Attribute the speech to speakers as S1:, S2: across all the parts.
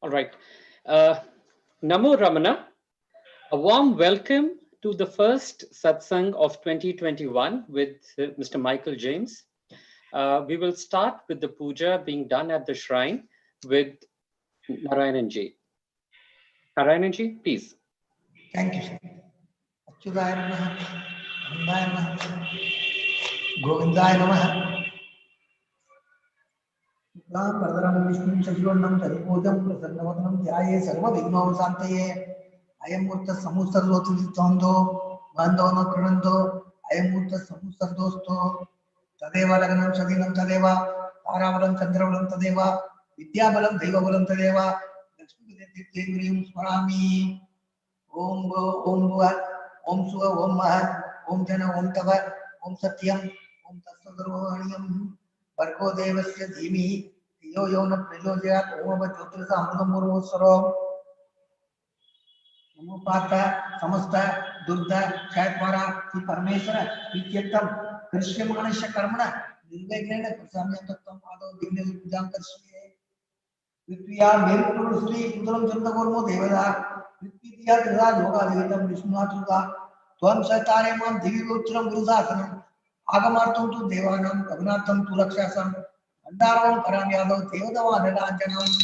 S1: All right. Uh, Namo Ramana. A warm welcome to the first Satsang of 2021 with Mr. Michael James. We will start with the puja being done at the shrine with Narayananji. Narayananji, please.
S2: Thank you, sir. Achyutaya namaha, Anandaya namaha, Govindaya namaha. Shuklam Vardhanam Vishnum Shashivarnam Saripojam Prasannavadhanam Dhyaye Sarva Vighnopashantye. Ayam Murta Samusardotu Vitondo, Bandhavana Pranando, Ayam Murta Samusardosto, Tadeva Laganam Shadinam Tadeva, Taravaram Chandravaram Tadeva, Vidyabalam Devavaram Tadeva, Lakshmi Devrim Swarami. ओम गो ओम भुव ओम सुव ओम महत् ओम जन ओम तव ओम सत्यम ओम तत्सर्वोहणीयम भर्गो देवस्य धीमहि धियो यो न प्रचोदयात् ओम ज्योतिषा अमृतमूर्वस्वरो नमो पार्थ समस्त दुर्ग क्षयद्वारा श्री परमेश्वर प्रीत्यर्थम कृष्यमाणस्य कर्मण निर्विघ्नेन प्रसन्नतत्वं आदौ विघ्नेन पूजां करिष्ये पृथ्व्या मेरुपुरुश्री पुत्रं चन्द्रवर्मो देवदा पृथ्वीया त्रिधा लोकाधिगतं विष्णुनाथुदा त्वं सतारे मां दिव्योत्तरं गुरुदासनम् आगमार्थं तु देवानां करुणार्थं तु रक्षासम् अंधारवं करामि यादव देवदवादलाञ्जनम्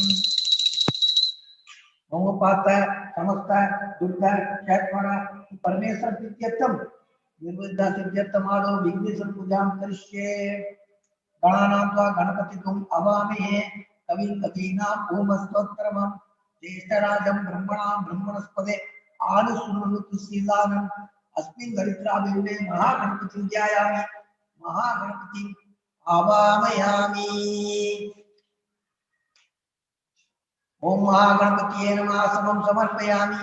S2: मम पात समस्त दुर्गा क्षयद्वारा परमेश्वर प्रीत्यर्थम निर्विघ्न सिद्ध्यर्थम आदौ विघ्नेश्वर पूजां करिष्ये गणानां त्वा गणपतिगुं अवामहे कविं कवीनाम् ओमस्तोत्रमं ज्येष्ठराजं ब्रह्मणां ब्रह्मणस्पदे आनुशृणवतु शीलानम् अस्मिन् दरिद्राभिमुखे महागणपतिं ध्यायामि महागणपतिम् आवाहयामि ओम महागणपतिये नमः समं समर्पयामि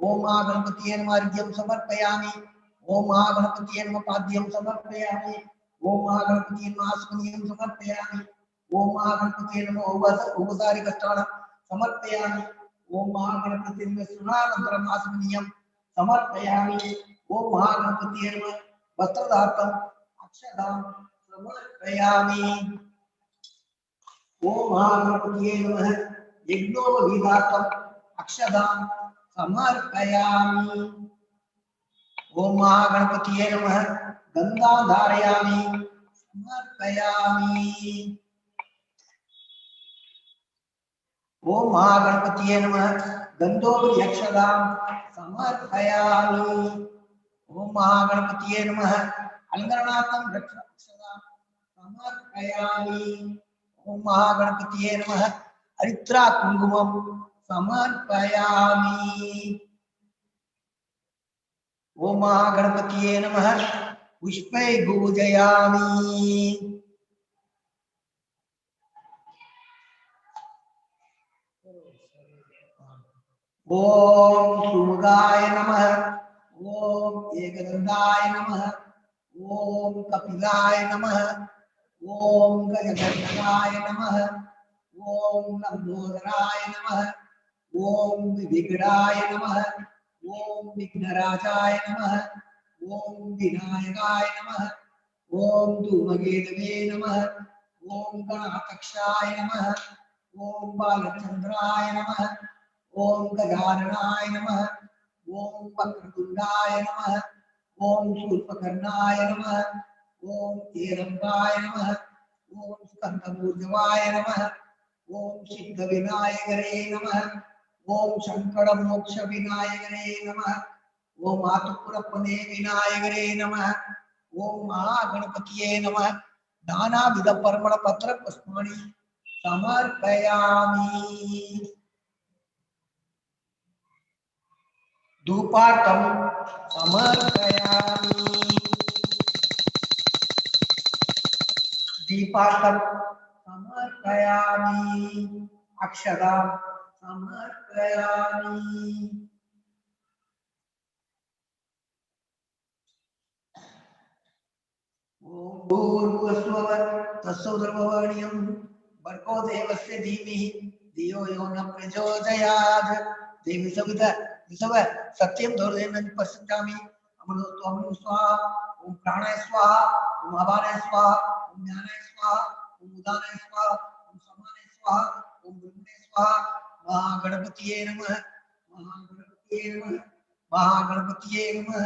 S2: ओम महागणपतिये नमः अर्घ्यं समर्पयामि ओम महागणपतिये नमः पाद्यं समर्पयामि ओम महागणपतिये नमः आसमनीयं समर्पयामि ओम महागणपतिये नमः औपचारिकष्टानं समर्पयामि ओम महागणपतिये नमः स्नानानन्तरम् आसमनीयं समर्पयामि ओम महागणपतिये नमः वस्त्रदातम् अक्षतां समर्पयामि ओम महागणपतिये नमः यज्ञोपवीतार्थम् अक्षतां समर्पयामि ओम महागणपतिये नमः गन्धां धारयामि समर्पयामि ओम महागणपतिये नमः गन्धोपरियक्षतां समर्पयामि ओम महागणपतिये नमः अलङ्करणार्थं रक्षाक्षतां समर्पयामि ओम महागणपतिये नमः हरिद्रा कुंकुमं समर्पयामि ओम महागणपतिये नमः पुष्पै पूजयामि ओम सुमुखाय नमः ओम एकदन्ताय नमः ओम कपिलाय नमः ओम गजकर्णकाय नमः ओम लंबोदराय नमः ओम विघ्नाय नमः ओम विघ्नराजाय नमः ओम विनायकाय नमः ओम धूमकेतवे नमः ओम गणाध्यक्षाय नमः ओम बालचंद्राय नमः ओम गजाननाय नमः ओम वक्रतुंडाय नमः ओम शूर्पकर्णाय नमः ओम हेरंबाय नमः ओम स्कंदमूर्धवाय नमः ओम सिद्धविनायकरे नमः ओम शंकर मोक्ष विनायकरे नमः ओम आतुपुरपने विनायकरे नमः ओम महागणपतिये नमः नानाविध पर्वण पत्र पुष्पाणि समर्पयामि धूपार्थं समर्पयामि दीपार्थं समर्पयामि अक्षतां समर्पयामि ओम भूर्भुवस्सुः तत्सवितुर्वरेण्यं भर्गो देवस्य धीमहि धियो यो न प्रचोदयात् देवी सविता विसव सत्यं धोरेण पश्यामि अमृतत्वं स्वाहा ओम प्राणाय स्वाहा ओम अपानाय स्वाहा ओम ज्ञानाय स्वाहा ओम उदानाय स्वाहा ओम समानाय स्वाहा ओम ब्रह्मणे स्वाहा महागणपतिये नमः महागणपतिये नमः महागणपतिये नमः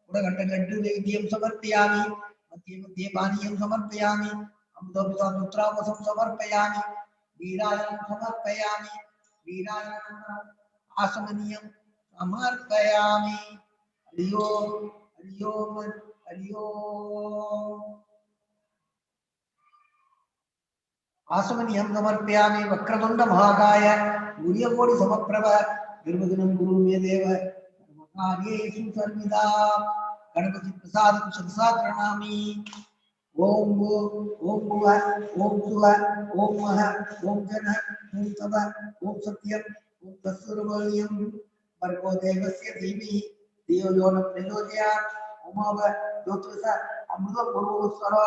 S2: उडगण्डगड्डुनैवेद्यं समर्पयामि मध्ये मध्ये पानीयं समर्पयामि अमृतोपसामुत्रावसं समर्पयामि वीरायं समर्पयामि वीरायं आसमनीयं समर्पयामि हरि ओम हरि ओम हरि ओम आसमनीयं समर्पयामि वक्रतुंड महाकाय सूर्यकोटि समप्रभ निर्विघ्नं कुरु मे देव कार्येषु सर्वदा गणपति प्रसादं शिरसा प्रणमामि ओम ओम भुवः ओम सुवः ओम महः ओम जनः ओम तवः ओम सत्यम् ओम तत्सर्वमयं भर्गो देवस्य धीमहि धियो यो न प्रचोदयात् ओम ज्योतिष अमृत पूर्वस्वरो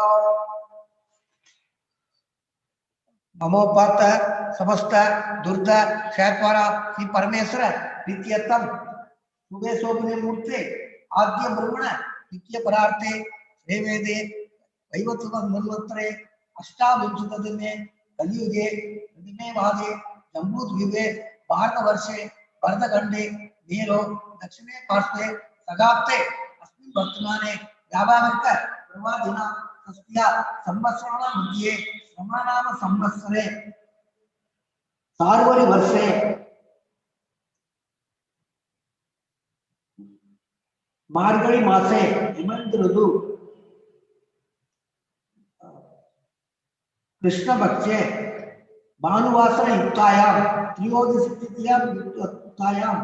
S2: नमोपात समस्त दुर्द क्षेत्रा श्री परमेश्वर नित्यतम शुभे शोभने मूर्ते आद्य ब्रह्मण नित्य परार्थे श्रीवेदे वैवत्व मन्वंतरे अष्टाविंशतिमे कलियुगे प्रतिमे भागे जम्बूद्वीपे भारतवर्षे भरतखंडे मेरो दक्षिणे पार्श्वे सगाप्ते अस्मिन् वर्तमाने व्यावहारिक प्रवादिना षष्ट्या संवत्सराणां मध्ये रमणानाम संवत्सरे सार्वरि वर्षे मार्गळि मासे हेमन्त ऋतु कृष्णपक्षे भानुवासर युक्तायां त्रयोदशी तिथ्यां युक्तायां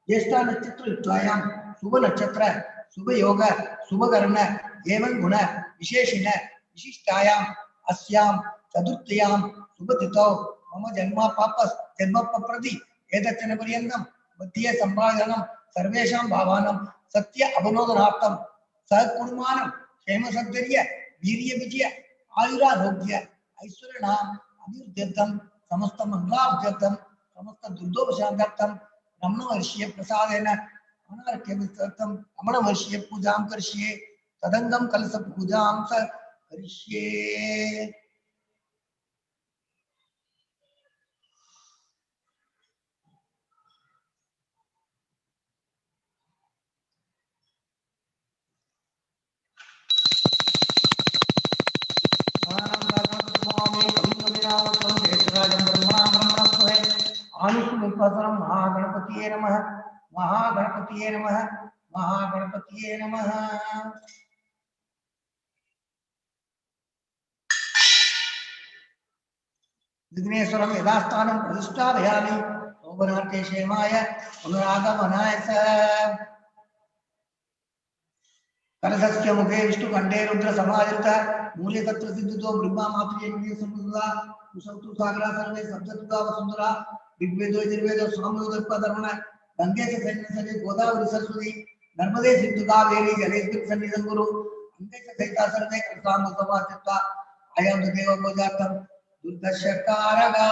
S2: ज्येष्ठा नक्षत्र युक्तायां शुभ नक्षत्र शुभ योग शुभ कर्ण एवं गुण विशेषण विशिष्टायां अस्यां चतुर्थ्यां शुभ तिथौ मम जन्म प्रति एतच्चन पर्यन्तं मध्ये संभाषणं सर्वेषां भावानां सत्य अवनोदनार्थं सहकुटुम्बानां क्षेम सौन्दर्य वीर्य विजय आयुरारोग्य ऐश्वर्यनाम अभिवृद्ध्यर्थं समस्त मंगलाभ्यर्थं समस्त दुर्दोषार्थं रमण वर्षीय प्रसादेन अनार्क्यर्थं रमण वर्षीय पूजां करिष्ये तदंगम कलश पूजां च करिष्ये महागणपतिये नमः महागणपतिये नमः महागणपतिये नमः विघ्नेश्वरं यथास्थानं प्रतिष्ठापयामि शोभनार्थे क्षेमाय पुनरागमनाय च कलशस्य मुखे विष्णुकण्ठे रुद्र समायुक्त मूले तत्र सिद्धतो ब्रह्मा मातृ संयुता कुशौतु सागरा सर्वे सप्ततुका वसुंधरा ऋग्वेदो यजुर्वेदो सामवेदो पदर्वण गंगे से सन्निधि गोदावरी सरस्वती नर्मदे सिंधु कावेरी जलेस्मिन् सन्निधं कुरु गंगे से सहिता सर्वे कृष्णां समाचित्वा अयं देव पूजार्थं दुर्दशकारगा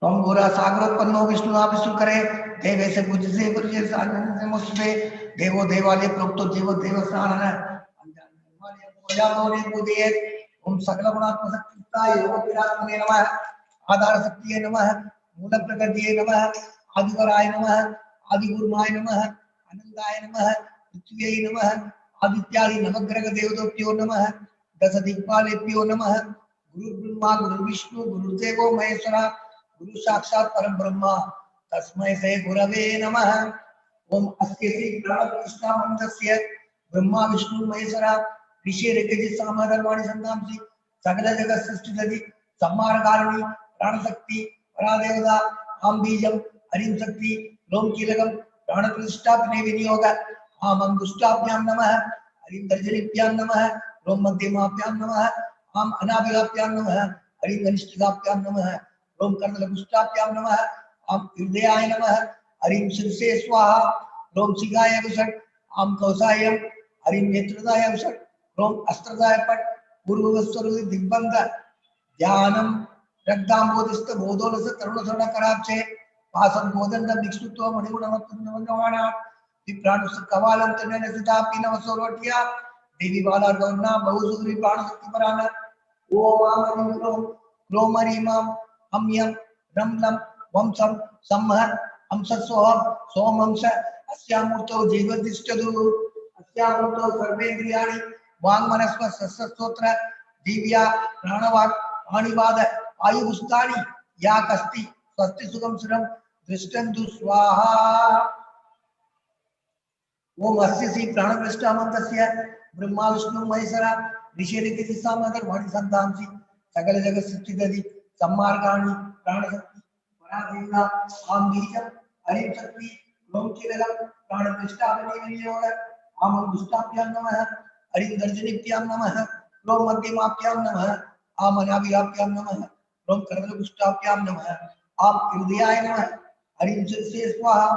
S2: तंबूरा सागरोत्पन्नो विष्णुना विष्णुकरे देवे से पूज्यसे पूज्य सानंद से मुस्ते देवो देवालय प्रोक्तो देवो देवस्नानन अंजनवालय पूजा मोरे पूजिये ओम सकल गुणात्मशक्तिताय योगिरात्मने नमः आधार शक्तिये नमः मूल प्रकृतिये नमः आदिवराय नमः आदिगुरुमाय नमः अनंताय नमः पृथ्व्यै नमः आदित्यादि नवग्रह देवताभ्यो नमः दश दिक्पालेभ्यो नमः गुरु ब्रह्मा गुरु विष्णु गुरुदेवो महेश्वरा गुरु साक्षात् परम ब्रह्मा तस्मै से गुरवे नमः ओम अस्ति प्राण प्रतिष्ठा मंत्रस्य ब्रह्मा विष्णु महेश्वरा ऋषि ऋग्वेद सामधर्माणि संतांसि सकल जगत सृष्टि दधि संहार कारिणी प्राण शक्ति परादेवता आम बीजम हरिम शक्ति रोम कीलकम प्राण प्रतिष्ठा विनियोग आम अंगुष्ठाभ्यां नमः हरिम दर्जनीभ्यां नमः रोम मध्यमाभ्यां नमः आम अनाभिलाभ्यां नमः हरिम घनिष्ठिकाभ्यां नमः रोम कर्णलघुष्ठाभ्यां नमः आम हृदयाय नमः हरिम शीर्षे स्वाहा रोम शिखाय अभिषेक आम कौसायम हरिम नेत्रदाय अभिषेक रोम अस्त्रदाय पट पूर्वस्वरूप दिग्बंध ध्यानम रक्तांबोधिस्त बोधोलस तरुण स्वर्ण कराब्चे पासं बोधन भिक्षुत्व मणिगुणवत्तुन्नवनवाणा विप्राणुस कवालं तन्नेन सितापि नवसोरोटिया देवी बाला गौरना बहुसूरी प्राण शक्ति पराना ओम आम क्रोम क्रोम हरिमाम हम यम रम लम वम सम संहर हम सत्सोहम सोम हंस अस्यामूर्तो जीवतिष्ठतु अस्यामूर्तो सर्वेन्द्रियाणि वाङ्मनस्व सस्स्तोत्र दिव्या प्राणवाक् पाणिपाद आयुष्टानि या कस्ति स्वस्ति सुखम सुरम दृष्टन्तु स्वाहा ओम अस्य श्री प्राणप्रष्ठा मंत्रस्य ब्रह्मा विष्णु महेश्वरा ऋषिरिति सामगर वाणी संतांसि सकल जगत सृष्टिगति सम्मार्गाणि प्राणशक्ति परादेवता आम बीजम हरिम शक्ति ओम चिरगम प्राणप्रष्ठा बलियोग आम दुष्टाभ्यां नमः हरिम दर्जनिभ्यां नमः ओम मध्यमाभ्यां नमः आम अनाभिभ्यां नमः ओम कर्णपुष्टाभ्यां नमः आम हृदयाय नमः हरिम शिरसे स्वाहा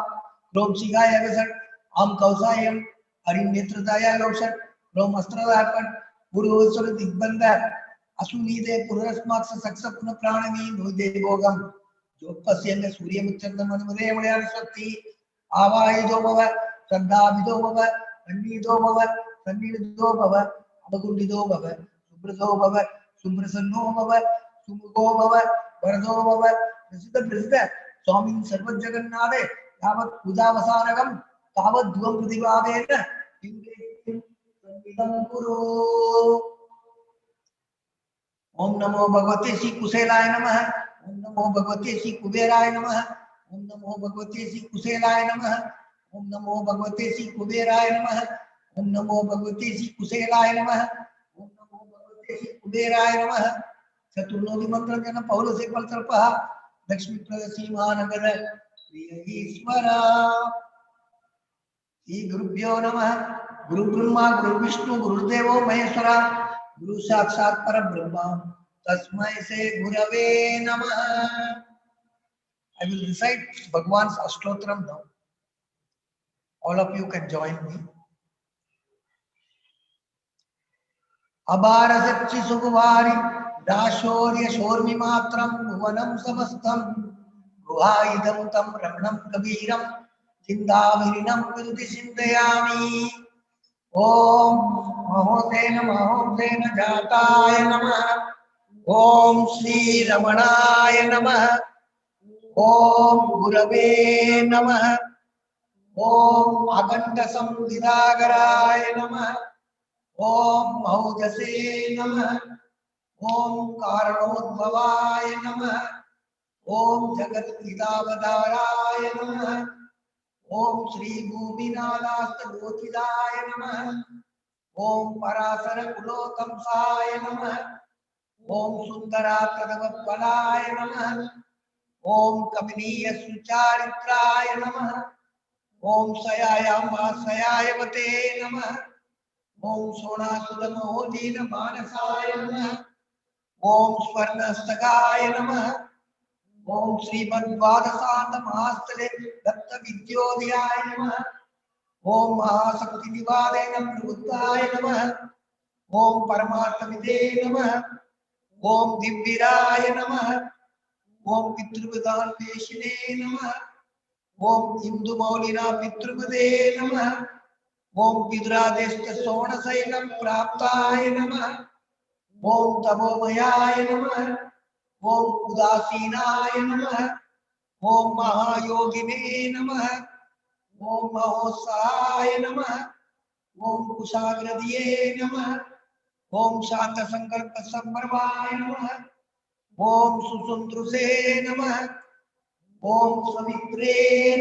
S2: ओम शिखाय वसत् आम कौसायम हरिम नेत्रदाय लोषट रोम अस्त्रदापन पूर्वस्वर दिग्बंध असुनीदे पुनरस्मात् सक्ष पुनः प्राणनी नोदे भोगम जोपस्यन्य सूर्य मुच्चंदम अनुमदे मलयान शक्ति आवायुदो भव श्रद्धाविदो भव अन्नीदो भव सन्निधो भव अवगुंडिदो भव सुब्रतो भव सुप्रसन्नो भव सुमुखो भव वरदो भव प्रसिद्ध स्वामी सर्वजगन्नाथे यावत् पूजावसानकम् तावद्ध्वं प्रतिभावेन संविदं कुरु ओम नमो भगवते श्री कुशेलाय नमः ओम नमो भगवते श्री कुबेराय नमः ओम नमो भगवते श्री कुशेलाय नमः ओम नमो भगवते श्री कुबेराय नमः ओम नमो भगवते श्री कुशेलाय नमः ओम नमो भगवते श्री कुबेराय नमः चतुर्नोदि मंत्र जन पौल से कल्पः लक्ष्मी प्रदसी महानगर ईश्वरा श्री गुरुभ्यो नमः गुरु ब्रह्मा गुरु विष्णु गुरुदेवो महेश्वरा गुरु साक्षात् परब्रह्म तस्मै से गुरवे नमः। I will recite Bhagwan's Ashtotram now. All of you can join me. अबार सच्चि सुगुवारी दाशोर्य शोर्मि मात्रम भुवनम समस्तम गुहाइदम तम रमणम कबीरम चिंतामणिनम विरुति चिंतयामि ओम महोसेन जाताय नमः ओम श्री रमणाय नमः ओम गुरवे नमः ओम अगंड संविदागराय नमः ओम मौजसे नमः ओम कारणोद्भवाय नमः ओम जगत्पितावताराय नमः ओम श्री भूमिनाथास्तगोचिदाय नमः ओम पराशर कुलोतंसाय नमः ओम सुंदरातनवत्पलाय नमः ओम कमनीय सुचारित्राय नमः ओम सयायामासयायवते नमः ओम सोणासुरमोदीन मानसाय नमः ओम स्वर्णस्तकाय नमः ओम श्रीमद्वादशांत महास्थले दत्त विद्योदयाय नमः ओम महाशक्ति निवादेन प्रवृत्ताय नमः ओम परमात्मविदे नमः ओम दिव्यराय नमः ओम पितृविदान पेशिने नमः ओम हिंदू मौलिना पितृपदे नमः ओम पितृदेष्ट सोणशैलं प्राप्ताय नमः ओम तपोमयाय नमः ओम उदासीनाय नमः ओम महायोगिने नमः ओम महोत्साहाय नमः ओम कुशाग्रदिये नमः ओम शांत संकल्प संभ्रमाय नमः ओम सुसुंद्रुसे नमः ओम सवित्रे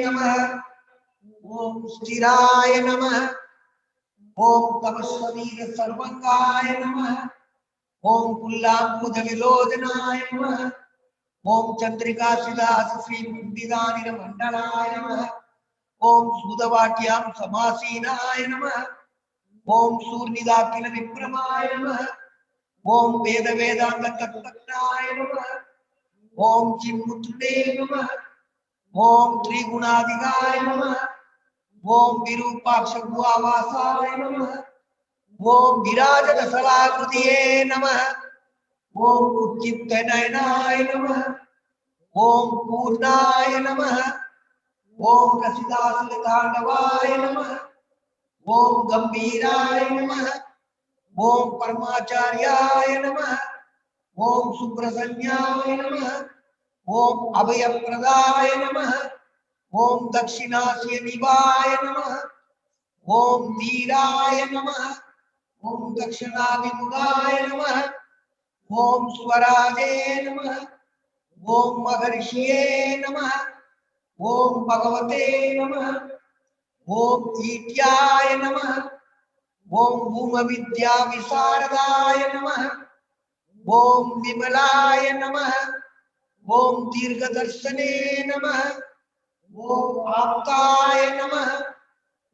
S2: नमः ओम स्थिराय नमः ओम तपस्वीर सर्वंगाय नमः ओम कुल्लांबुज विलोचनाय नमः ओम चंद्रिका सिदास श्री बिंदिदानिर मंडलाय नमः ओम सुदवाक्यां समासीनाय नमः ओम सूर्निदाकिल विप्रमाय नमः ओम वेद वेदांग तत्तज्ञाय नमः ओम चिन्मुद्रे नमः ओम त्रिगुणाधिकाय नमः ओम विरूपाक्ष गुआवासाय नमः ओम विराजदशलाकृतिये नमः ओम उच्चित्त नयनाय नमः ओम पूर्णाय नमः ओम रसिदासुरतांडवाय नमः ओम गंभीराय नमः ओम परमाचार्याय नमः ओम सुप्रसन्याय नमः ओम अभयप्रदाय नमः ओम दक्षिणास्य निवाय नमः ओम धीराय नमः ओम दक्षिणाभिमुखाय नमः ओम स्वराजे नमः ओम महर्षिये नमः ओम भगवते नमः ओम ईट्याय नमः ओम भूम विद्या विशारदाय नमः ओम विमलाय नमः ओम दीर्घदर्शने नमः ओम आप्ताय नमः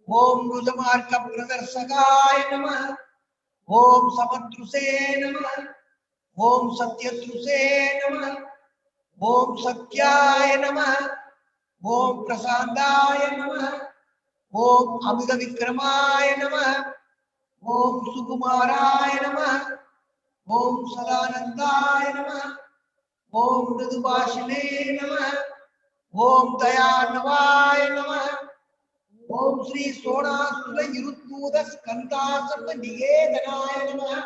S2: ओम रुजमार्ग प्रदर्शकाय नमः ओम समद्रुसे नमः ओम सत्यद्रुसे नमः ओम सत्याय नमः ओम प्रसादाय नमः ओम अमित विक्रमाय नमः ओम सुकुमाराय नमः ओम सदानंदाय नमः ओम मृदुभाषिणे नमः ओम दयानवाय नमः ओम श्री सोणासुर युरुद्भूत स्कंदासर्व निकेतनाय नमः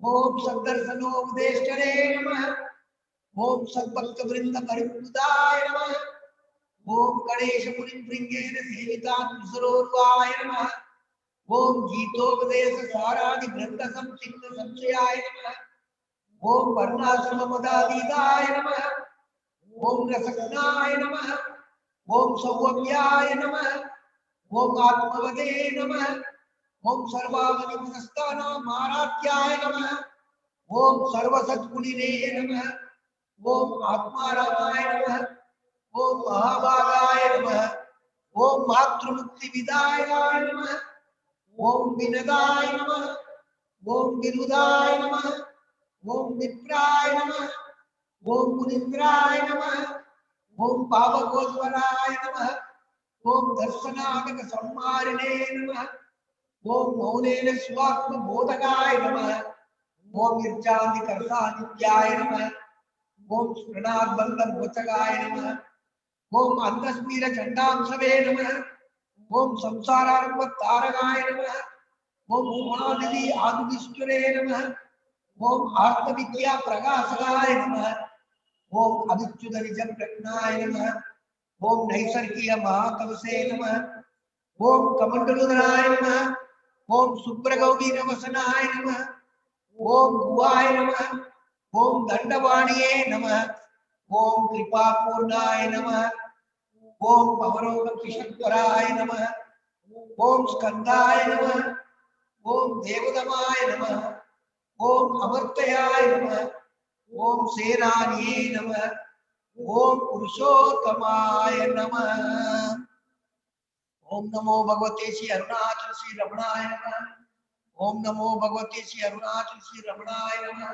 S2: ओम सद्दर्शनोपदेष्टने नमः ओम सद्भक्त वृंद परिवृताय नमः ओम गणेश मुनि भृंगेन सेवितात्मसरोर्वाय नमः ओम गीतोपदेश सारादि ग्रंथ संक्षिप्त संशयाय नमः ओम वर्णाश्रम मदादीताय नमः ओम रसज्ञाय नमः ओम सौम्याय नमः ओम आत्मवदे नमः ओम सर्वावधि मनस्तानां मारात्याय नमः ओम सर्वसद्गुणिने नमः ओम आत्मारामाय नमः ओम महाभागाय नमः ओम मातृमुक्ति विदायाय नमः ओम विनदाय नमः ओम विरुदाय नमः ओम विप्राय नमः ओम मुनीन्द्राय नमः ओम पावकोद्वराय नमः ओम दर्शनागत सम्मारिणे नमः ओम मौनेन स्वात्म बोधकाय नमः ओम निर्जान्ति कर्तानित्याय नमः ओम स्मृणात् बन्धन मोचकाय नमः ओम अंतस्मीर चंडांशवे नमः ओम संसारारंभ तारकाय नमः ओम उमानिधि आदिश्वरे नमः ओम आत्मविद्या प्रकाशकाय नमः ओम अविच्युत निज प्रज्ञाय नमः ओम नैसर्गिक महातपसे नमः ओम कमंडलुधराय नमः ओम सुब्रगौरी नमसनाय नमः ओम भुवाय नमः ओम दंडवाणिये नमः ओम कृपापूर्णाय नमः ओम पवरोग पिशक्वराय नमः ओम स्कंदाय नमः ओम देवदमाय नमः ओम अमर्त्याय नमः ओम सेनानिये नमः ओम पुरुषोत्तमाय नमः ओम नमो भगवते श्री अरुणाचल श्री रमणाय नमः ओम नमो भगवते श्री अरुणाचल श्री रमणाय नमः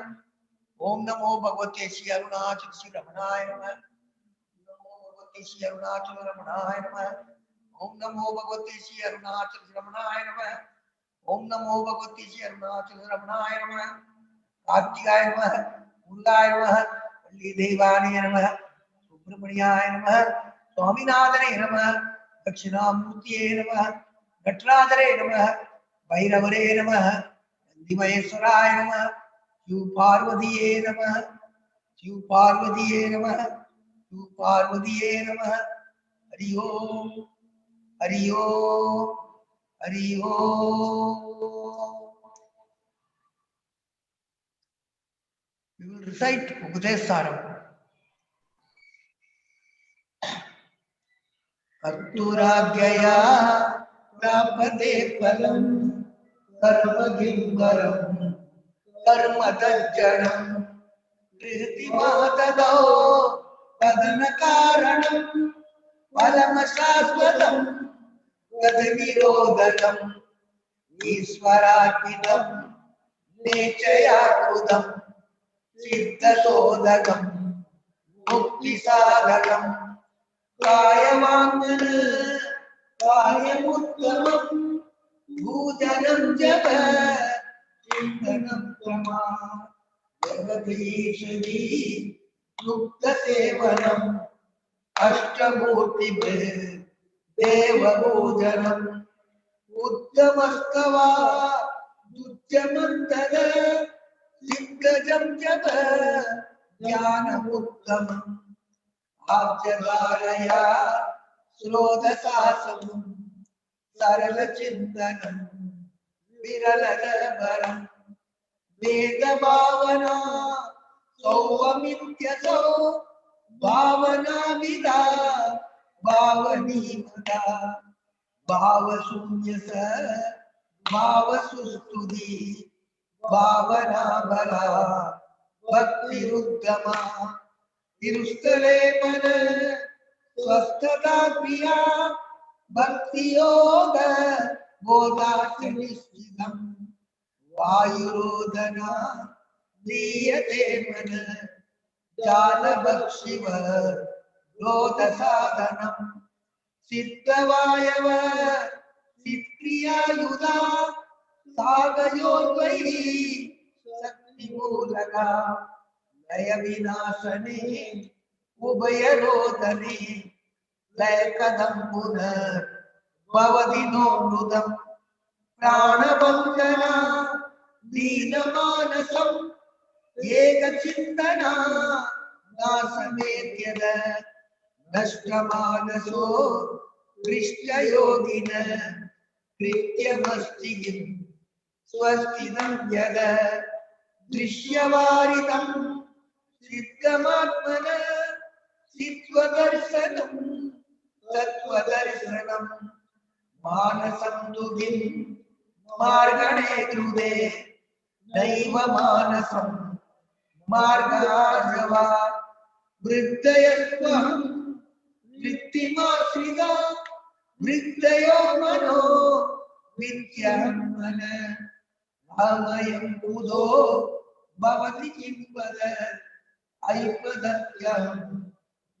S2: ओम नमो भगवते श्री अरुणाचल श्री रमणाय नमः नमो भगवते श्री अरुणाचल रमणाय नमः ओम नमो भगवते श्री अरुणाचल रमणाय नमः ओम नमो भगवते श्री अरुणाचल रमणाय नमः कार्तिकाय नमः मुरुगाय नमः वल्ली देवाय नमः सुब्रह्मण्याय नमः स्वामीनाथने नमः दक्षिणामूर्तिये नमः नटराजरे नमः भैरवरे नमः नंदिमहेश्वराय नमः शिव पार्वतीये नमः शिव पार्वतीये नमः शिव पार्वतीये नमः हरि ओम हरि ओम हरि ओम. We will recite Upadesaram. कर्तुराज्ञया प्राप्यते फलं कर्मगिंवरं कर्मदज्जनं प्रीतिमातदो तदनकारणं फलमशाश्वतं तद्विरोधकम् ईश्वरार्पितं नेचयाकृतं सिद्धशोधकं मुक्तिसाधकं कायवाङ्मन कार्यमुत्तमं भूजनं जप चिन्तनं क्रमा जगदीशनी मुक्तसेवनम् अष्टमूर्तिभिः देवपूजनम् उत्तमस्तवा दुच्चमन्तद सिद्धजं जप ज्ञानमुत्तमम् आब्जधारया श्रोतसासमम् सरलचिन्तनम् विरलरवरम् वेदभावना सौवमित्यसौ भावनाविदा भावनीमदा भावशून्यस भावसुस्तुति भावना बला भक्तिरुद्गमा तिरुस्तलेपन स्वस्थता क्रिया भक्ति योग बोधार्थनिश्चितम् वायुरोदना दीयते मन जालभक्षिव रोधसाधनम् सिद्धवायव सिद्धियायुधा सागयोर्वै शक्तिमूलका लय विनाशने उभयरोदने लय कदम पुनर्भवदिनोऽमृतम् प्राणबन्धना दीनमानसम् एकचिन्तना नासमेत्यद नष्टमानसो दृष्टयोगिन कृत्यमस्तिं स्वस्तिनं यद दृश्यवारितं सिद्धमात्मन सित्वदर्शनं तत्वदर्शनं मानसं दुःखिं मार्गणे कृते नैव मानसं मार्गार्जवा वृद्धयस्त्वहं वृत्तिमाश्रिता वृद्धयो मनो विद्यहं मन अमयं बुधो भवति किं वद ऐपदत्यहं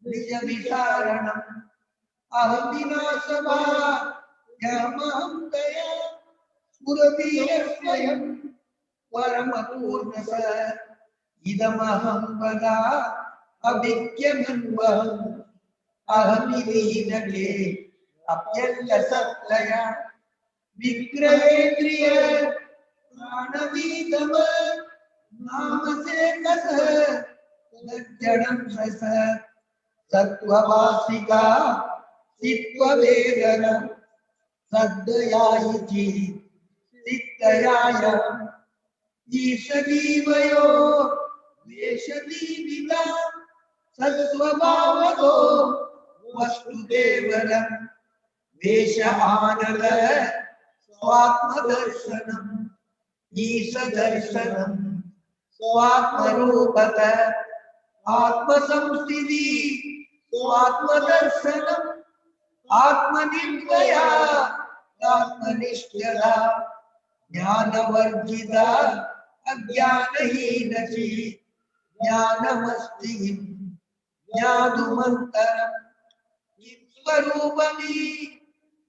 S2: निजविचारणम् अहं विनाशभाग्यहमहं दया स्फुरति स्वयं परमपूर्णस इदमहं वदा अभिज्ञमन्वहम् अहमिलीनके अप्यल्लसत्लया विग्रहेन्द्रिय प्राणवीतम नामसे कस सज्जनं रस सत्ववासिका सित्ववेदन सद्दयायिति सिद्धयाय ईशजीवयो वेशदीविता सत्स्वभावतो वस्तुदेवरं वेश आनल स्वात्मदर्शनम् ईशदर्शनम् स्वात्मरूपत आत्मसंस्थिति स्वात्मदर्शनम् आत्मनिर्भया आत्मनिष्ठा ज्ञानवर्जिता अज्ञानहीनची ज्ञानमस्ति ज्ञातुमन्तरम् स्वरूपमि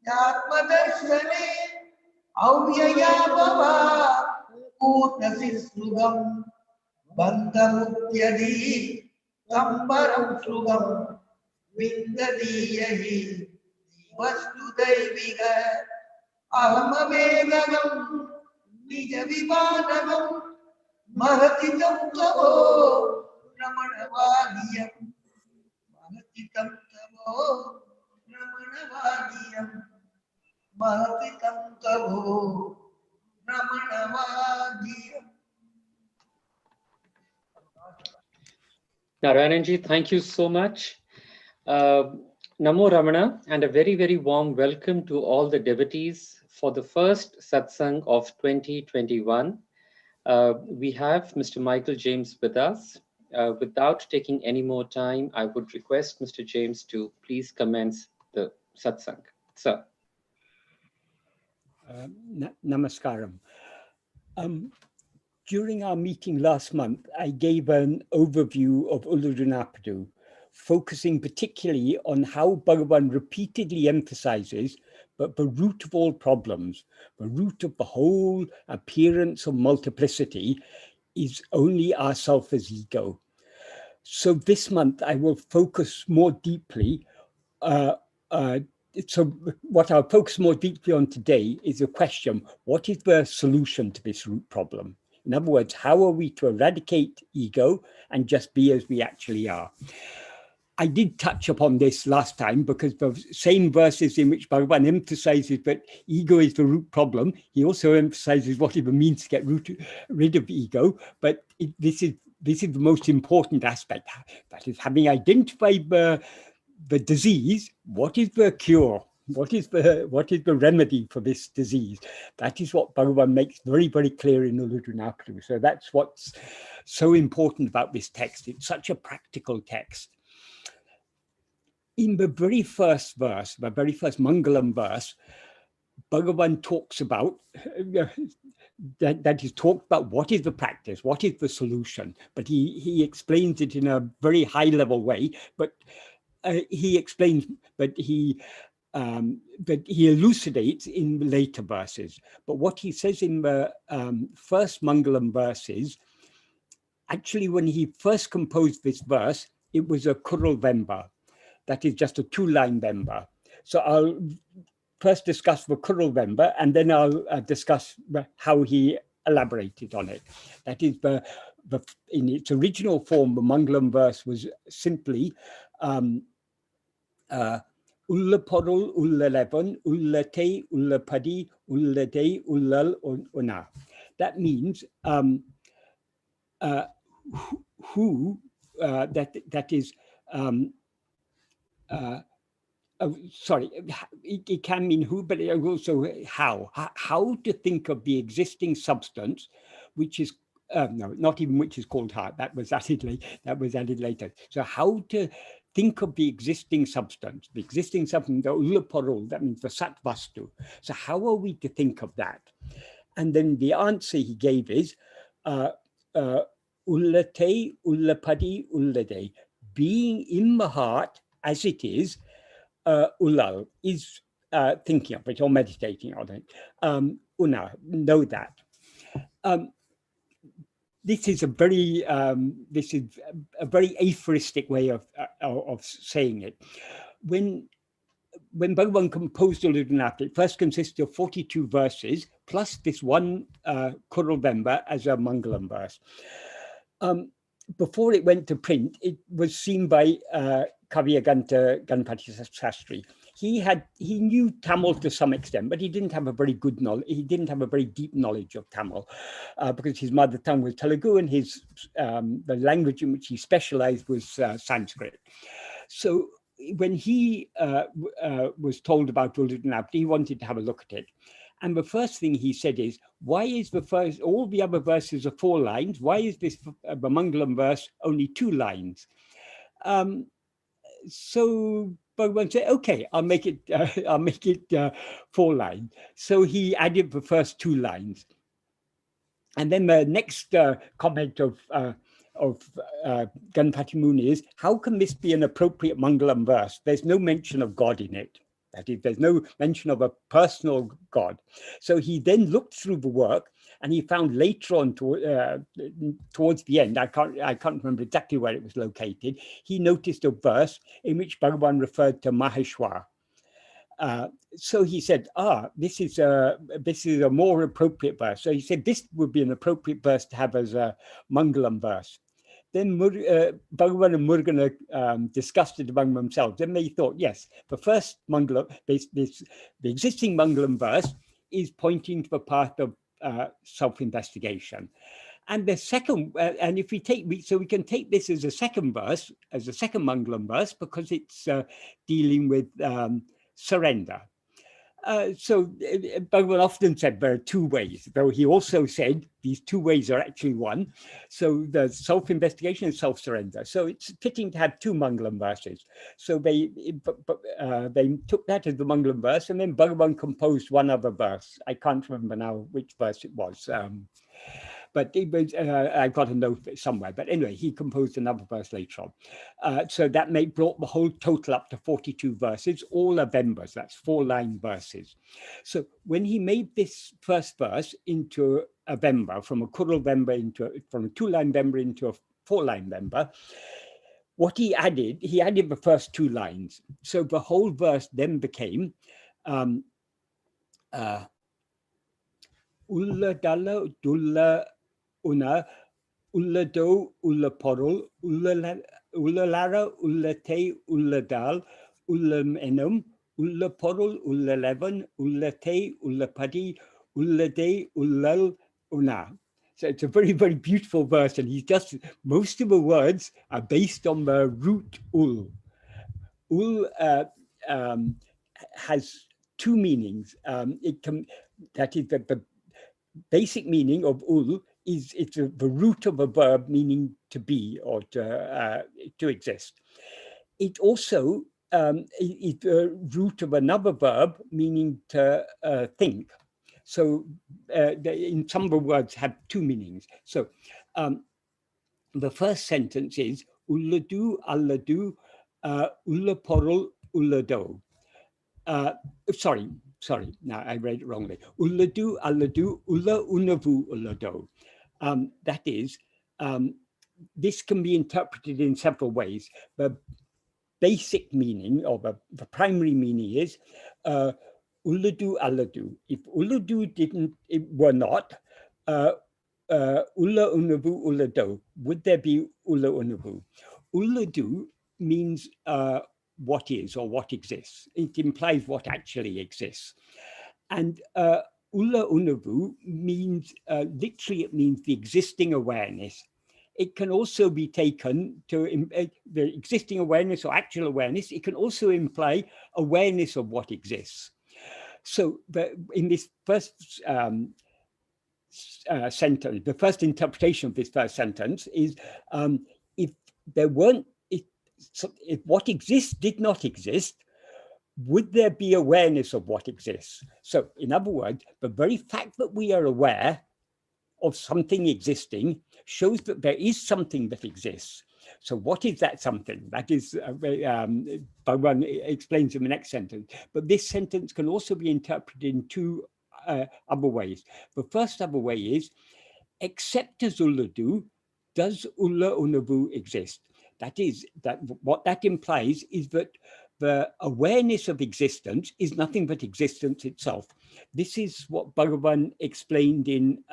S2: आत्मदर्शने अव्यया भवा पूर्णसिस्सुगम् बन्धमुक्त्यदि सम्बरं सुगम् विन्ददीयहि वस्तुदैविक अहमवेदनम् निजविमानवम् महति तमो रमणवादियम् महति तमो रमणवादियम् महति तमो रमणवादियम्.
S1: Narayananji, thank you so much. Namo Ramana, and a very, very warm welcome to all the devotees for the first satsang of 2021. We have Mr. Michael James with us. Without taking any more time, I would request Mr. James to please commence the satsang. Sir.
S3: Namaskaram. During our meeting last month, I gave an overview of Uludunapadu, focusing particularly on how Bhagavan repeatedly emphasizes that the root of all problems, the root of the whole appearance of multiplicity, is only ourself as ego. So this month, I will focus more deeply so what I'll focus more deeply on today is the question, what is the solution to this root problem? In other words, how are we to eradicate ego and just be as we actually are? I did touch upon this last time because the same verses in which Bhagavan emphasizes that ego is the root problem, he also emphasizes what it means to get rid of ego. But this is the most important aspect. That is, having identified the disease, what is the cure? What is the remedy for this disease? That is what Bhagavan makes very, very clear in Uludunapadu. So that's what's so important about this text. It's such a practical text. In the very first verse, the very first Mangalam verse, Bhagavan talks about, that is talked about what is the practice, what is the solution, but he explains it in a very high level way, but he explains, but he elucidates in later verses. But what he says in the first Mangalam verses, actually when he first composed this verse, it was a Kurul Vemba. That is just a two-line Vemba. So I'll first discuss the Kurul Vemba, and then I'll discuss how he elaborated on it. That is, in its original form, the Mangalam verse was simply Ulla Porul, Ulla Levon, Ulla Te, Ulla Padi, Ulla De, Ullal Una. That means who, that is, sorry, it can mean who, but also how to think of the existing substance, which is, no, not even which is called heart, that was added later. So how to think of the existing substance, the Ullaporul, that means the Sat Vastu. So how are we to think of that? And then the answer he gave is, Ullate, Ullapadi, Ullade, being in the heart as it is, Ullal is thinking of it or meditating on it. Una, know that. This is a very aphoristic way of saying it. When Bhagavan composed Uludunapadu, it first consisted of 42 verses plus this one Kurul Vemba as a Mangalam verse. Before it went to print, it was seen by Kavyaganta Ganpati Sastri. He knew Tamil to some extent, but he didn't have a very good knowledge. He didn't have a very deep knowledge of Tamil because his mother tongue was Telugu and the language in which he specialized was Sanskrit. So when he was told about Uludunapadu, he wanted to have a look at it. And the first thing he said is, why is all the other verses are 4 lines? Why is this the Mangalam verse only 2 lines? So Bhagavan said, okay, I'll make it 4 lines. So he added the first 2 lines. And then the next comment of Ganpati Muni is, how can this be an appropriate Mangalam verse? There's no mention of God in it. That is, there's no mention of a personal God. So he then looked through the work and he found later on towards the end, I can't remember exactly where it was located, he noticed a verse in which Bhagavan referred to Maheshwar. So he said, this is a more appropriate verse. So he said, this would be an appropriate verse to have as a Mangalam verse. Then Bhagavan and Murugan discussed it among themselves. Then they thought, yes, the first Mangalam, the existing Mangalam verse is pointing to the path of self-investigation. And the second, and if we can take this as a second verse, as a second Mangalam verse, because it's dealing with surrender. So Bhagavan often said there are 2 ways, though he also said these 2 ways are actually one. So the self-investigation and self-surrender. So it's fitting to have 2 Mangalam verses. So they took that as the Mangalam verse, and then Bhagavan composed one other verse. I can't remember now which verse it was. But it was, I've got a note somewhere. But anyway, he composed another verse later on. So that brought the whole total up to 42 verses, all are Vembas, that's 4-line verses. So when he made this first verse into a Vemba, from a Kurul Vemba from a 2-line Vemba into a 4-line Vemba, what he added the first two lines. So the whole verse then became ulla dalla dulla una ulla do ulla porul ulla lara ulla te ulla dal ulla enum ulla porul ulla leven ulla te ulla padi ulla de ullal una. So it's a very, very beautiful verse, and he's just, most of the words are based on the root ul. Ul has two meanings. That is the basic meaning of ul is it's the root of a verb meaning to be or to exist. It also is the root of another verb meaning to think. So in some of the words have two meanings. So the first sentence is ulladu alladu ullaporul ullado. Sorry, now I read it wrongly. Ulladu alladu ulla unavu ullado. That is, this can be interpreted in several ways. The basic meaning, or the primary meaning is ulladu alladu. If ulladu were not, ulla unavu ullado, would there be ulla unavu? Ulladu means what is or what exists. It implies what actually exists. And ulla unavu means, literally it means the existing awareness. It can also be taken to the existing awareness or actual awareness. It can also imply awareness of what exists. So in this first sentence, the first interpretation of this first sentence is if what exists did not exist, would there be awareness of what exists? So in other words, the very fact that we are aware of something existing shows that there is something that exists. So what is that something? That is, Bhagavan explains in the next sentence. But this sentence can also be interpreted in two other ways. The first other way is, except as ulladu, does ulla unavu exist? That is, that what that implies is that the awareness of existence is nothing but existence itself. This is what Bhagavan explained in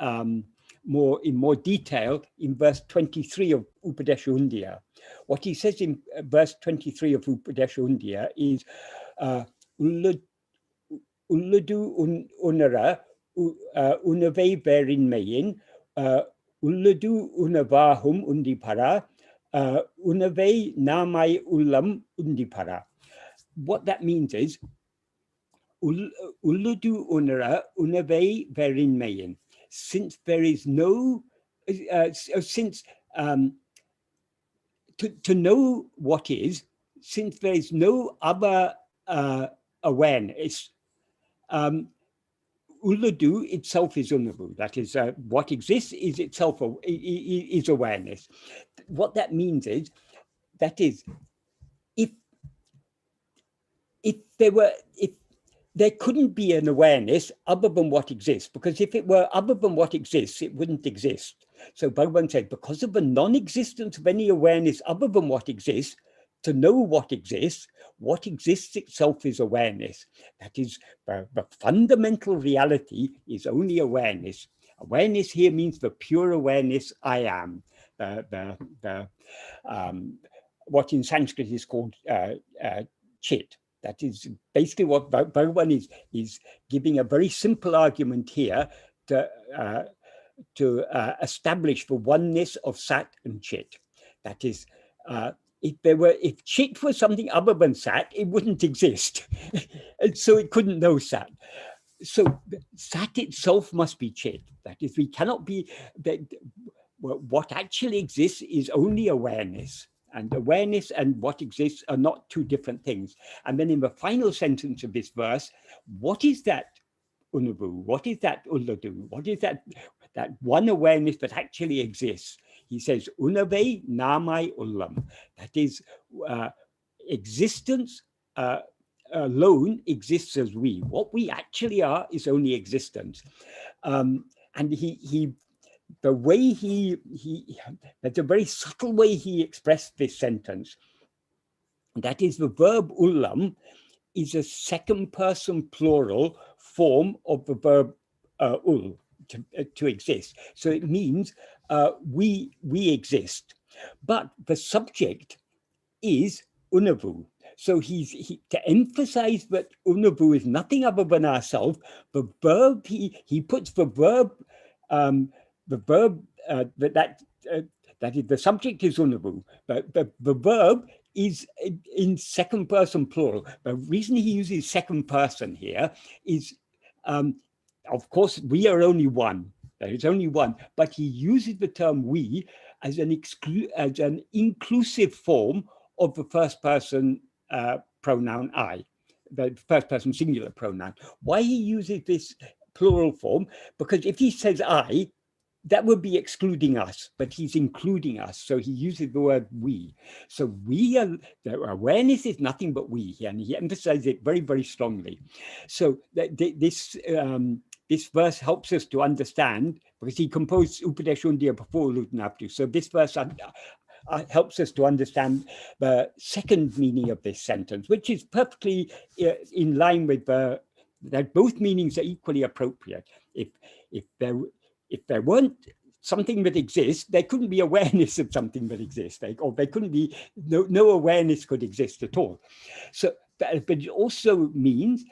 S3: more detail in verse 23 of Upadesha Undiyar. What he says in verse 23 of Upadesha Undiyar is ulladu unara unave berin mayin ulladu unavahum undipara unave namai ullam undipara. What that means is ulladu unara unave berin mayin. Since there is no, to know what is, since there is no other awareness, ulladu itself is unavu. That is, what exists is itself is awareness. What that means is, that is, if there couldn't be an awareness other than what exists, because if it were other than what exists, it wouldn't exist. So Bhagavan said, because of the non-existence of any awareness other than what exists, to know what exists itself is awareness. That is, the fundamental reality is only awareness. Awareness here means the pure awareness I am. What in Sanskrit is called chit. That is basically what Bhagavan is giving a very simple argument here to establish the oneness of Sat and Chit. That is, if Chit was something other than Sat, it wouldn't exist. And so it couldn't know Sat. So Sat itself must be Chit. That is, we cannot be, what actually exists is only awareness. And awareness and what exists are not two different things. And then in the final sentence of this verse, what is that unavu? What is that ulladu? What is that one awareness that actually exists? He says, unave namai ullam. That is, existence alone exists as we. What we actually are is only existence. And the way that's a very subtle way he expressed this sentence. That is, the verb ullam is a second person plural form of the verb ul, to exist. So it means we exist, but the subject is unavu. So to emphasize that unavu is nothing other than ourselves, the verb he puts the verb that is, the subject is unavu, but the verb is in second person plural. The reason he uses second person here is, of course, we are only one. There is only one, but he uses the term we as an inclusive form of the first person pronoun I, the first person singular pronoun. Why he uses this plural form? Because if he says I, that would be excluding us, but he's including us. So he uses the word we. So we are, the awareness is nothing but we, and he emphasizes it very, very strongly. So this verse helps us to understand, because he composed Upadeshundiya before Lutanaptu. So this verse helps us to understand the second meaning of this sentence, which is perfectly in line with that both meanings are equally appropriate. If there weren't something that exists, there couldn't be awareness of something that exists, or there couldn't be, no awareness could exist at all. So, but it also means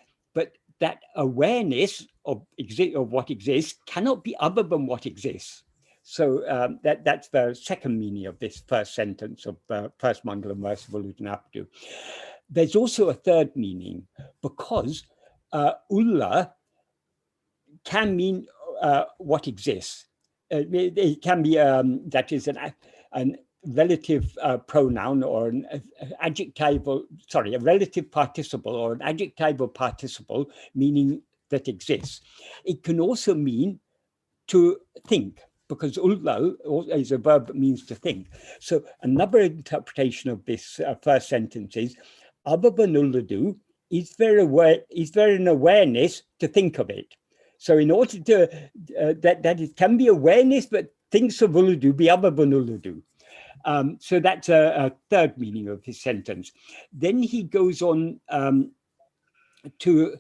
S3: that awareness of what exists cannot be other than what exists. So that's the second meaning of this first sentence of first Mangalam verse of Lutanapadu. There's also a third meaning, because ulla can mean what exists. It can be that is an relative pronoun or an adjectival, a relative participle or an adjectival participle, meaning that exists. It can also mean to think, because ulla is a verb that means to think. So another interpretation of this first sentence is, other than ulladu, is there an awareness to think of it? So in order to, that it can be awareness, but thinks of ulladu be other than ulladu. So that's a third meaning of his sentence. Then he goes on to,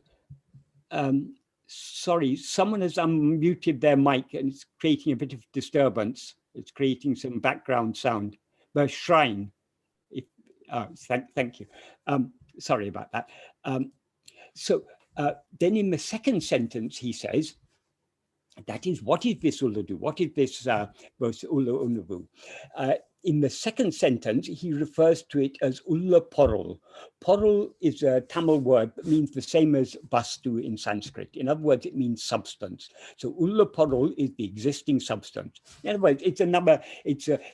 S3: sorry, someone has unmuted their mic and it's creating a bit of disturbance. It's creating some background sound. The shrine. Thank you. Sorry about that. Then in the second sentence, he says, that is, what is this ulladu? What is this ulla unavu? In the second sentence, he refers to it as ulla porul. Porul is a Tamil word that means the same as vastu in Sanskrit. In other words, it means substance. So ulla porul is the existing substance. In other words, it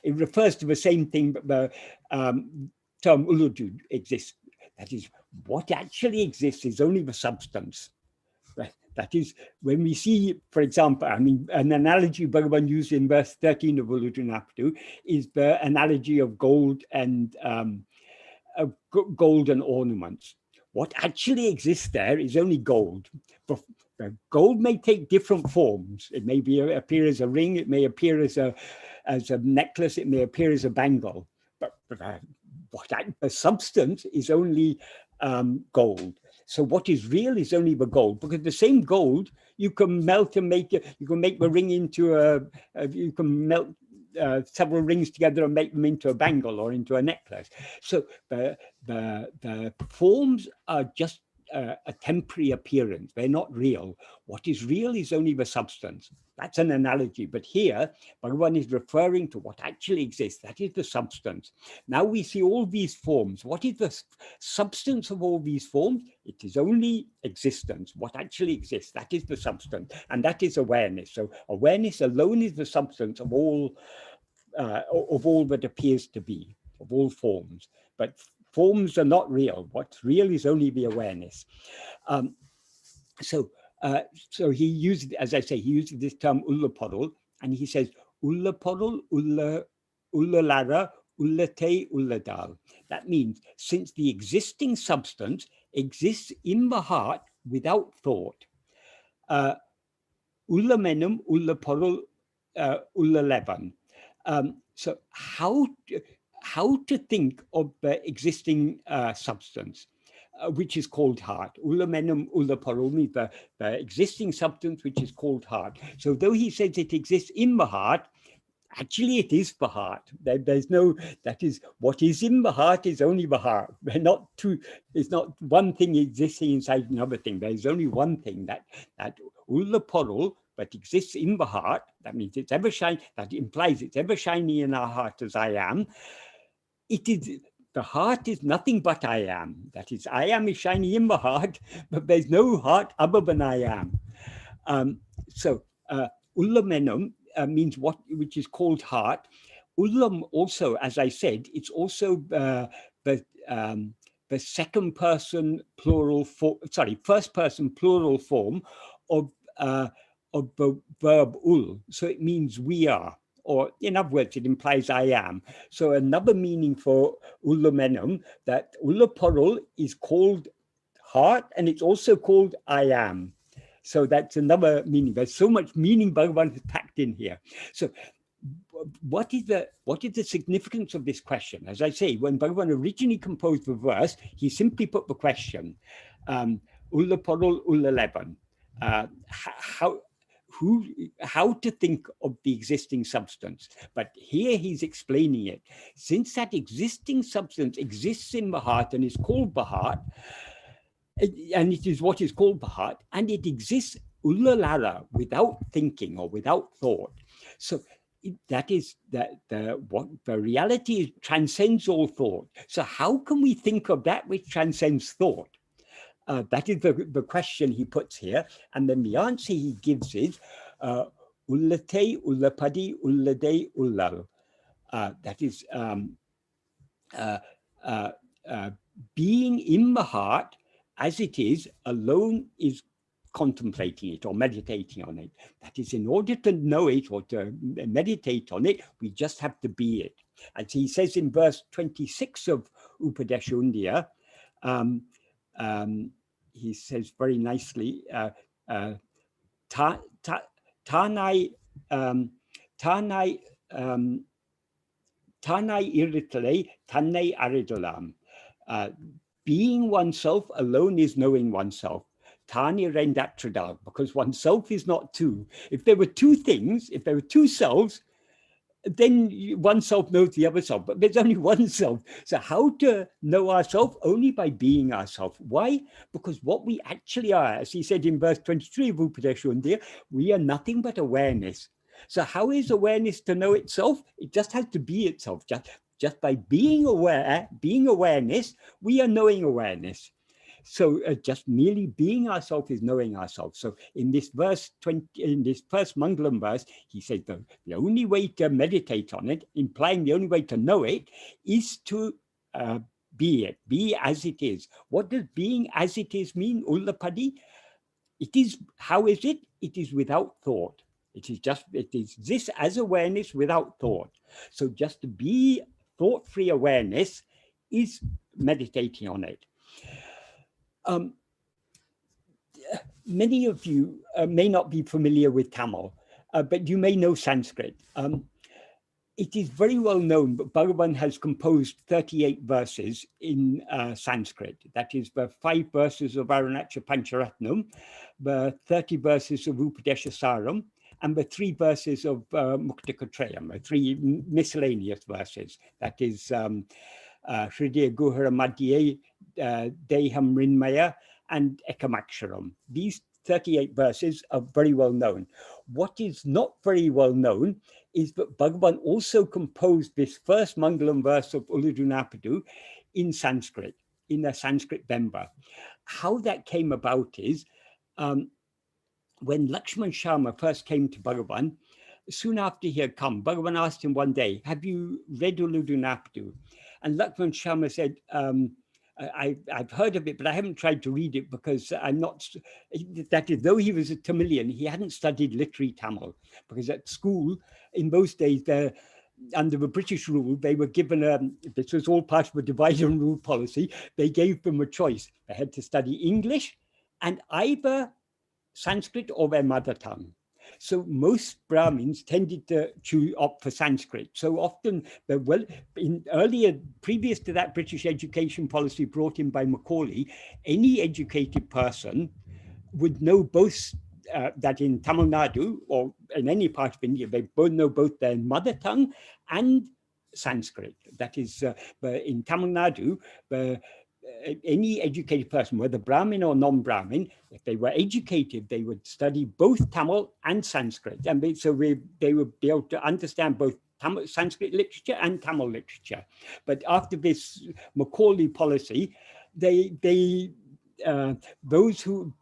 S3: refers to the same thing, but the term ulladu exists. That is, what actually exists is only the substance. That is, when we see, for example, an analogy Bhagavan used in verse 13 of Lutanapadu is the analogy of gold and ornaments. What actually exists there is only gold. But gold may take different forms. It may appear as a ring, it may appear as a necklace, it may appear as a bangle. But the substance is only gold. So what is real is only the gold, because the same gold you can melt and make it. You can make the ring into you can melt several rings together and make them into a bangle or into a necklace. So the forms are just a temporary appearance. They're not real. What is real is only the substance. That's an analogy. But here, Bhagavan is referring to what actually exists. That is the substance. Now we see all these forms. What is the substance of all these forms? It is only existence. What actually exists, that is the substance. And that is awareness. So awareness alone is the substance of all that appears to be, of all forms. But forms are not real. What's real is only the awareness. So he used, as I say, he used this term ulla porul, and he says ulla porul, ulla lara, ulla te, ulla dal. That means, since the existing substance exists in the heart without thought, ulla menum, ulla porul, Ulla-11. So how to think of the existing substance, which is called heart. Ulla menum, ulla paromi, the existing substance which is called heart. So though he says it exists in the heart, actually it is the heart. There's no, that is, what is in the heart is only the heart. They're not two, it's not one thing existing inside another thing. There's only one thing, that ulla porul, but exists in the heart. That means it's ever shiny, that implies it's ever shiny in our heart as I am. It is, the heart is nothing but I am. That is, I am is shiny in the heart, but there's no heart other than I am. So ulla menum means what, which is called heart. Ullam also, as I said, it's also the second person plural form, sorry, first person plural form of the verb ul. So it means we are, or in other words, it implies I am. So another meaning for ulla menum, that ulla porul is called heart, and it's also called I am. So that's another meaning. There's so much meaning Bhagavan has packed in here. So what is the significance of this question? As I say, when Bhagavan originally composed the verse, he simply put the question, Ulla Porul Ulla Leban, how to think of the existing substance. But here he's explaining it. Since that existing substance exists in the heart and is called the heart, and it is what is called the heart, and it exists ullalara, without thinking or without thought. So that is what the reality is, transcends all thought. So how can we think of that which transcends thought? That is the question he puts here, and then the answer he gives is ullate, ullapadi, ullade, ullal. That is being in the heart as it is, alone is contemplating it or meditating on it. That is, in order to know it or to meditate on it, we just have to be it. As he says in verse 26 of Upadesha Undiyar, he says very nicely, Tanai iritale, tanai aridalam. Being oneself alone is knowing oneself. Tani rendatradal, because oneself is not two. If there were two things, if there were two selves, then one self knows the other self, but there's only one self. So how to know ourselves? Only by being ourselves. Why? Because what we actually are, as he said in verse 23 of Upadesha Undiyar, we are nothing but awareness. So how is awareness to know itself? It just has to be itself. Just by being aware, being awareness, we are knowing awareness. So just merely being ourselves is knowing ourselves. So in this verse 20, in this first Mangalam verse, he says the only way to meditate on it, implying the only way to know it, is to be it, be as it is. What does being as it is mean, Ullapadi? It is, how is it? It is without thought. It is this as awareness without thought. So just to be thought-free awareness is meditating on it. Many of you may not be familiar with Tamil, but you may know Sanskrit. It is very well known that Bhagavan has composed 38 verses in Sanskrit. That is the 5 verses of Arunachal Pancharatnam, the 30 verses of Upadesha Saram, and the 3 verses of Muktakatrayam, the 3 miscellaneous verses. That is Hridaya Guhara Madhye, Deham Rinmaya, and Ekamaksharam. These 38 verses are very well known. What is not very well known is that Bhagavan also composed this first Mangalam verse of Uludunapadu in Sanskrit, in a Sanskrit Bemba. How that came about is, when Lakshman Sharma first came to Bhagavan, soon after he had come, Bhagavan asked him one day, have you read Uludunapadu? And Lakshman Sharma said, I've heard of it, but I haven't tried to read it because I'm not, that is, though he was a Tamilian, he hadn't studied literary Tamil, because at school, in those days, under the British rule, they were given, this was all part of a divide and rule policy, they gave them a choice. They had to study English and either Sanskrit or their mother tongue. So most Brahmins tended to opt for Sanskrit. So often, well, previous to that British education policy brought in by Macaulay, any educated person would know both that in Tamil Nadu or in any part of India, they both know both their mother tongue and Sanskrit. That is, in Tamil Nadu, any educated person, whether Brahmin or non-Brahmin, if they were educated, they would study both Tamil and Sanskrit. And they would be able to understand both Sanskrit literature and Tamil literature. But after this Macaulay policy,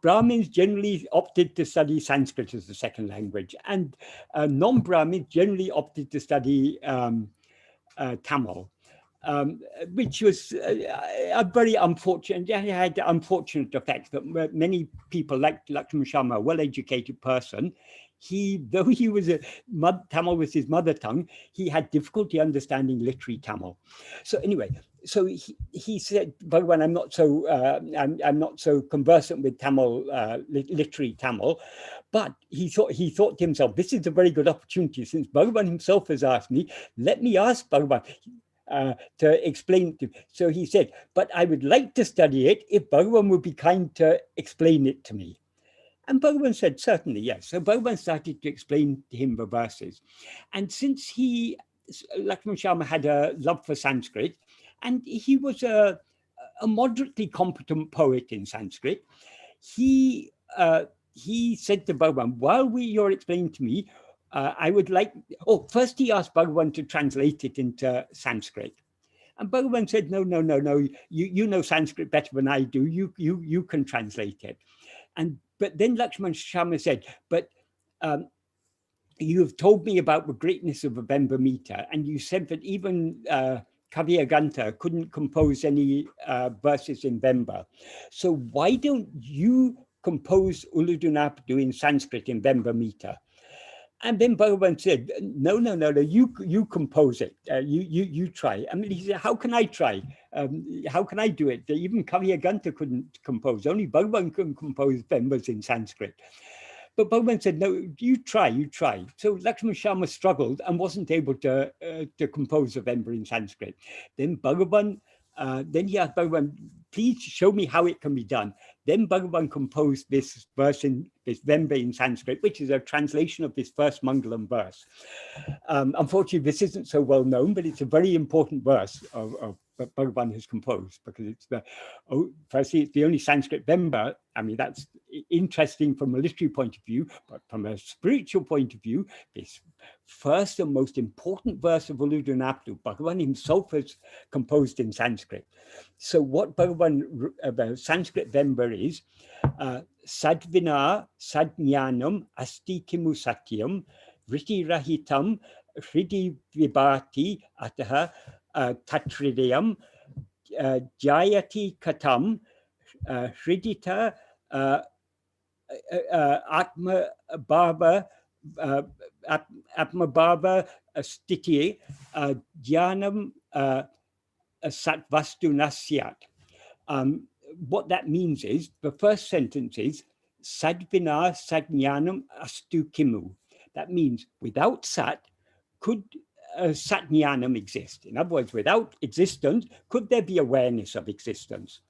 S3: Brahmins generally opted to study Sanskrit as the second language, and non-Brahmins generally opted to study Tamil. Which was a very unfortunate, had the unfortunate effect that many people like Lakshman Sharma, a well-educated person, though he was Tamil was his mother tongue, he had difficulty understanding literary Tamil. So anyway, so he said, Bhagavan, I'm not so conversant with Tamil, literary Tamil, but he thought to himself, this is a very good opportunity, since Bhagavan himself has asked me, let me ask Bhagavan to explain to. So he said, but I would like to study it if Bhagavan would be kind to explain it to me. And Bhagavan said, certainly, yes. So Bhagavan started to explain to him the verses. And since Lakshman Sharma had a love for Sanskrit, and he was a moderately competent poet in Sanskrit, he said to Bhagavan, while you're explaining to me, I would like, first he asked Bhagavan to translate it into Sanskrit. And Bhagavan said, no, you know Sanskrit better than I do, you can translate it. But then Lakshman Sharma said, but you have told me about the greatness of the Vemba meter, and you said that even Kavyaganta couldn't compose any verses in Vemba. So why don't you compose Uludunapadu in Sanskrit in Vemba meter? And then Bhagavan said, no, you compose it. You try. I mean, he said, how can I try? How can I do it? Even Kavyaganta couldn't compose. Only Bhagavan can compose Vembas in Sanskrit. But Bhagavan said, no, you try. So Lakshman Sharma struggled and wasn't able to compose a Vemba in Sanskrit. Then he asked Bhagavan, please show me how it can be done. Then Bhagavan composed this verse this Vemba in Sanskrit, which is a translation of this first Mangalam verse. Unfortunately, this isn't so well known, but it's a very important verse of that Bhagavan has composed, because it's firstly, it's the only Sanskrit Vemba. I mean, that's interesting from a literary point of view, but from a spiritual point of view, this first and most important verse of Uludunapadu, Bhagavan himself has composed in Sanskrit. So what Bhagavan, Sanskrit Vemba is, Sadvina Sadnyanam Asti Kimu Satyam Vriti Rahitam Hridi Vibhati Ataha Tatridayam Jayati Katam Hridita Atma Bhava Stiti Jnanam Satvastu Nasyat. What that means is, the first sentence is Sadvina Sadnyanam Astu Kimu. That means without Sat, could Satnyanam exist? In other words, without existence, could there be awareness of existence?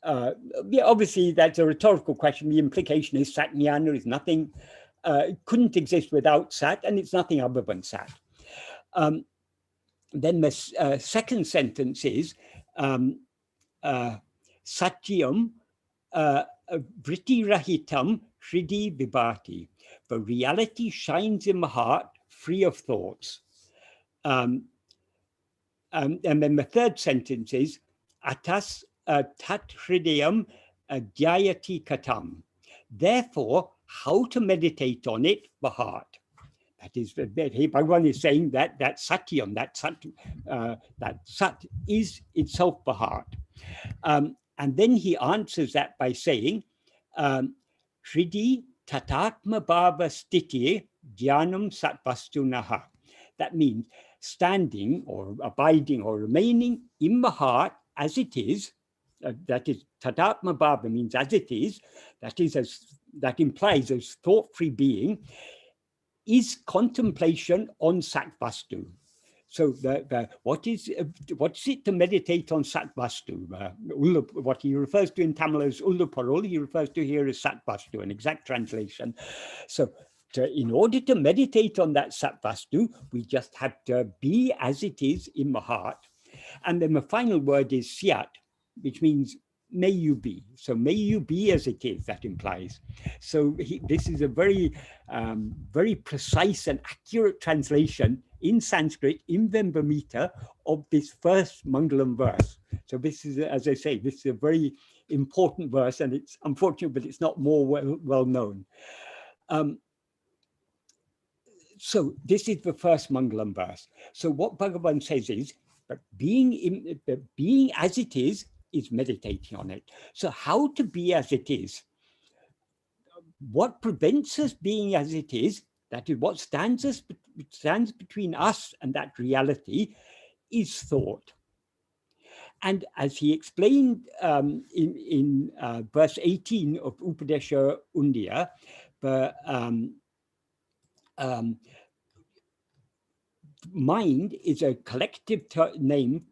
S3: Obviously, that's a rhetorical question. The implication is Satnyana is nothing, couldn't exist without Sat, and it's nothing other than Sat. Then the second sentence is Satyam Vritti Rahitam Hridi Vibhati. The reality shines in the heart, free of thoughts. And then the third sentence is Atas Tat Hridayam Jayati Katam. Therefore, how to meditate on it, the heart. That is, Bhagavan is saying that Satyam, that Sat is itself the heart. And then he answers that by saying, Shridi Tatatma Bhava Stiti Jnanam Satvastunaha. That means standing or abiding or remaining in the heart as it is. That is, Tatatma Bhava means as it is. That is, as that implies as thought-free being is contemplation on Satvastu. So what is it to meditate on Satvastu? What he refers to in Tamil as Ulluparul, he refers to here as Satvastu, an exact translation. So in order to meditate on that Satvastu, we just have to be as it is in the heart. And then the final word is Syat, which means may you be. So may you be as it is, that implies. So this is a very, very precise and accurate translation in Sanskrit, in Vembamita, of this first Mangalam verse. So this is, as I say, this is a very important verse, and it's unfortunate, but it's not more well known. So this is the first Mangalam verse. So what Bhagavan says is that being as it is meditating on it. So how to be as it is? What prevents us being as it is, that is what stands between us and that reality, is thought. And as he explained in verse 18 of Upadesha Undiyar, mind is a collective name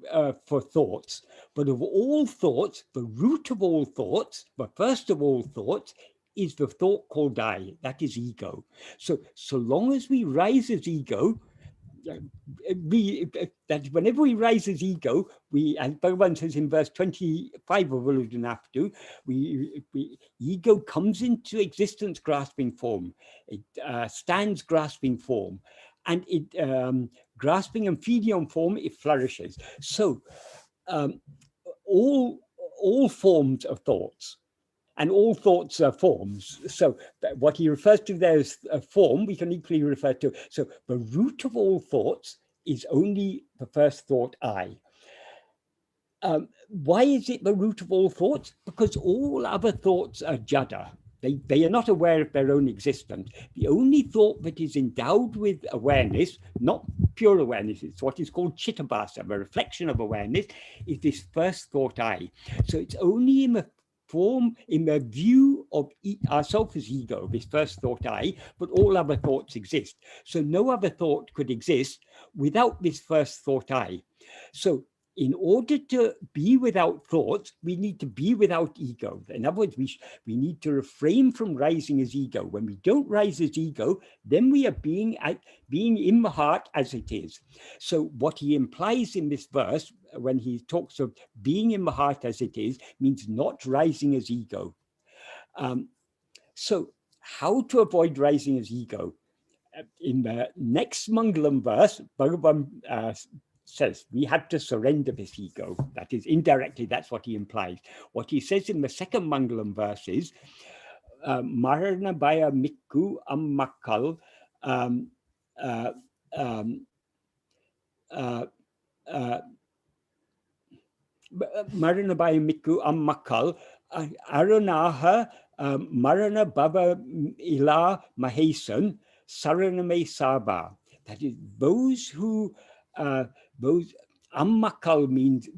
S3: for thoughts, but of all thoughts, the root of all thoughts, the first of all thoughts, is the thought called I, that is ego. So long as we rise as ego, that whenever we rise as ego, as Bhagavan says in verse 25 of Uludunapadu, ego comes into existence grasping form. It stands grasping form. And it grasping and feeding on form, it flourishes. So all forms of thoughts, and all thoughts are forms. So what he refers to there as a form, we can equally refer to. So the root of all thoughts is only the first thought, I. Why is it the root of all thoughts? Because all other thoughts are jada. They are not aware of their own existence. The only thought that is endowed with awareness, not pure awareness, it's what is called chittabhasa, the reflection of awareness, is this first thought, I. So it's only in the form, in the view of ourselves as ego, this first thought, I, but all other thoughts exist. So no other thought could exist without this first thought, I. So in order to be without thoughts, we need to be without ego. In other words, we need to refrain from rising as ego. When we don't rise as ego, then we are being in the heart as it is. So what he implies in this verse, when he talks of being in the heart as it is, means not rising as ego. So how to avoid rising as ego? In the next Mangalam verse, Bhagavan says we have to surrender this ego. That is, indirectly, that's what he implies. What he says in the second Mangalam verse is, Marana Baya Mikku Ammakal Marana Baya Mikku Ammakal Arunaha Marana Baba Ila Mahesan Saraname Saba. That is, those who those ammakal means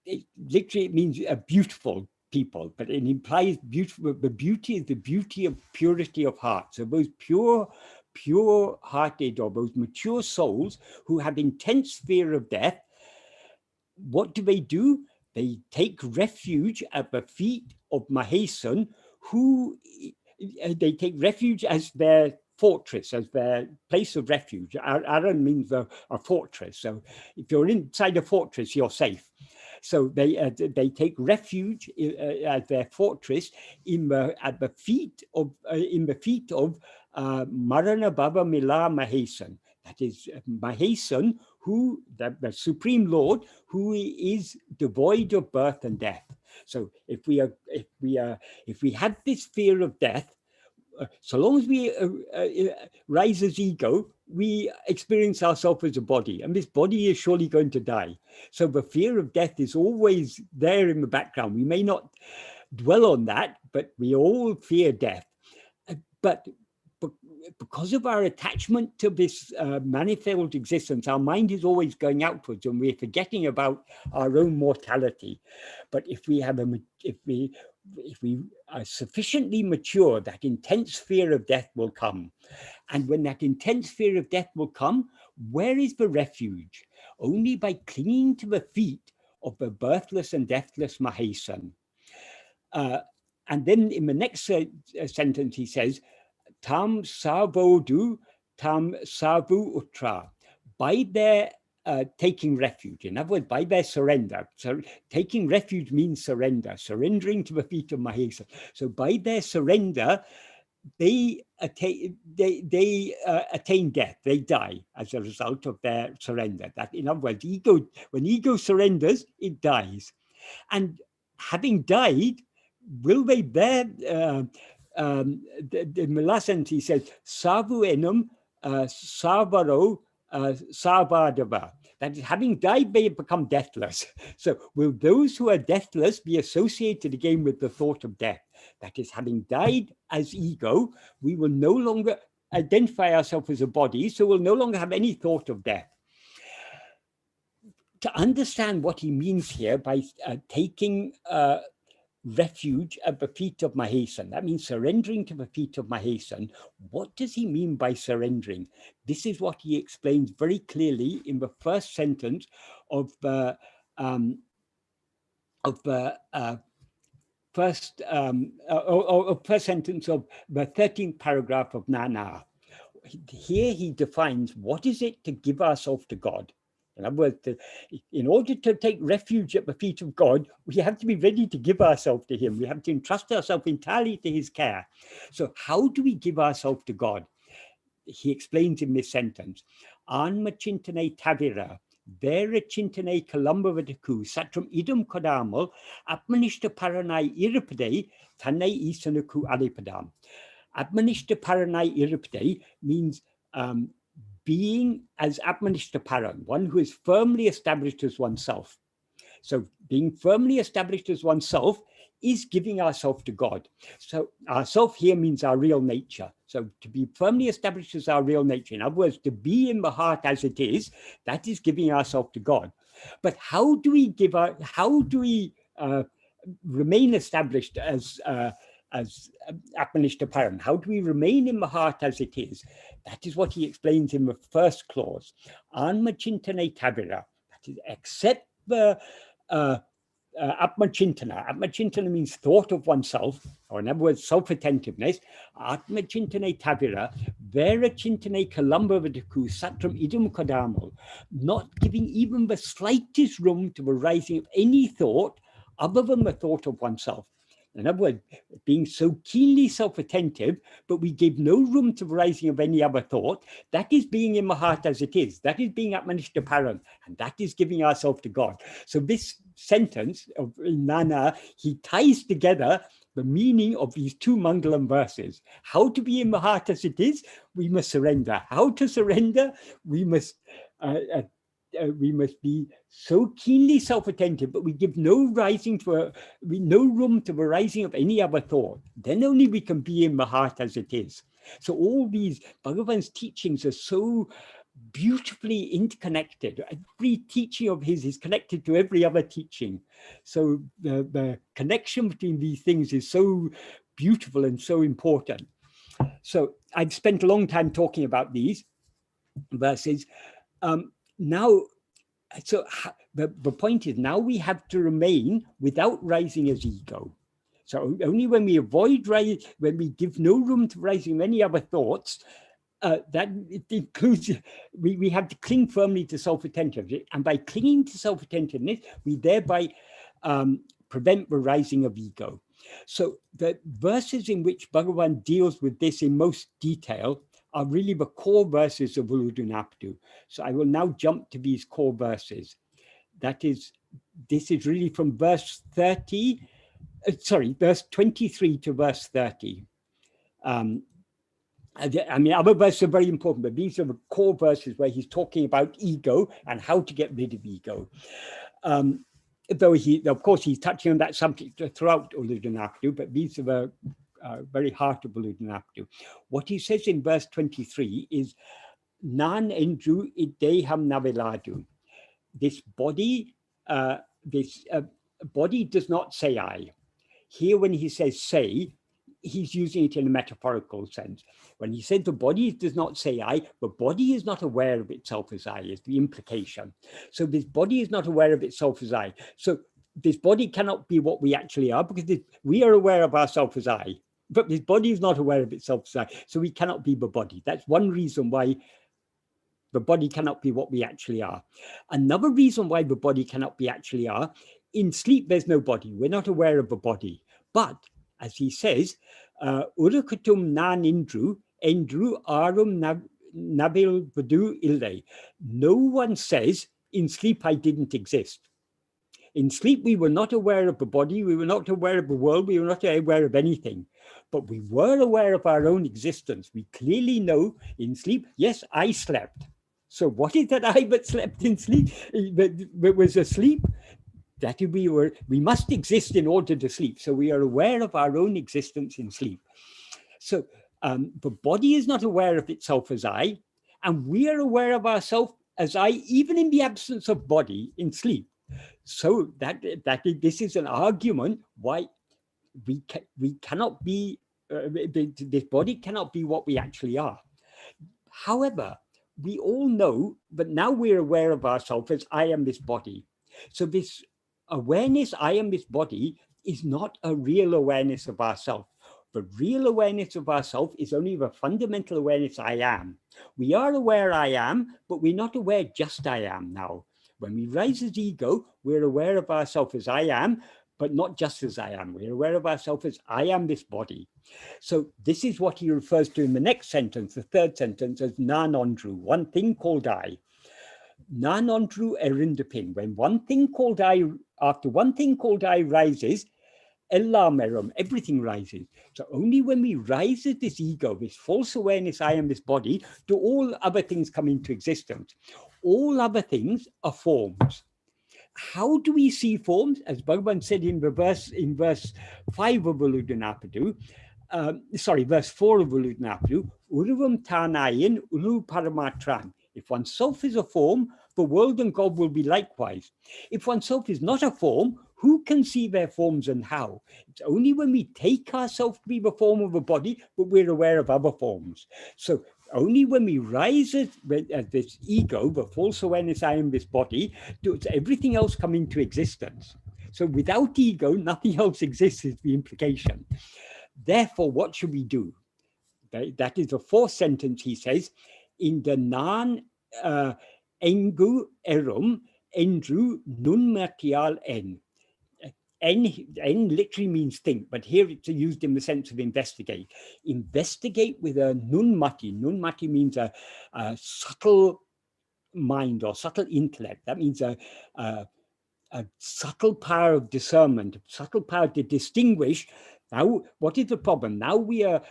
S3: it literally means beautiful people, but it implies beautiful. The beauty is the beauty of purity of heart. So those pure-hearted or those mature souls who have intense fear of death, what do? They take refuge at the feet of Mahesan, who they take refuge as their fortress, as their place of refuge. Aran means a fortress. So if you're inside a fortress, you're safe. So they take refuge as their fortress at the feet of Marana Baba Mila Mahesan. That is Mahesan, who the Supreme Lord, who is devoid of birth and death. So if we have this fear of death, so long as we rise as ego, we experience ourselves as a body, and this body is surely going to die. So the fear of death is always there in the background. We may not dwell on that, but we all fear death. But because of our attachment to this manifold existence, our mind is always going outwards and we're forgetting about our own mortality. But if we are sufficiently mature, that intense fear of death will come. And when that intense fear of death will come, where is the refuge? Only by clinging to the feet of the birthless and deathless Mahesan. And then in the next sentence, he says, Tam Sarvodu, Tam Sarvu Utra, by their taking refuge. In other words, by their surrender. So taking refuge means surrender, surrendering to the feet of Mahesa. So by their surrender, they attain death. They die as a result of their surrender. That, in other words, when ego surrenders, it dies. And having died, will they bear? In the last sentence, he says, Savu enum sarvaro sarvadava. That is, having died, they become deathless. So will those who are deathless be associated again with the thought of death? That is, having died as ego, we will no longer identify ourselves as a body, so we'll no longer have any thought of death. To understand what he means here by taking refuge at the feet of Mahesan, that means surrendering to the feet of Mahesan. What does he mean by surrendering? This is what he explains very clearly in the first sentence of the first sentence of the 13th paragraph of Nana. Here he defines what is it to give ourselves to God. In other words, in order to take refuge at the feet of God, we have to be ready to give ourselves to him. We have to entrust ourselves entirely to his care. So how do we give ourselves to God? He explains in this sentence, Anma chintane tavira, vera chintane kalambavataku, satram idam kodamal, atmanishta paranai iripade, tanai isanaku alipadam. Atmanishta paranai iripade means being as Atmanishta Paran, one who is firmly established as oneself. So being firmly established as oneself is giving ourself to God. So ourself here means our real nature. So to be firmly established as our real nature, in other words, to be in the heart as it is, that is giving ourselves to God. But how do we remain established as Atmanishta Paran? How do we remain in the heart as it is? That is what he explains in the first clause. Anma chintane tabira. That is, accept the Atma Chintana. Atma Chintana means thought of oneself, or in other words, self-attentiveness. Atma Chintane Tavira, Vera Chintane Kalamba Vadaku, Satram Idum Kodamo, not giving even the slightest room to the rising of any thought other than the thought of oneself. In other words, being so keenly self-attentive, but we give no room to the rising of any other thought, that is being in the heart as it is. That is being Atmanishta Paran, and that is giving ourselves to God. So this sentence of Nana, he ties together the meaning of these two Mangalam verses. How to be in the heart as it is, we must surrender. How to surrender, we must be so keenly self-attentive, but we give no room to the rising of any other thought. Then only we can be in the heart as it is. So all these Bhagavan's teachings are so beautifully interconnected. Every teaching of his is connected to every other teaching. So the connection between these things is so beautiful and so important. So I've spent a long time talking about these verses. Now, so the point is, now we have to remain without rising as ego. So only when we avoid when we give no room to rising any other thoughts, that it includes, we have to cling firmly to self-attentiveness. And by clinging to self-attentiveness, we thereby prevent the rising of ego. So the verses in which Bhagavan deals with this in most detail are really the core verses of Uludunapadu. So I will now jump to these core verses. This is really from verse 23 to verse 30. I mean, other verses are very important, but these are the core verses where he's talking about ego and how to get rid of ego. Though of course, he's touching on that subject throughout Uludunapadu, but these are the very heart of Uludunapadu. What he says in verse 23 is, Nan endru ideham naveladu. This body, body does not say I. Here, when he says say, he's using it in a metaphorical sense. When he said the body does not say I, the body is not aware of itself as I, is the implication. So this body is not aware of itself as I. So this body cannot be what we actually are, because we are aware of ourselves as I, but this body is not aware of itself as I. So we cannot be the body. That's one reason why the body cannot be what we actually are. Another reason why the body cannot be actually are, in sleep, there's no body. We're not aware of a body. But, as he says, Urukutum nan indru, endru arum nabil vadu ille. No one says, in sleep I didn't exist. In sleep, we were not aware of the body, we were not aware of the world, we were not aware of anything. But we were aware of our own existence. We clearly know in sleep, yes, I slept. So what is that I that slept in sleep? That was asleep? That we must exist in order to sleep. So we are aware of our own existence in sleep. So the body is not aware of itself as I, and we are aware of ourselves as I, even in the absence of body in sleep. So this is an argument why we cannot be, this body cannot be what we actually are. However, we all know that now we're aware of ourselves as I am this body. So this awareness, I am this body, is not a real awareness of ourselves. The real awareness of ourselves is only the fundamental awareness I am. We are aware I am, but we're not aware just I am now. When we rise as ego, we're aware of ourselves as I am, but not just as I am. We're aware of ourselves as I am this body. So this is what he refers to in the next sentence, the third sentence, as nanondru, one thing called I. Nanondru erindapin. When one thing called I, after one thing called I rises, Elamerum, everything rises. So only when we rise as this ego, this false awareness, I am this body, do all other things come into existence. All other things are forms. How do we see forms? As Bhagavan said in verse 5 of Uludunapadu, verse 4 of Uludunapadu, Uruvam Tanayin, Ulu Paramatran. If oneself is a form, the world and God will be likewise. If oneself is not a form, who can see their forms and how? It's only when we take ourselves to be the form of a body, but we're aware of other forms. So only when we rise as this ego, the false awareness I am this body, does everything else come into existence. So without ego, nothing else exists is the implication. Therefore, what should we do? That is the fourth sentence he says, in the nan engu erum endru nun matial en. En literally means think, but here it's used in the sense of investigate. Investigate with a nunmati. Nunmati means a subtle mind or subtle intellect. That means a subtle power of discernment, a subtle power to distinguish. Now, what is the problem? Now we are,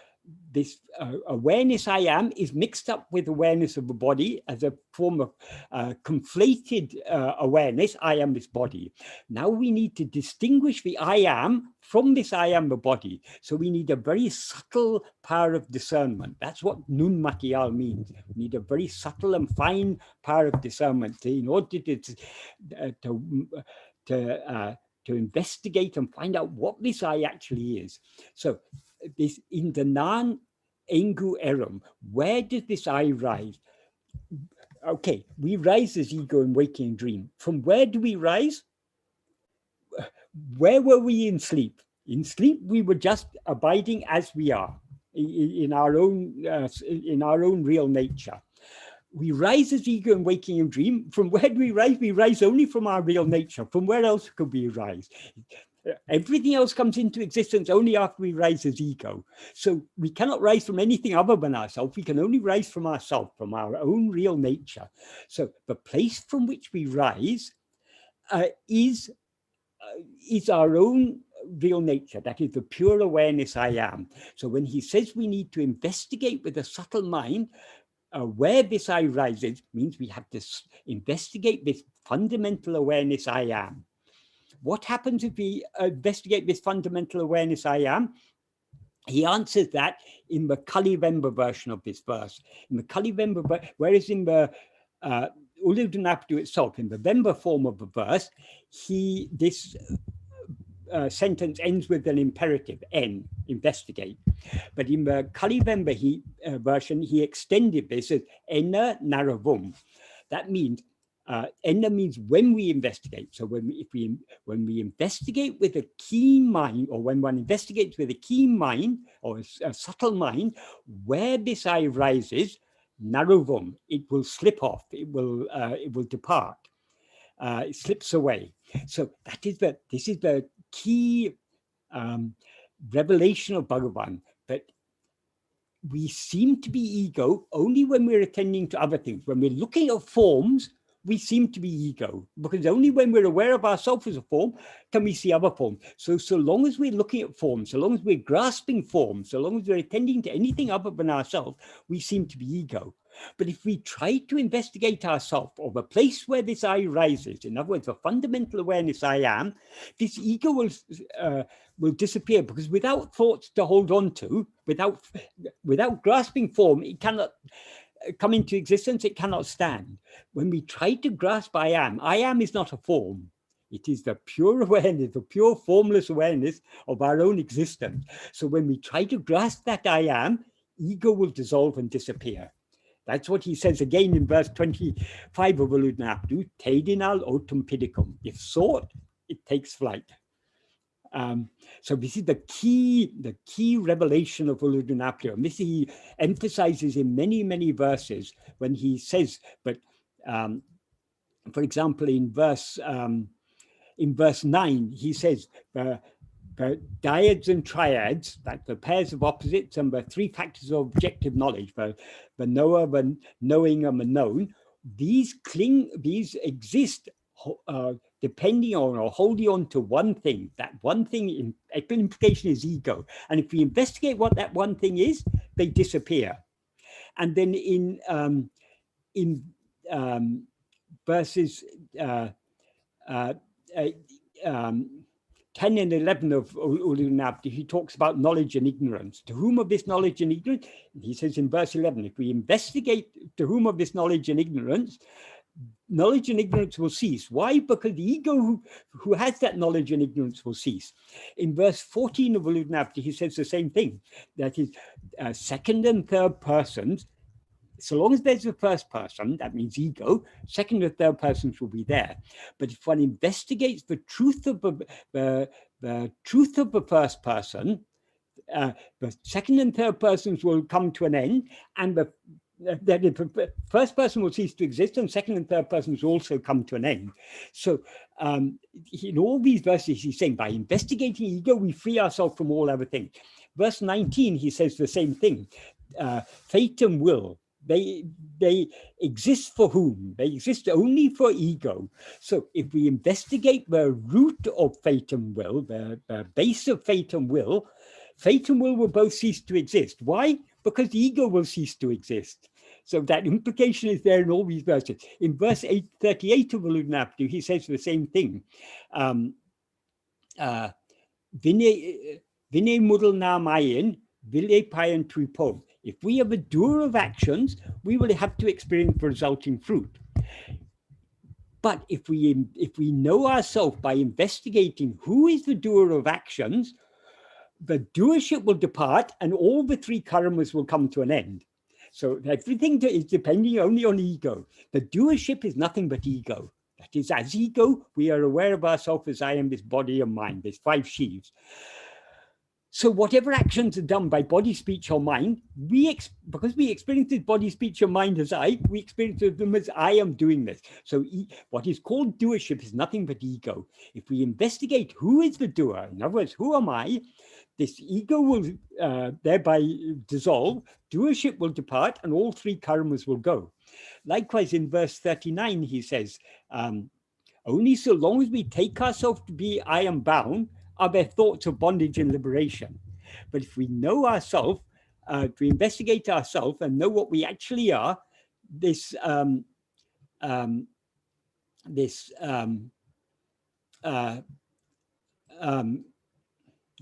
S3: this awareness I am is mixed up with awareness of the body as a form of conflated awareness, I am this body. Now we need to distinguish the I am from this I am the body. So we need a very subtle power of discernment. That's what nun matial means. We need a very subtle and fine power of discernment in order to investigate and find out what this I actually is. So this in the nan engu erum, where does this I rise? Okay, we rise as ego in waking dream. From where do we rise? Where were we in sleep? In sleep, we were just abiding as we are in our own real nature. We rise as ego in waking and dream. From where do we rise? We rise only from our real nature. From where else could we rise? Everything else comes into existence only after we rise as ego. So we cannot rise from anything other than ourselves. We can only rise from ourselves, from our own real nature. So the place from which we rise is our own real nature. That is the pure awareness I am. So when he says we need to investigate with a subtle mind, where this I rises means we have to investigate this fundamental awareness I am. What happens if we investigate this fundamental awareness I am? he answers that in the Kalivemba version of this verse. In the Kalivemba, whereas in the Uludunapadu itself, in the Vemba form of the verse, this sentence ends with an imperative, N, investigate. But in the Kalivemba version, he extended this as Enna Naravum. That means Enna means when we investigate. So when we investigate with a keen mind, or when one investigates with a keen mind or a subtle mind, where this I rises, Naruvum, it will slip off. It will depart. It slips away. So this is the key revelation of Bhagavan, that we seem to be ego only when we're attending to other things. When we're looking at forms, we seem to be ego, because only when we're aware of ourselves as a form can we see other forms. So long as we're looking at forms, so long as we're grasping forms, so long as we're attending to anything other than ourselves, we seem to be ego. But if we try to investigate ourselves, or the place where this I rises, in other words, the fundamental awareness I am, this ego will disappear, because without thoughts to hold on to, without grasping form, it cannot come into existence, it cannot stand. When we try to grasp I am is not a form. It is the pure awareness, the pure formless awareness of our own existence. So when we try to grasp that I am, ego will dissolve and disappear. That's what he says again in verse 25 of Uludunapadu, Tedinal otum pidicum. If sought, it takes flight. So this is the key revelation of Uludunapadu. And this he emphasizes in many, many verses when he says, but for example, in verse 9, he says, the dyads and triads, that the pairs of opposites and the three factors of objective knowledge, the knower, the knowing, and the known, these exist depending on or holding on to one thing. That one thing, implication is ego. And if we investigate what that one thing is, they disappear. And then in verses 10 and 11 of Uludunapadu, he talks about knowledge and ignorance. To whom of this knowledge and ignorance? He says in verse 11, if we investigate to whom of this knowledge and ignorance will cease. Why? Because the ego who has that knowledge and ignorance will cease. In verse 14 of Uludunapadu, he says the same thing. That is, second and third persons, so long as there's a first person, that means ego, second and third persons will be there. But if one investigates the truth of the truth of the first person, the second and third persons will come to an end, and the first person will cease to exist, and second and third persons will also come to an end. So in all these verses, he's saying by investigating ego, we free ourselves from all other things. Verse 19, he says the same thing. Fate and will, they exist for whom? They exist only for ego. So if we investigate the root of fate and will, the base of fate and will will both cease to exist. Why? Because the ego will cease to exist. So that implication is there in all these verses. In verse 38 of Uludunapadu, he says the same thing. Vine mudal na mayin, vile payan tripod. If we are the doer of actions, we will have to experience the resulting fruit. But if we know ourselves by investigating who is the doer of actions, the doership will depart and all the three karmas will come to an end. So everything is depending only on ego. The doership is nothing but ego. That is, as ego, we are aware of ourselves as I am this body and mind, there's 5 sheaves. So whatever actions are done by body, speech, or mind, because we experience this body, speech, or mind as I, we experience them as I am doing this. So what is called doership is nothing but ego. If we investigate who is the doer, in other words, who am I, this ego will thereby dissolve, doership will depart, and all 3 karmas will go. Likewise, in verse 39, he says, only so long as we take ourselves to be I am bound, are there thoughts of bondage and liberation. But if we know ourselves, if we investigate ourselves and know what we actually are, this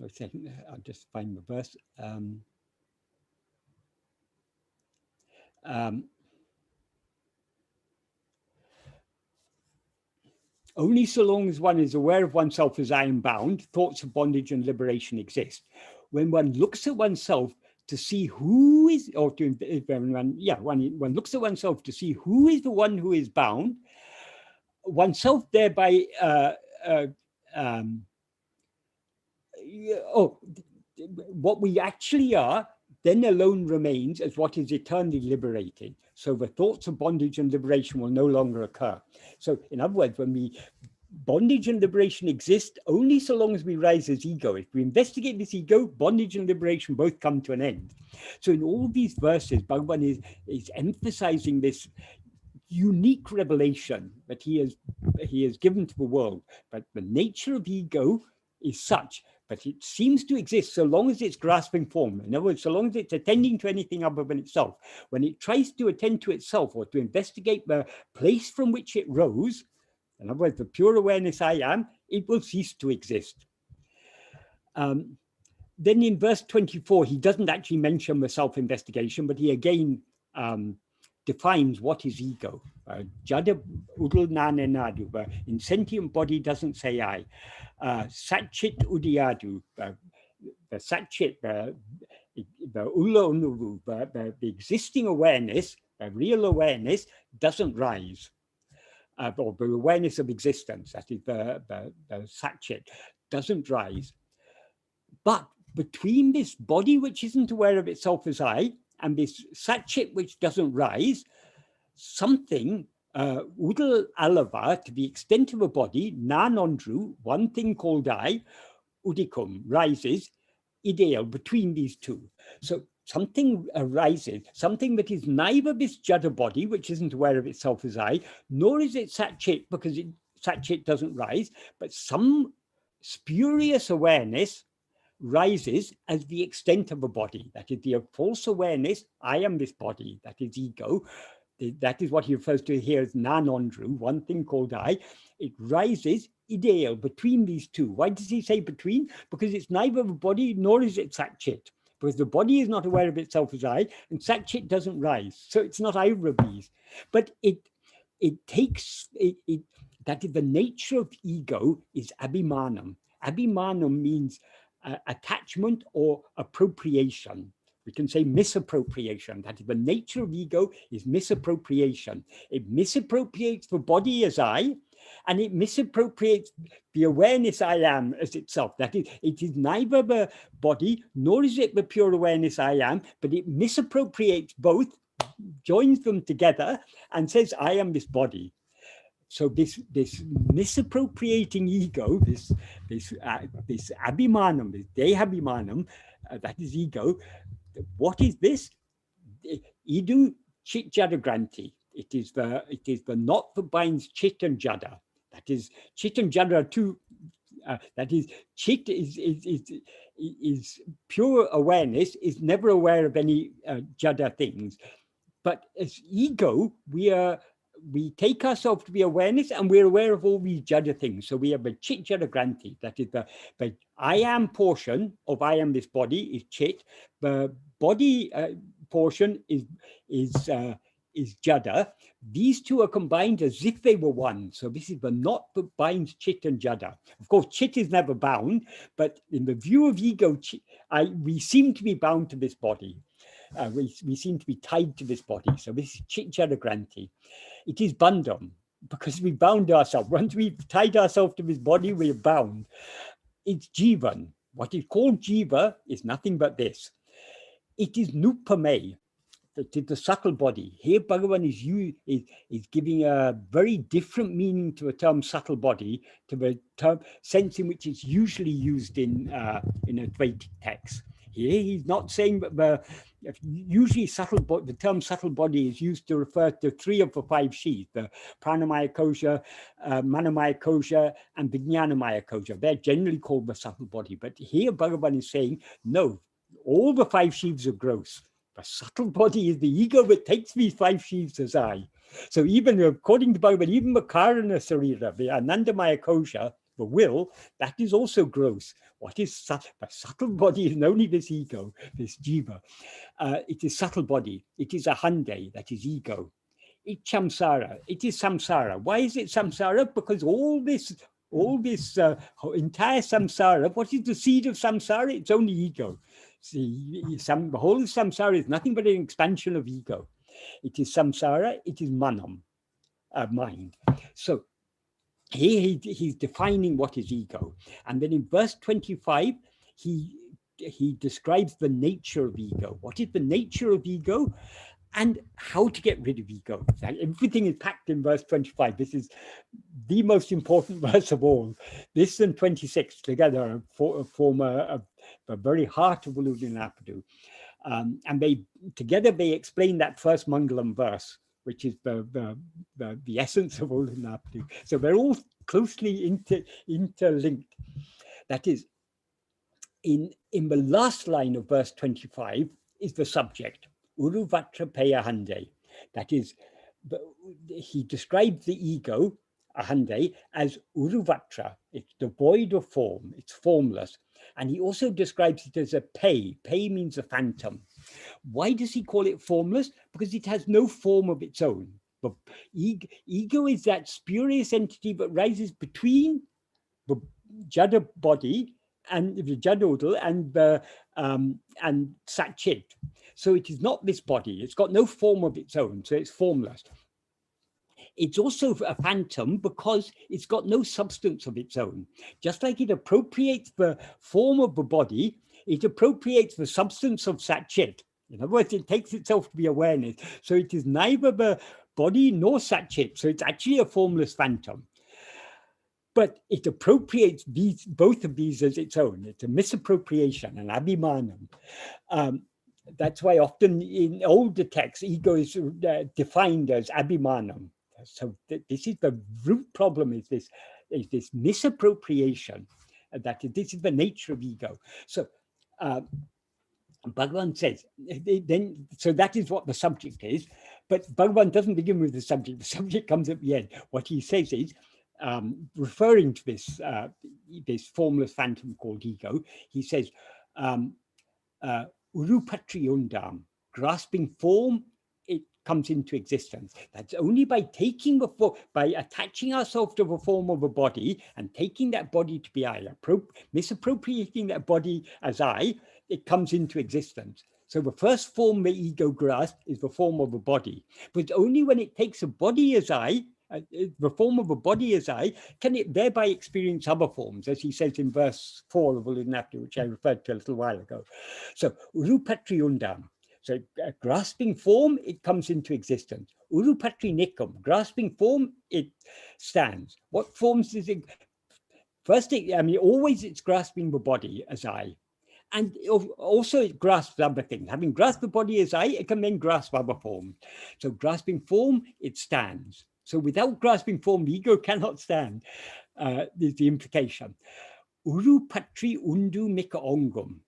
S3: I'll just find the verse. Only so long as one is aware of oneself as I am bound, thoughts of bondage and liberation exist. When one looks at oneself to see who is, or to, one looks at oneself to see who is the one who is bound, oneself thereby, what we actually are, then alone remains as what is eternally liberated. So the thoughts of bondage and liberation will no longer occur. So in other words, bondage and liberation exist only so long as we rise as ego. If we investigate this ego, bondage and liberation both come to an end. So in all these verses, Bhagavan is emphasizing this unique revelation that he has given to the world. But the nature of ego is such, but it seems to exist so long as it's grasping form. In other words, so long as it's attending to anything other than itself. When it tries to attend to itself or to investigate the place from which it rose, in other words, the pure awareness I am, it will cease to exist. Then in verse 24, he doesn't actually mention the self-investigation, but he again defines what is ego. Jada udul nanenadu, the insentient body doesn't say I. Satchit udiyadu, the satchit, the ulla unuvu, the existing awareness, the real awareness doesn't rise. Or the awareness of existence, that is the satchit, doesn't rise. But between this body which isn't aware of itself as I and this satchit which doesn't rise, something, udal alava, to the extent of a body, nanondru, one thing called I, udikum, rises, ideal, between these two. So something arises, something that is neither this jada body, which isn't aware of itself as I, nor is it satchit, because satchit doesn't rise, but some spurious awareness rises as the extent of a body. That is the false awareness, I am this body, that is ego. That is what he refers to here as nanondru, one thing called I. It rises ideal between these two. Why does he say between? Because it's neither the body nor is it satchit. Because the body is not aware of itself as I, and satchit doesn't rise. So it's not either of these. But that is the nature of ego is abhimanam. Abhimanam means attachment or appropriation. We can say misappropriation. That is the nature of ego is misappropriation. It misappropriates the body as I, and it misappropriates the awareness I am as itself. That is, it is neither the body nor is it the pure awareness I am, but it misappropriates both, joins them together, and says I am this body. So this misappropriating ego, this abhimanam, this dehabhimanam, that is ego. What is this? Idu chit jada granti. It is the knot that binds chit and jada. That is, chit and jada are two. That is, chit is pure awareness, is never aware of any jada things. But as ego, we take ourselves to be awareness, and we're aware of all these jada things. So we have a chit jada granti. That is the I am portion of I am this body is chit. The body portion is jada. These two are combined as if they were one. So this is the knot that binds chit and jada. Of course, chit is never bound, but in the view of ego, we seem to be bound to this body. We seem to be tied to this body. So this is chit jada granti. It is bandham, because we bound ourselves. Once we've tied ourselves to this body, we're bound. It's jivan. What is called jiva is nothing but this. It is nupame, the subtle body. Here Bhagavan is giving a very different meaning to the term subtle body, to the term sense in which it's usually used in Advaitic texts. Here he's not saying that usually the term subtle body is used to refer to 3 of the 5 sheaths, the pranamaya kosha, manamaya kosha, and vijnanamaya kosha. They're generally called the subtle body. But here Bhagavan is saying, no, all the 5 sheaths are gross. The subtle body is the ego that takes these 5 sheaths aside. So even according to Bhagavan, even the karana sarira, the anandamaya kosha, the will, that is also gross. What is subtle? But subtle body is only this ego, this jiva. It is subtle body. It is a hande, that is ego. It samsara. It is samsara. Why is it samsara? Because all this entire samsara, what is the seed of samsara? It's only ego. See, the whole of samsara is nothing but an expansion of ego. It is samsara, it is manam, mind. So here he's defining what is ego. And then in verse 25, he describes the nature of ego. What is the nature of ego? And how to get rid of ego. Everything is packed in verse 25. This is the most important verse of all. This and 26 together form a very heart of Uludinapadu. And together they explain that first Mangalam verse, which is the essence of Uludinapadu. So they're all closely interlinked. That is, in the last line of verse 25 is the subject. Uruvatra Payahande. That is, he described the ego, ahande, as Uruvatra. It's devoid of form, it's formless. And he also describes it as a pay. Pay means a phantom. Why does he call it formless? Because it has no form of its own. But ego is that spurious entity that rises between the Jada body and the Jadodal and Satchit. So it is not this body. It's got no form of its own, so it's formless. It's also a phantom because it's got no substance of its own. Just like it appropriates the form of the body, it appropriates the substance of Satchit. In other words, it takes itself to be awareness. So it is neither the body nor Satchit. So it's actually a formless phantom. But it appropriates both of these as its own. It's a misappropriation, an abhimanam. That's why often in older texts, ego is defined as abhimanam. So this is the root problem, is this misappropriation. This is the nature of ego. So Bhagavan says, so that is what the subject is. But Bhagavan doesn't begin with the subject. The subject comes at the end. What he says is, referring to this formless phantom called ego, he says, Urupatriyundam, grasping form, it comes into existence. That's only by taking by attaching ourselves to the form of a body and taking that body to be I, misappropriating that body as I, it comes into existence. So the first form the ego grasps is the form of a body, but only when it takes a body as I, the form of a body as I, can it thereby experience other forms, as he says in verse 4 of Uludinapadu, which I referred to a little while ago. So Urupatriyundam, so grasping form, it comes into existence. Urupatri nikam, grasping form, it stands. What forms does it? First, always it's grasping the body as I. And also it grasps other things. Having grasped the body as I, it can then grasp other forms. So grasping form, it stands. So without grasping form, the ego cannot stand, is the implication. Urupatri undu mika ongum.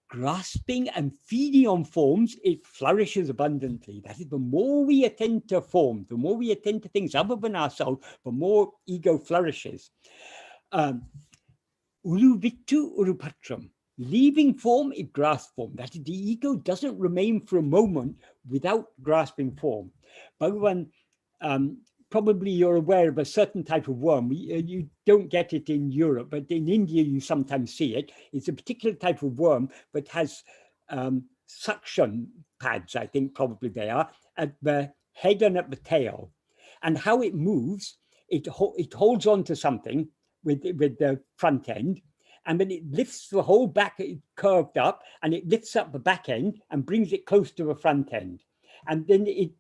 S3: Grasping and feeding on forms, it flourishes abundantly. That is, the more we attend to form, the more we attend to things other than ourselves, the more ego flourishes. Uruvittu urupatram. Leaving form, it grasps form. That is, the ego doesn't remain for a moment without grasping form. Bhagavan, probably you're aware of a certain type of worm. You don't get it in Europe, but in India you sometimes see it. It's a particular type of worm that has suction pads, I think probably they are, at the head and at the tail. And how it moves, it holds on to something with the front end, and then it lifts the whole back, curved up, and it lifts up the back end and brings it close to the front end. And then it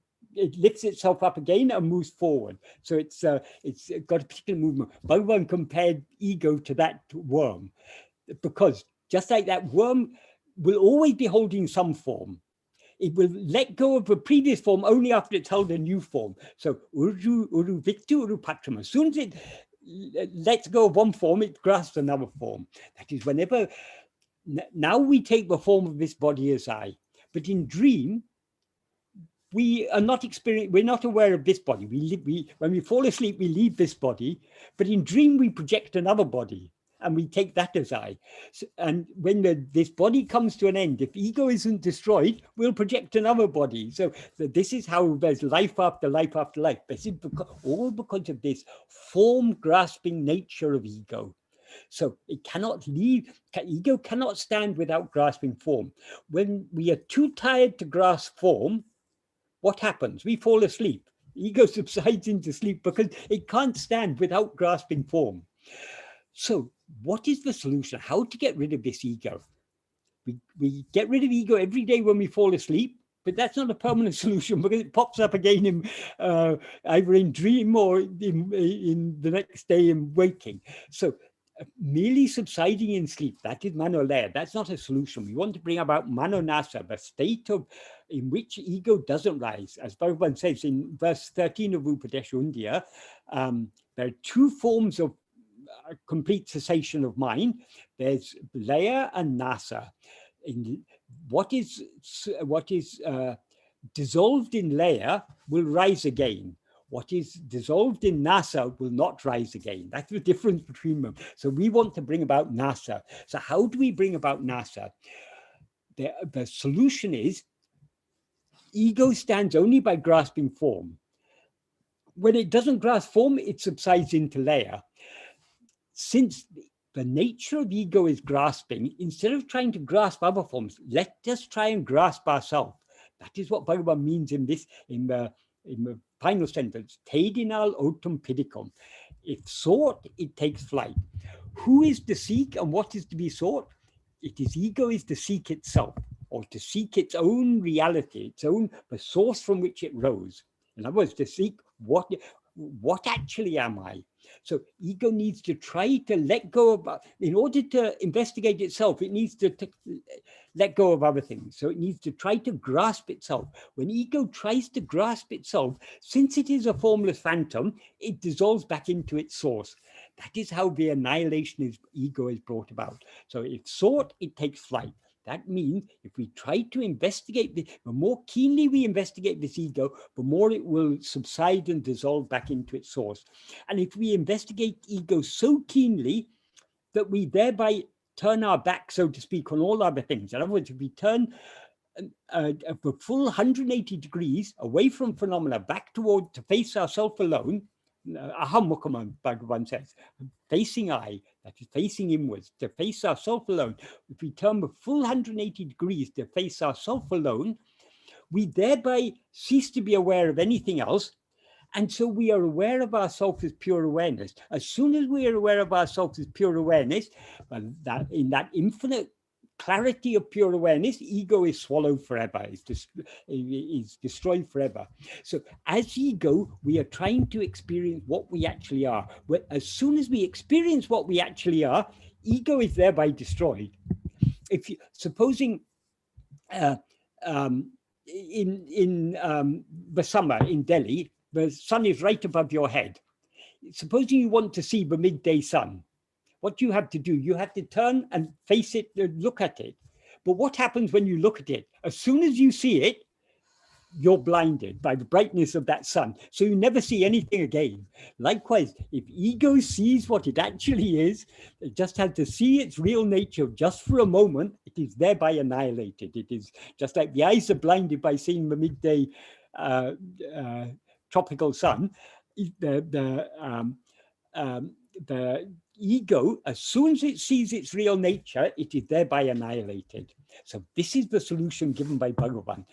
S3: lifts itself up again and moves forward. So it's got a particular movement. Bhagavan compared ego to that worm, because just like that worm will always be holding some form. It will let go of the previous form only after it's held a new form. So uru victu uru patram. As soon as it lets go of one form, it grasps another form. That is, whenever, now we take the form of this body as I, but in dream, we are not we're not aware of this body. When we fall asleep, we leave this body, but in dream, we project another body and we take that as I. So, and when this body comes to an end, if ego isn't destroyed, we'll project another body. So this is how there's life after life after life. This is all because of this form grasping nature of ego. So it cannot leave, ego cannot stand without grasping form. When we are too tired to grasp form, what happens? We fall asleep. Ego subsides into sleep because it can't stand without grasping form. So what is the solution? How to get rid of this ego? We get rid of ego every day when we fall asleep, but that's not a permanent solution because it pops up again in, either in dream or in the next day in waking. So merely subsiding in sleep, that is manolaya, that's not a solution. We want to bring about manonasa, the state in which ego doesn't rise. As Bhagavan says in verse 13 of Upadesha there are two forms of complete cessation of mind. There's laya and nasa. What is dissolved in laya will rise again. What is dissolved in nasa will not rise again. That's the difference between them. So we want to bring about nasa. So how do we bring about nasa? The solution is ego stands only by grasping form. When it doesn't grasp form, it subsides into laya. Since the nature of ego is grasping, instead of trying to grasp other forms, let us try and grasp ourselves. That is what Bhagavan means in the final sentence, Tedinal otum pidicum. If sought, it takes flight. Who is to seek and what is to be sought? It is ego is to seek itself, or to seek its own reality, the source from which it rose. In other words, to seek what actually am I? So ego needs to try to let go of, in order to investigate itself, it needs to let go of other things. So it needs to try to grasp itself. When ego tries to grasp itself, since it is a formless phantom, it dissolves back into its source. That is how the annihilation of ego is brought about. So if sought, it takes flight. That means if we try to investigate, the more keenly we investigate this ego, the more it will subside and dissolve back into its source. And if we investigate ego so keenly that we thereby turn our back, so to speak, on all other things, in other words, if we turn a full 180 degrees away from phenomena back toward to face ourself alone, aham mukhamam, Bhagavan says, facing I, that is facing inwards, to face ourself alone. If we turn the full 180 degrees to face ourself alone, we thereby cease to be aware of anything else. And so we are aware of ourselves as pure awareness. As soon as we are aware of ourselves as pure awareness, that in that infinite clarity of pure awareness, ego is swallowed forever, is destroyed forever. So as ego, we are trying to experience what we actually are. As soon as we experience what we actually are, ego is thereby destroyed. If you, supposing in the summer in Delhi, the sun is right above your head. Supposing you want to see the midday sun, what you have to do, you have to turn and face it, look at it. But what happens when you look at it? As soon as you see it, you're blinded by the brightness of that sun. So you never see anything again. Likewise, if ego sees what it actually is, it just has to see its real nature just for a moment, it is thereby annihilated. It is just like the eyes are blinded by seeing the midday tropical sun. The ego, as soon as it sees its real nature, it is thereby annihilated. So this is the solution given by Bhagavan.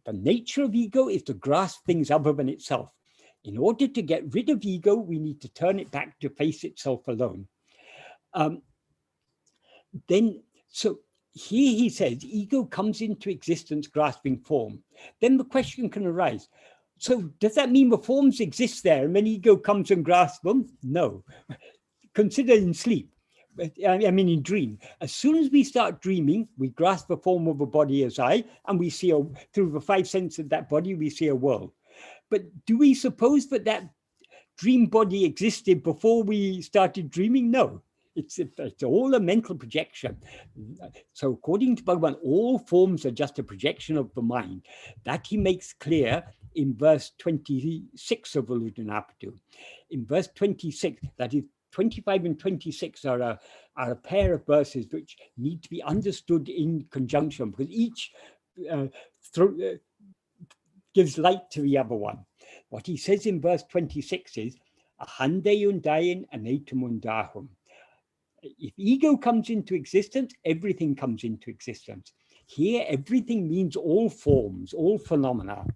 S3: The nature of ego is to grasp things other than itself. In order to get rid of ego, we need to turn it back to face itself alone. So here he says, ego comes into existence grasping form. Then the question can arise, so does that mean the forms exist there and then ego comes and grasps them? No. Consider in sleep. I mean, in dream. As soon as we start dreaming, we grasp the form of a body as I, and we see through the five senses of that body, we see a world. But do we suppose that dream body existed before we started dreaming? No. It's all a mental projection. So according to Bhagavan, all forms are just a projection of the mind. That he makes clear in verse 26 of Uludunapadu. In verse 26, that is 25 and 26 are a pair of verses which need to be understood in conjunction, because each gives light to the other one. What he says in verse 26 is, Ahande undayin anatumundahum. If ego comes into existence, everything comes into existence. Here, everything means all forms, all phenomena,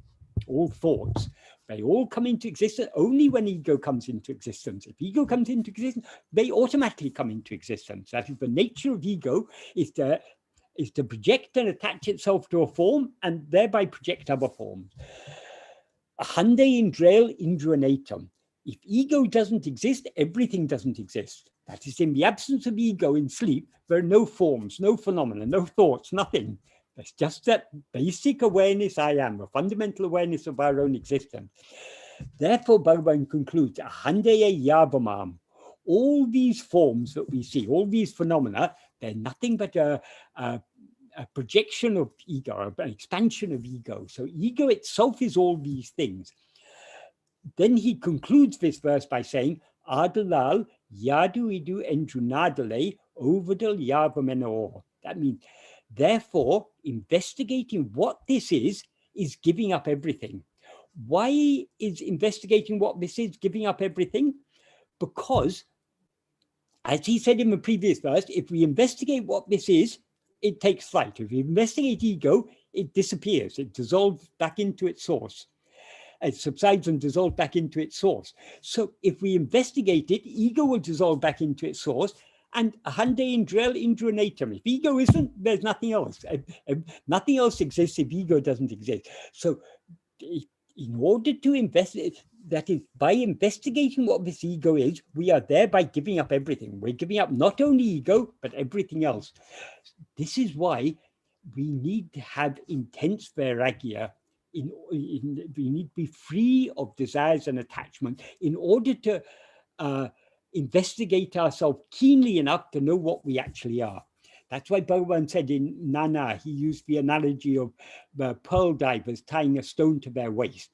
S3: all thoughts. They all come into existence only when ego comes into existence. If ego comes into existence, they automatically come into existence. That is, the nature of ego is to project and attach itself to a form and thereby project other forms. Ahande indrail indruanatum. If ego doesn't exist, everything doesn't exist. That is, in the absence of ego in sleep, there are no forms, no phenomena, no thoughts, nothing. There's just that basic awareness I am, a fundamental awareness of our own existence. Therefore, Bhagavan concludes, Ahandeya yavamam. All these forms that we see, all these phenomena, they're nothing but a projection of ego, an expansion of ego. So ego itself is all these things. Then he concludes this verse by saying, Adalal yadu idu enjunadale ovadal yavamenor. That means, therefore, investigating what this is giving up everything. Why is investigating what this is giving up everything? Because, as he said in the previous verse, if we investigate what this is, it takes flight. If we investigate ego, it disappears. It dissolves back into its source. It subsides and dissolves back into its source. So if we investigate it, ego will dissolve back into its source, and ahande indrel indruanatum. If ego isn't, there's nothing else. Nothing else exists if ego doesn't exist. So in order to investigate, that is, by investigating what this ego is, we are thereby giving up everything. We're giving up not only ego, but everything else. This is why we need to have intense vairagya. We need to be free of desires and attachment in order to investigate ourselves keenly enough to know what we actually are. That's why Bhagavan said in Nana, he used the analogy of the pearl divers tying a stone to their waist.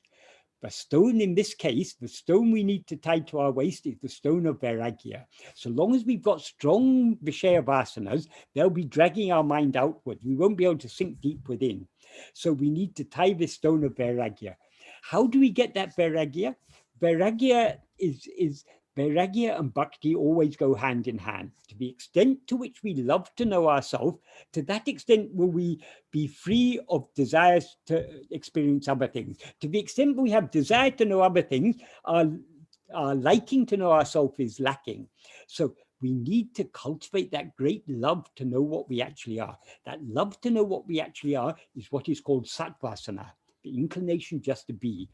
S3: The stone in this case, the stone we need to tie to our waist is the stone of vairagya. So long as we've got strong Vishaya vasanas, they'll be dragging our mind outward. We won't be able to sink deep within. So we need to tie this stone of vairagya. How do we get that vairagya? Vairagya is vairagya and bhakti always go hand in hand. To the extent to which we love to know ourselves, to that extent will we be free of desires to experience other things. To the extent we have desire to know other things, our liking to know ourselves is lacking. So we need to cultivate that great love to know what we actually are. That love to know what we actually are is what is called satvasana, the inclination just to be.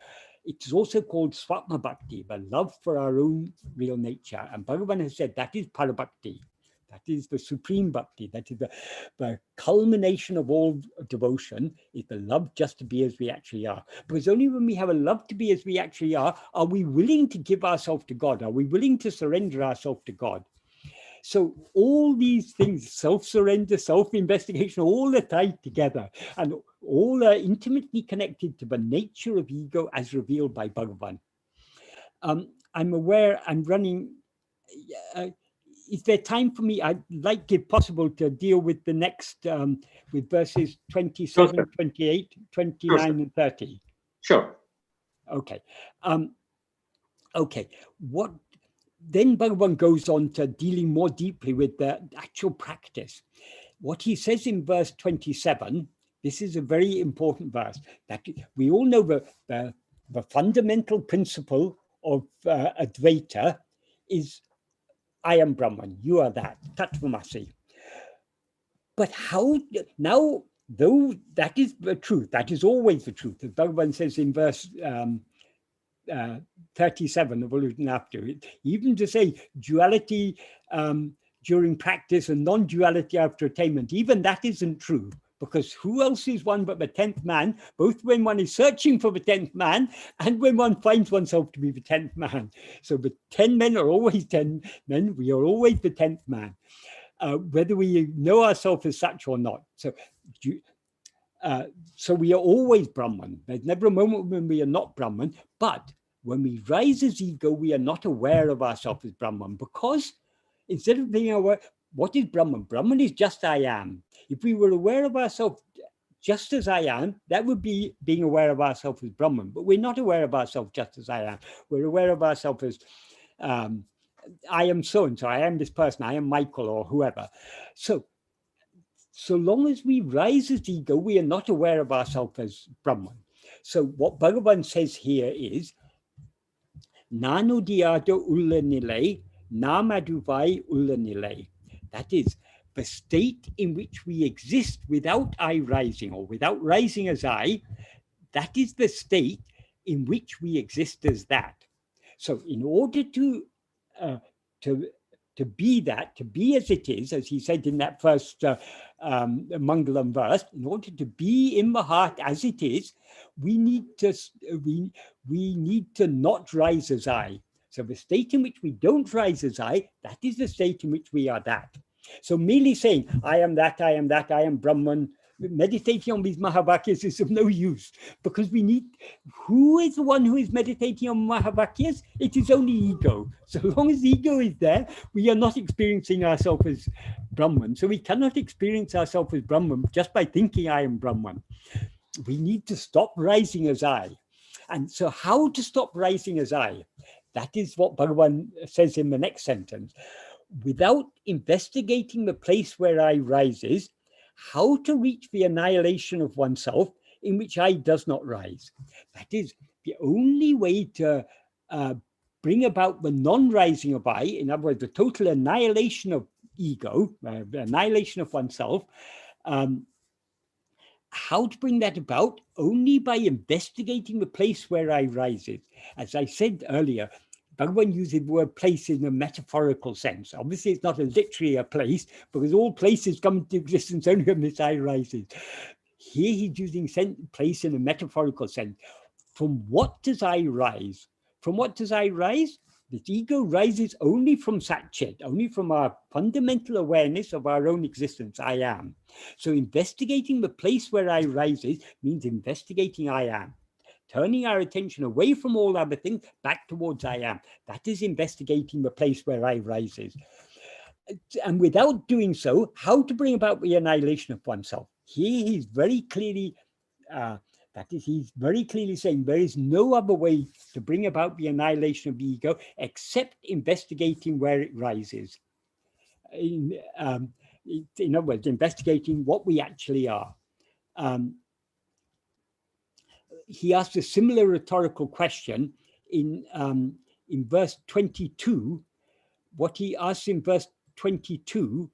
S3: It is also called swatma bhakti, the love for our own real nature. And Bhagavan has said that is parabhakti. That is the supreme bhakti. That is the culmination of all devotion, is the love just to be as we actually are. Because only when we have a love to be as we actually are we willing to give ourselves to God? Are we willing to surrender ourselves to God? So all these things, self-surrender, self-investigation, all are tied together and all are intimately connected to the nature of ego as revealed by Bhagavan. I'm aware I'm running. Is there time for me? I'd like, if possible, to deal with the next, with verses 27, sure, 28, 29, sure, and 30.
S1: Sure.
S3: Okay. Okay. Then Bhagavan goes on to dealing more deeply with the actual practice. What he says in verse 27, this is a very important verse, that we all know the fundamental principle of Advaita is I am Brahman, you are that, Tattvamasi. But how, now, though that is the truth, that is always the truth, as Bhagavan says in verse 37 of Uludunapadu, even to say duality during practice and non-duality after attainment, even that isn't true. because who else is one but the 10th man, both when one is searching for the 10th man and when one finds oneself to be the 10th man. So the 10 men are always 10 men. We are always the 10th man, whether we know ourselves as such or not. So we are always Brahman. There's never a moment when we are not Brahman, but when we rise as ego, we are not aware of ourselves as Brahman, because instead of being aware, what is Brahman? Brahman is just I am. If we were aware of ourselves just as I am, that would be being aware of ourselves as Brahman. But we're not aware of ourselves just as I am. We're aware of ourselves as I am so-and-so, I am this person, I am Michael or whoever. So long as we rise as ego, we are not aware of ourselves as Brahman. So what Bhagavan says here is, Nano diado ulla nilai, namaduvai ulla nilai. That is, the state in which we exist without I rising, or without rising as I, that is the state in which we exist as that. So in order to be that, to be as it is, as he said in that first Mangalam verse, in order to be in the heart as it is, we need to not rise as I. So the state in which we don't rise as I, that is the state in which we are that. So merely saying, I am that, I am that, I am Brahman, meditating on these Mahavakyas is of no use, because we need, who is the one who is meditating on Mahavakyas? It is only ego. So long as ego is there, we are not experiencing ourselves as Brahman. So we cannot experience ourselves as Brahman just by thinking I am Brahman. We need to stop rising as I. And so how to stop rising as I? That is what Bhagavan says in the next sentence. Without investigating the place where I rises, how to reach the annihilation of oneself in which I does not rise. That is the only way to bring about the non-rising of I, in other words, the total annihilation of ego, the annihilation of oneself. How to bring that about? Only by investigating the place where I rises. As I said earlier, Bhagavan uses the word place in a metaphorical sense. Obviously, it's not literally a place, because all places come into existence only when this I rises. Here he's using place in a metaphorical sense. From what does I rise? From what does I rise? This ego rises only from Satchit, only from our fundamental awareness of our own existence, I am. So investigating the place where I rises means investigating I am. Turning our attention away from all other things, back towards I am. That is investigating the place where I rises. And without doing so, how to bring about the annihilation of oneself? Here he's very clearly, he's very clearly saying there is no other way to bring about the annihilation of the ego except investigating where it rises. In other words, investigating what we actually are. He asked a similar rhetorical question in verse 22. What he asks in verse 22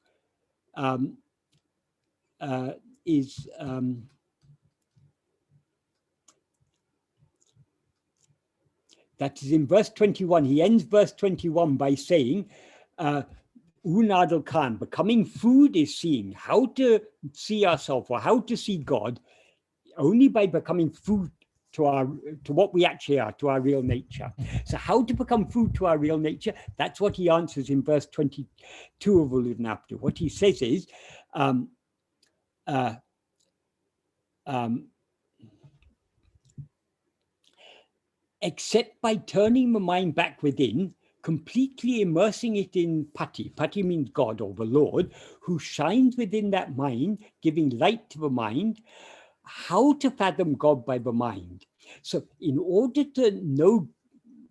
S3: is that is in verse 21. He ends verse 21 by saying, Unadal Khan, becoming food is seeing. How to see ourselves or how to see God only by becoming food to what we actually are, to our real nature. So how to become food to our real nature? That's what he answers in verse 22 of Uludnaptu. What he says is, except by turning the mind back within, completely immersing it in Pati. Pati means God or the Lord, who shines within that mind, giving light to the mind. How to fathom God by the mind? So in order to know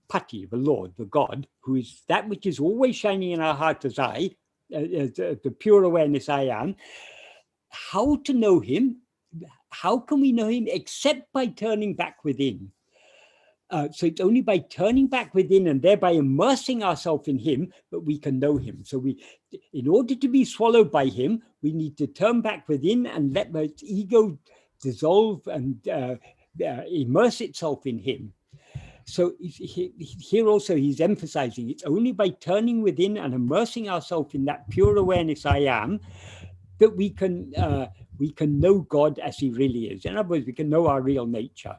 S3: Pati, the Lord, the God, who is that which is always shining in our heart as I, the pure awareness I am, how to know him? How can we know him except by turning back within? So it's only by turning back within and thereby immersing ourselves in him that we can know him. So in order to be swallowed by him, we need to turn back within and let the ego dissolve and immerse itself in him. So here also he's emphasizing it's only by turning within and immersing ourselves in that pure awareness I am that we can know God as he really is. In other words, we can know our real nature.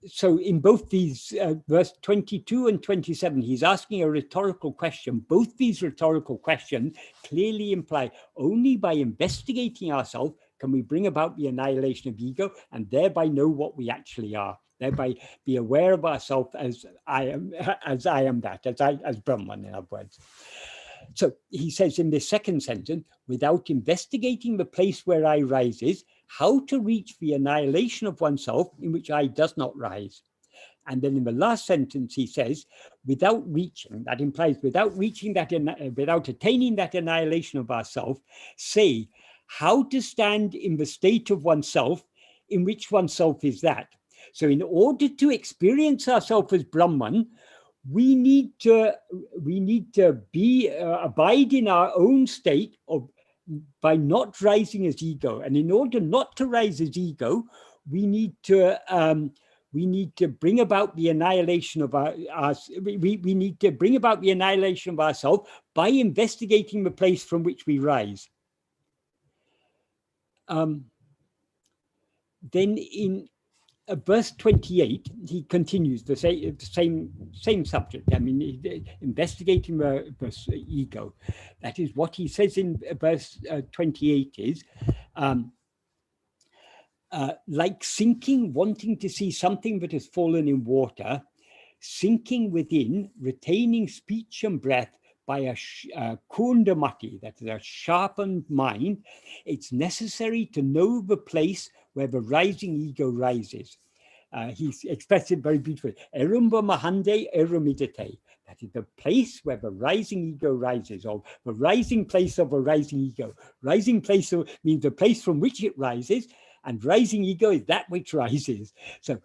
S3: So in both these, verse 22 and 27, he's asking a rhetorical question. Both these rhetorical questions clearly imply only by investigating ourselves can we bring about the annihilation of ego and thereby know what we actually are, thereby be aware of ourselves as I am as Brahman, in other words. So he says in the second sentence, without investigating the place where I rises, how to reach the annihilation of oneself in which I does not rise. And then in the last sentence, he says, without reaching, that implies without reaching that, without attaining that annihilation of ourself, say, how to stand in the state of oneself in which oneself is that. So in order to experience ourselves as Brahman, we need to be abide in our own state of by not rising as ego. And in order not to rise as ego, we need to bring about the annihilation of we need to bring about the annihilation of ourselves by investigating the place from which we rise. Then in verse 28, he continues the same subject. I mean, investigating the ego. That is what he says in verse 28 is, like sinking, wanting to see something that has fallen in water, sinking within, retaining speech and breath by a kundamati, that is a sharpened mind, it's necessary to know the place where the rising ego rises. He's expressed it very beautifully. Erumba mahande erumidate. That is the place where the rising ego rises, or the rising place of a rising ego. Rising place means the place from which it rises, and rising ego is that which rises. So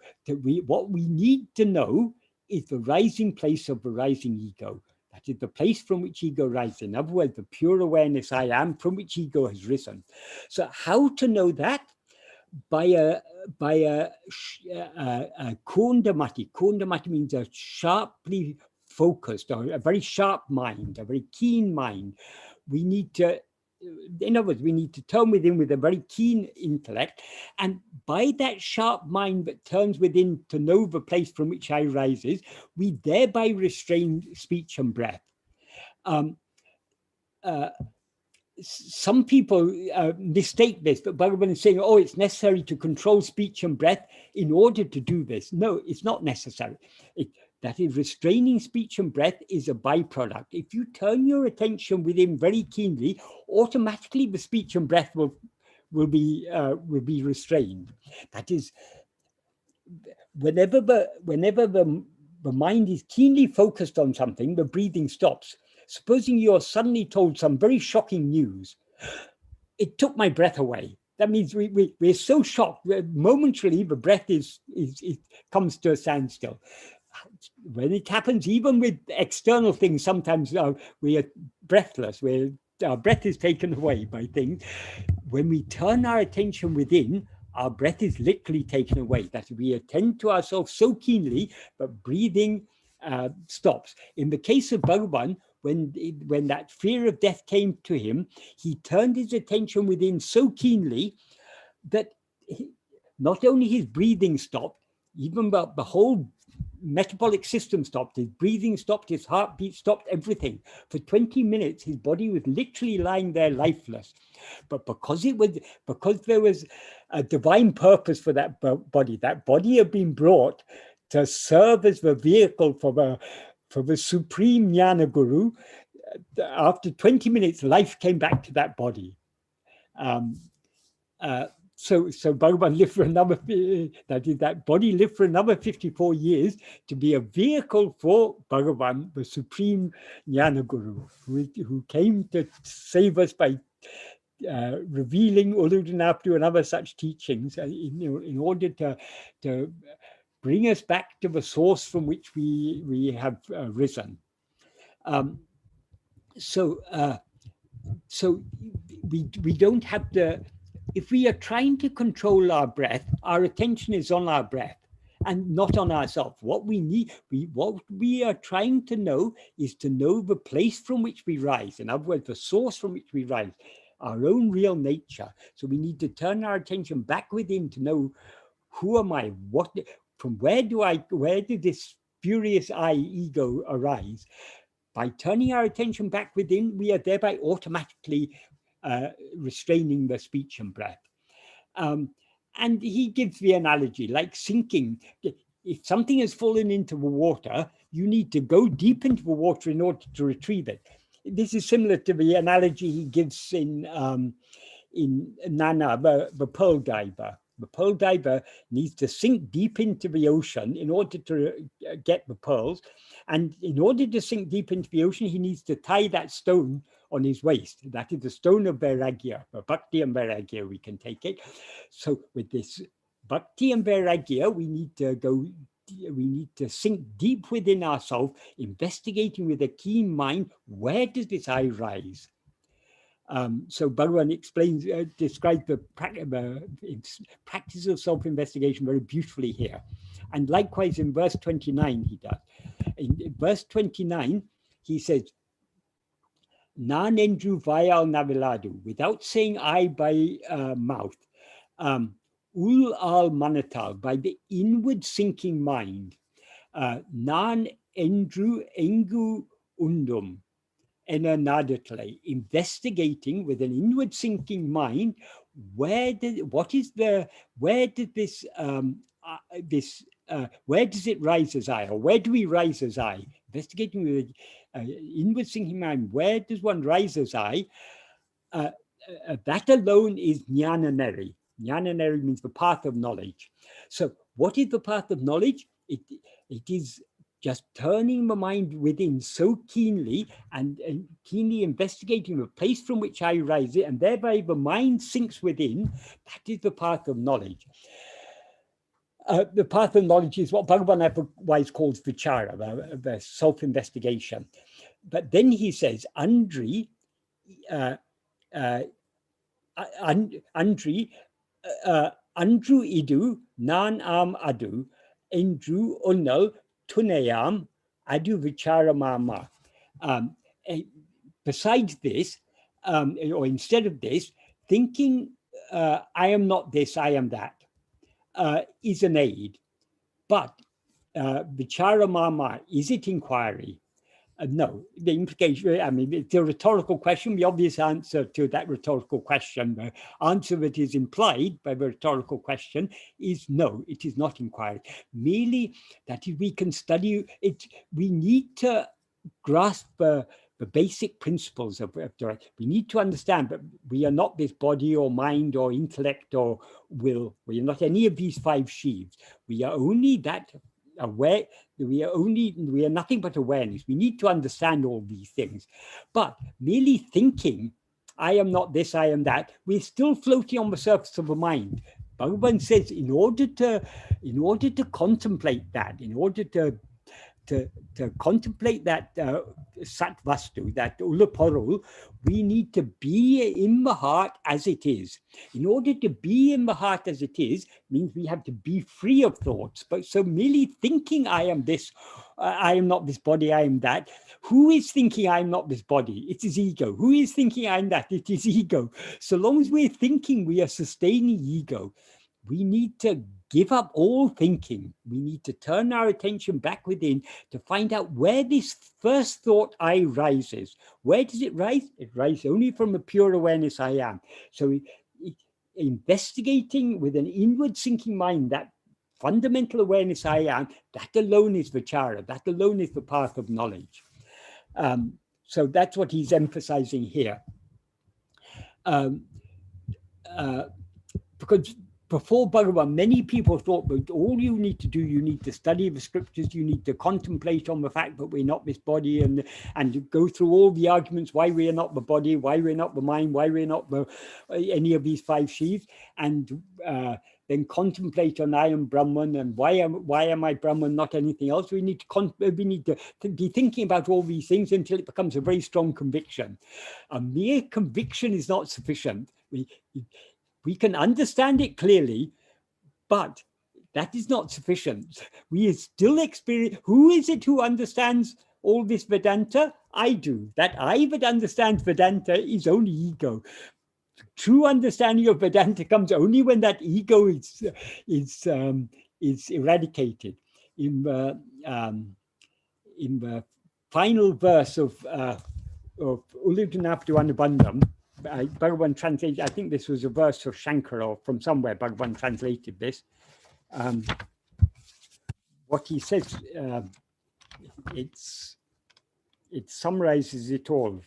S3: what we need to know is the rising place of the rising ego. That is the place from which ego rises. In other words, the pure awareness I am from which ego has risen. So how to know that? By a kundamati. Kundamati means a sharply focused, or a very sharp mind, a very keen mind. We need to, in other words, we need to turn within with a very keen intellect, and by that sharp mind that turns within to know the place from which I rises, we thereby restrain speech and breath. Some people mistake this, but Bhagavan is saying, oh, it's necessary to control speech and breath in order to do this. No, it's not necessary. That is, restraining speech and breath is a byproduct. If you turn your attention within very keenly, automatically the speech and breath will be restrained. That is, whenever the mind is keenly focused on something, the breathing stops. Supposing you're suddenly told some very shocking news, it took my breath away. That means we're so shocked that momentarily the breath it comes to a standstill. When it happens, even with external things, sometimes we are breathless, our breath is taken away by things. When we turn our attention within, our breath is literally taken away. That we attend to ourselves so keenly, but breathing stops. In the case of Bhagavan, when that fear of death came to him, he turned his attention within so keenly that not only his breathing stopped, even the whole metabolic system stopped, his breathing stopped, his heartbeat stopped, everything. For 20 minutes, his body was literally lying there lifeless. But because there was a divine purpose for that body had been brought to serve as the vehicle for the supreme Jnana Guru. After 20 minutes, life came back to that body. So Bhagavan lived for another, that body lived for another 54 years to be a vehicle for Bhagavan, the supreme Jnana Guru, who came to save us by revealing Uludunapadu and other such teachings in order to bring us back to the source from which we have risen. So we don't have to. If we are trying to control our breath, our attention is on our breath. and not on ourselves. What we are trying to know is to know the place from which we rise. In other words, the source from which we rise, our own real nature. So we need to turn our attention back within to know, who am I? Where did this spurious I, ego, arise? By turning our attention back within, we are thereby automatically restraining the speech and breath. And he gives the analogy like sinking. If something has fallen into the water, you need to go deep into the water in order to retrieve it. This is similar to the analogy he gives in Nana, the pearl diver. The pearl diver needs to sink deep into the ocean in order to get the pearls. And in order to sink deep into the ocean, he needs to tie that stone on his waist. That is the stone of Vairagya, or Bhakti and Vairagya, we can take it. So with this Bhakti and Vairagya, we need to sink deep within ourselves, investigating with a keen mind, where does this I rise? So Bhagavan describes the practice of self-investigation very beautifully here. And likewise in verse 29 he does. In verse 29, he says, Nanendru vayal naviladu, without saying I by mouth, ul al manatal, by the inward sinking mind, nan endru engu undum, enanadatale, investigating with an inward sinking mind, where does it rise as I, or where do we rise as I? Investigating with an inward sinking mind, where does one rise as I? That alone is jnana-neri. Jnana-neri means the path of knowledge. So what is the path of knowledge? It is just turning the mind within so keenly and keenly investigating the place from which I rise it, and thereby the mind sinks within. That is the path of knowledge. The path of knowledge is what Bhagavan otherwise calls vichara, the self-investigation. But then he says, Andri Andru idu nan am adu, Andru unnal tunayam adu vichara mama. Besides this, or instead of this, thinking I am not this, I am that, is an aid. But vichara mama, is it inquiry? No, the implication, I mean, it's a rhetorical question. The obvious answer to that rhetorical question, the answer that is implied by the rhetorical question is no, it is not inquiry. Merely that we can study it, we need to grasp the basic principles of direct. We need to understand that we are not this body or mind or intellect or will. We are not any of these five sheaves. We are only that aware. We are nothing but awareness. We need to understand all these things. But merely thinking, I am not this, I am that, we're still floating on the surface of the mind. Bhagavan says, in order to contemplate that, in order to contemplate that sat vastu, that ulaporul, we need to be in the heart as it is. In order to be in the heart as it is means we have to be free of thoughts. But so merely thinking I am this, I am not this body, I am that. Who is thinking I am not this body? It is ego. Who is thinking I am that? It is ego. So long as we're thinking, we are sustaining ego. We need to give up all thinking. We need to turn our attention back within to find out where this first thought I rises. Where does it rise? It rises only from a pure awareness I am. So investigating with an inward sinking mind, that fundamental awareness I am, that alone is vichara. That alone is the path of knowledge. So that's what he's emphasizing here. Because before Bhagavan, many people thought that all you need to do, you need to study the scriptures, you need to contemplate on the fact that we're not this body, and go through all the arguments why we are not the body, why we're not the mind, why we're not any of these five sheaves, and then contemplate on I am Brahman, and why am I Brahman, not anything else. We need to be thinking about all these things until it becomes a very strong conviction. A mere conviction is not sufficient. We can understand it clearly, but that is not sufficient. We still experience, who is it who understands all this Vedanta? I do. That I that understands Vedanta is only ego. True understanding of Vedanta comes only when that ego is eradicated. In the final verse of Uludunapadu Anubandham, Bhagavan translated, I think this was a verse of Shankara or from somewhere, Bhagavan translated this. What he says, it summarizes it all.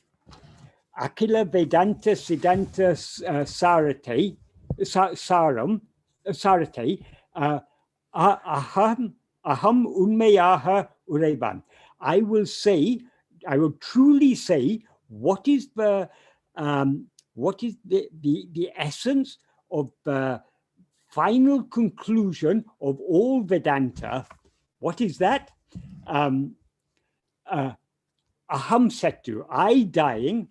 S3: Akila Vedanta Siddhanta Sarate, Aham Unmayaha Ureban. I will truly say what is the essence of the final conclusion of all Vedanta. What is that? Aham Setu, I dying,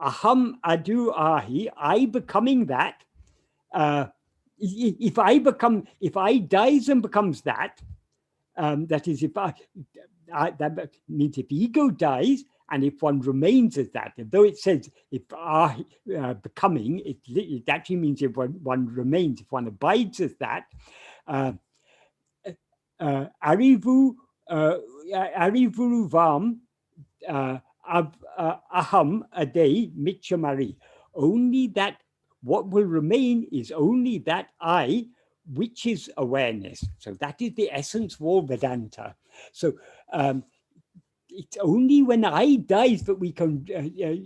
S3: Aham Adu Ahi, I becoming that. If I dies and becomes that, that is, that means if ego dies and if one remains as that, though it says if becoming, it actually means if one remains, if one abides as that. Arivuruvam aham ade michamari. Only that what will remain is only that I, which is awareness. So that is the essence of all Vedanta. So it's only when I dies that we can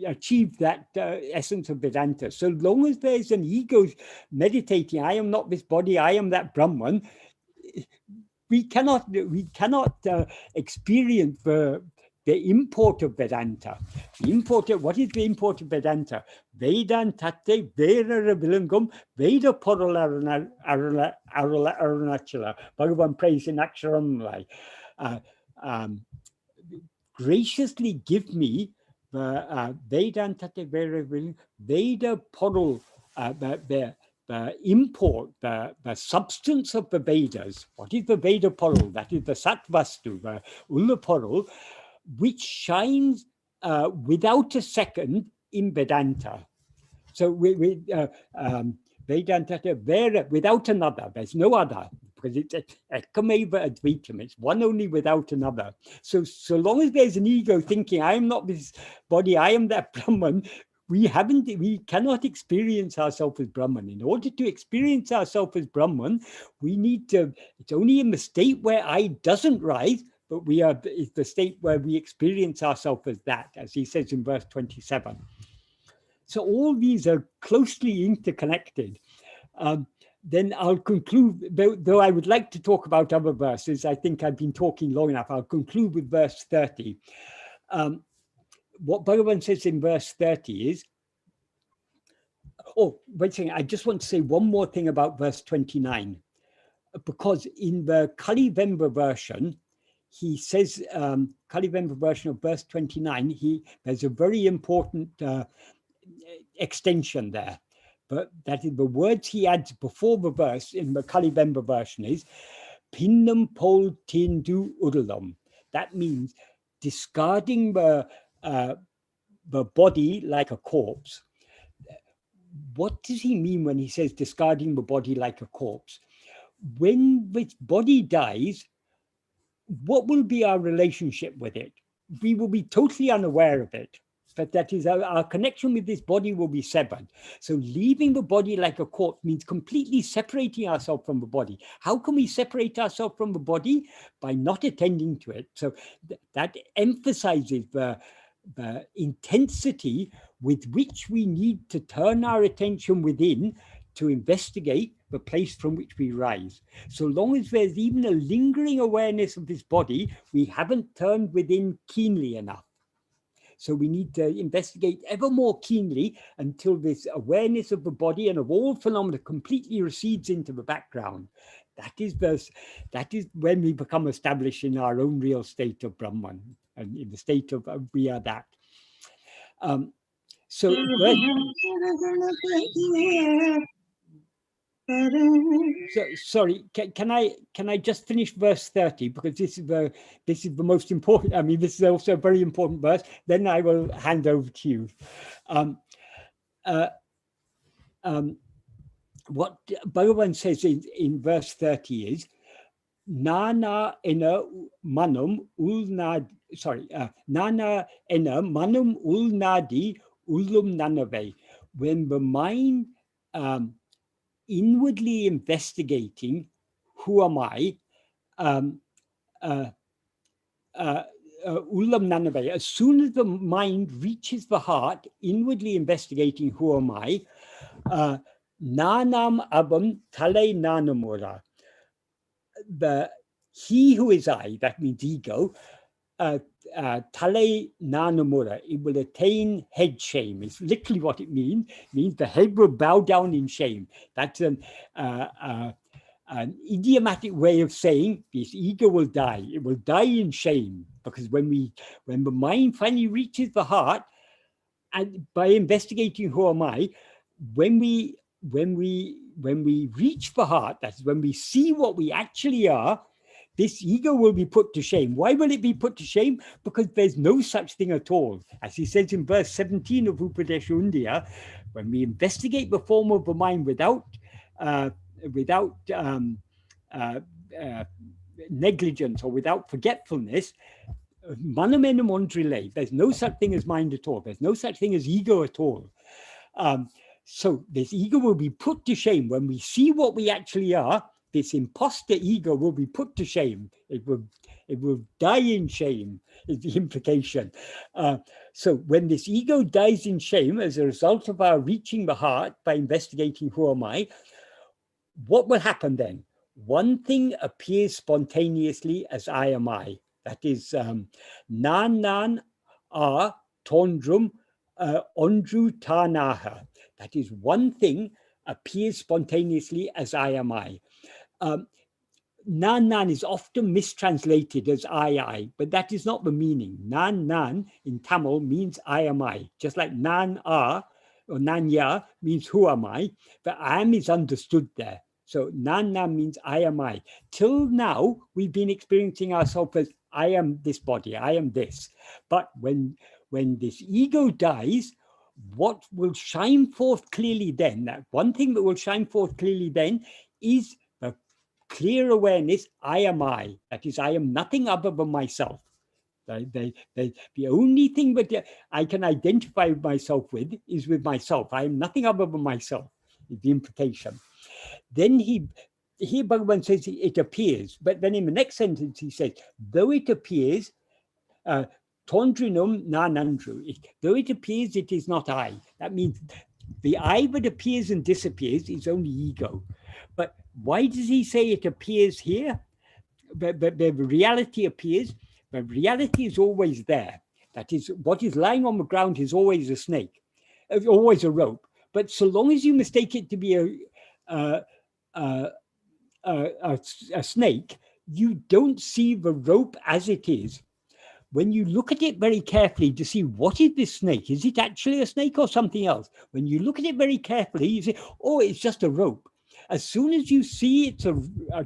S3: achieve that essence of Vedanta. So long as there's an ego meditating, I am not this body, I am that Brahman, we cannot experience the import of Vedanta. What is the import of Vedanta? Vedantate Vera Vilangam Veda Porala Arunachala. Bhagavan prays in Aksharam. Graciously give me the Vedantate Vera Vilangam Veda Poral, the import, the substance of the Vedas. What is the Veda Poral? That is the Satvastu, the Ulla Poral, which shines without a second in Vedanta. So Vedanta without another, there's no other, because it's ekameva advitam, it's one only without another. So long as there's an ego thinking, I am not this body, I am that Brahman, we cannot experience ourselves as Brahman. In order to experience ourselves as Brahman, we need to, it's only in the state where I doesn't rise, but it's the state where we experience ourselves as that, as he says in verse 27. So all these are closely interconnected. Then I'll conclude, though I would like to talk about other verses. I think I've been talking long enough. I'll conclude with verse 30. What Bhagavan says in verse 30 is, oh, wait a second, I just want to say one more thing about verse 29, because in the Kali Vemba version, he says, Kali Vemba version of verse 29, there's a very important extension there. But that is the words he adds before the verse in the Kali Vemba version is Pinnam Pol Tindu Udalam. That means discarding the body like a corpse. What does he mean when he says discarding the body like a corpse? When this body dies, what will be our relationship with it? We will be totally unaware of it, but that is our connection with this body will be severed. So leaving the body like a corpse means completely separating ourselves from the body. How can we separate ourselves from the body? By not attending to it. So that emphasizes the intensity with which we need to turn our attention within to investigate the place from which we rise. So long as there's even a lingering awareness of this body, we haven't turned within keenly enough. So we need to investigate ever more keenly until this awareness of the body and of all phenomena completely recedes into the background. That is when we become established in our own real state of Brahman, and in the state of we are that. So, sorry, can I just finish verse 30, because this is the most important. I mean, this is also a very important verse. Then I will hand over to you. What Bhagavan says in verse 30 is, Nana ena manum ulnad. Sorry, Nana ena manum ulnadi ulum nanave. When the mind inwardly investigating, who am I? Ulam Nanave, as soon as the mind reaches the heart, inwardly investigating, who am I? Nanam abam tale nanamura. He who is I, that means ego, tale nanamura, it will attain head shame. It's literally what it means. It means the head will bow down in shame. That's an idiomatic way of saying this ego will die. It will die in shame, because when the mind finally reaches the heart, and by investigating who am I, when we reach the heart, that's when we see what we actually are, this ego will be put to shame. Why will it be put to shame? Because there's no such thing at all. As he says in verse 17 of Upadesha Undiyar, when we investigate the form of the mind without negligence or without forgetfulness, there's no such thing as mind at all. There's no such thing as ego at all. So this ego will be put to shame when we see what we actually are. This imposter ego will be put to shame. It will die in shame, is the implication. So when this ego dies in shame as a result of our reaching the heart by investigating who am I, what will happen then? One thing appears spontaneously as I am I. That is nan a tondrum ondru tanaha. That is one thing appears spontaneously as I am I. Nan is often mistranslated as I, but that is not the meaning. Nan in Tamil means I am I, just like nan a or nan ya means who am I, but I am is understood there. So nan means I am I. Till now, we've been experiencing ourselves as I am this body, I am this. But when this ego dies, what will shine forth clearly then, that one thing that will shine forth clearly then is the clear awareness, I am I. That is, I am nothing other than myself. The only thing that I can identify myself with is with myself. I am nothing other than myself, is the implication. Then here Bhagavan says it appears, but then in the next sentence he says, though it appears, tondrinum nanandru, though it appears, it is not I. That means the I that appears and disappears is only ego. But why does he say it appears here? But the reality appears, but reality is always there. That is, what is lying on the ground is always a snake, always a rope. But so long as you mistake it to be a snake, you don't see the rope as it is. When you look at it very carefully to see what is this snake, is it actually a snake or something else? When you look at it very carefully, you say, oh, it's just a rope. As soon as you see it's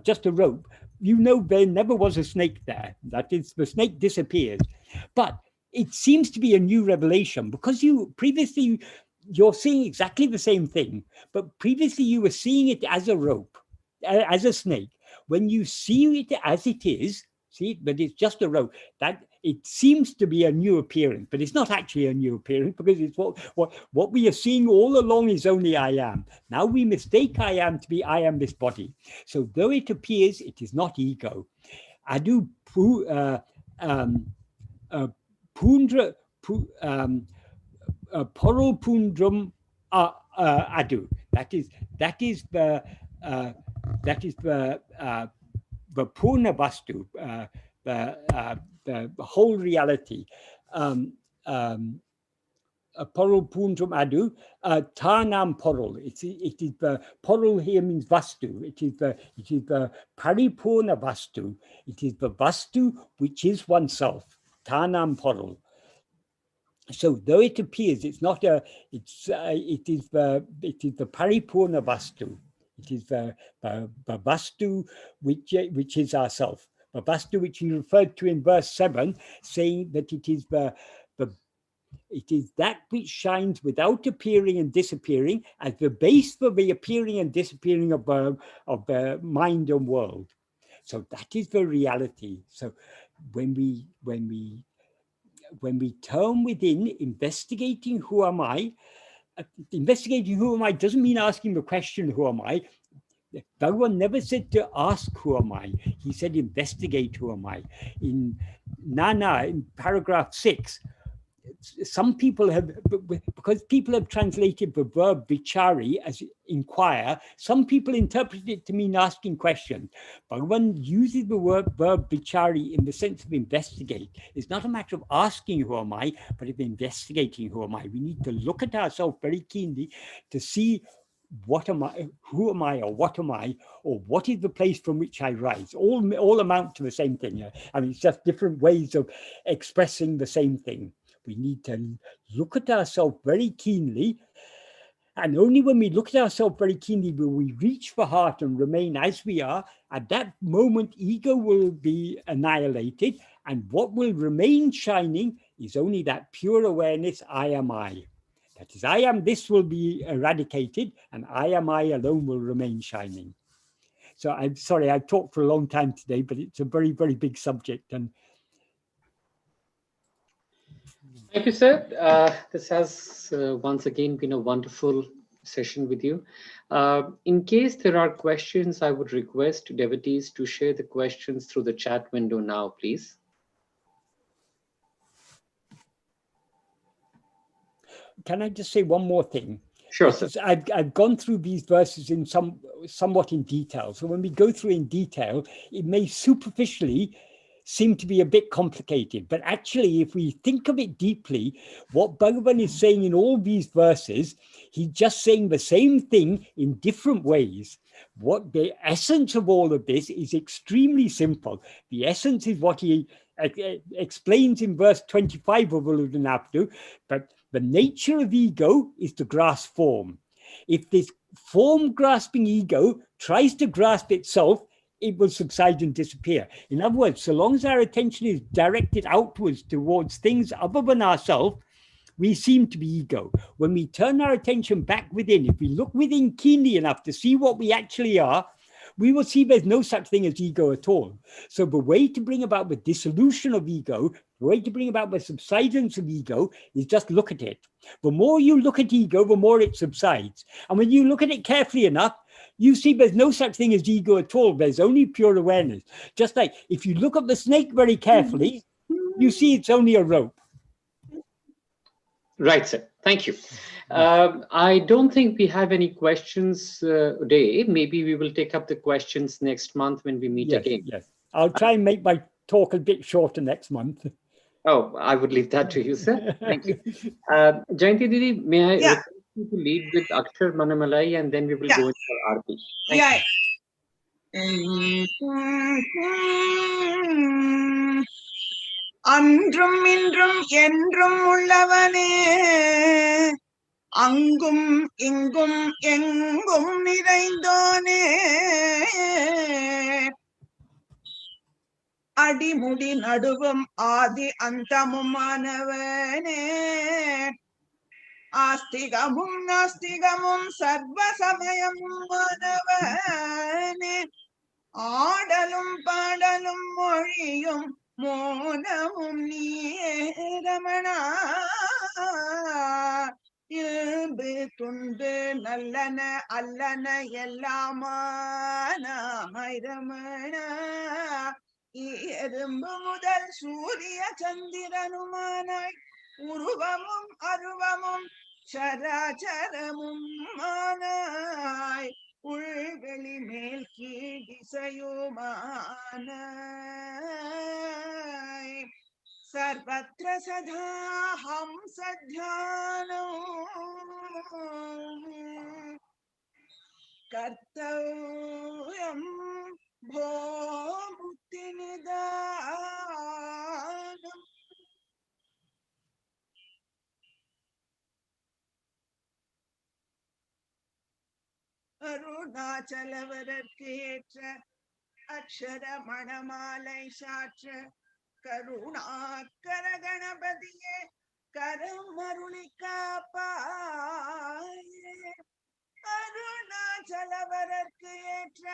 S3: just a rope, you know there never was a snake there. That is, the snake disappears. But it seems to be a new revelation, because previously you're seeing exactly the same thing, but previously you were seeing it as a rope, as a snake. When you see it as it is, but it's just a rope, that it seems to be a new appearance, but it's not actually a new appearance, because it's what we are seeing all along is only I am. Now we mistake I am to be I am this body. So though it appears, it is not ego. Adu pundra porol pundrum adu. That is the purna vastu, the whole reality. Porol pundrum adu, tanam porol. It is the porol here means vastu. It is the paripurna vastu. It is the vastu which is oneself. Tanam porol. So though it appears, it's not it is the paripurna vastu. It is the Vastu, which is ourself. The Vastu, which he referred to in verse 7, saying that it is it is that which shines without appearing and disappearing as the base for the appearing and disappearing of the mind and world. So that is the reality. So when we turn within, investigating who am I doesn't mean asking the question, who am I? Bhagavan never said to ask who am I. He said investigate who am I. In Nana, in paragraph 6, some people have, because people have translated the verb vichari as inquire, some people interpret it to mean asking questions. Bhagavan uses the verb vichari in the sense of investigate. It's not a matter of asking who am I, but of investigating who am I. We need to look at ourselves very keenly to see what am I, who am I, or what am I, or what is the place from which I rise. All amount to the same thing. I mean, it's just different ways of expressing the same thing. We need to look at ourselves very keenly. And only when we look at ourselves very keenly will we reach the heart and remain as we are. At that moment, ego will be annihilated. And what will remain shining is only that pure awareness, I am I. That is, I am, this will be eradicated, and I am I alone will remain shining. So I'm sorry, I've talked for a long time today, but it's a very, very big subject. And
S1: thank you, sir. This has once again been a wonderful session with you. In case there are questions, I would request devotees to share the questions through the chat window now, please.
S3: Can I just say one more thing?
S1: Sure, sir.
S3: I've gone through these verses in somewhat in detail. So when we go through in detail, it may superficially seem to be a bit complicated. But actually, if we think of it deeply, what Bhagavan is saying in all these verses, he's just saying the same thing in different ways. What the essence of all of this is extremely simple. The essence is what he explains in verse 25 of Uludunapadu, but the nature of ego is to grasp form. If this form-grasping ego tries to grasp itself, it will subside and disappear. In other words, so long as our attention is directed outwards towards things other than ourselves, we seem to be ego. When we turn our attention back within, if we look within keenly enough to see what we actually are, we will see there's no such thing as ego at all. So the way to bring about the dissolution of ego, the way to bring about the subsidence of ego is just look at it. The more you look at ego, the more it subsides. And when you look at it carefully enough, you see there's no such thing as ego at all. There's only pure awareness. Just like if you look at the snake very carefully, you see it's only a rope.
S1: Right, sir. Thank you. I don't think we have any questions today. Maybe we will take up the questions next month when we meet again.
S3: Yes, I'll try and make my talk a bit shorter next month.
S1: Oh, I would leave that to you, sir. Thank you. Jayanti Didi, may I request you to lead with Akshar Manamalai, and then we will go into our Aarti. Thank you.
S4: அன்றும் இன்றும் என்றும் உள்ளவனே அங்கும் இங்கும் எங்கும் நிறைந்தோனே அடிமுடி நடுவும் ஆதி அந்தமுமானவனே ஆஸ்திகமும் நாஸ்திகமும் சர்வ சமயமும் மாணவனே ஆடலும் பாடலும் மொழியும் மோனமும் நீயே ரமணா இயல்பு துண்டு நல்லன அல்லன எல்லாமானாய் ரமணா எறும்பு முதல் சூரிய சந்திரனுமானாய் உருவமும் அருவமும் சராச்சரமும் மானாய் உள்வெளி மேல் கீழிசையுமானாய் சர்வத்ர சதா ஹம்சத்யானோ கர்த்தவ்யம் போ முக்தி நிதானம். அருணாச்சல அருணாச்சலவரர்க்கு ஏற்ற அக்ஷர மணமாலை சாற்ற கருணாக்கர கணபதியே கரம் அருளி காப்பாயே. அருணாச்சலவரர்க்கு ஏற்ற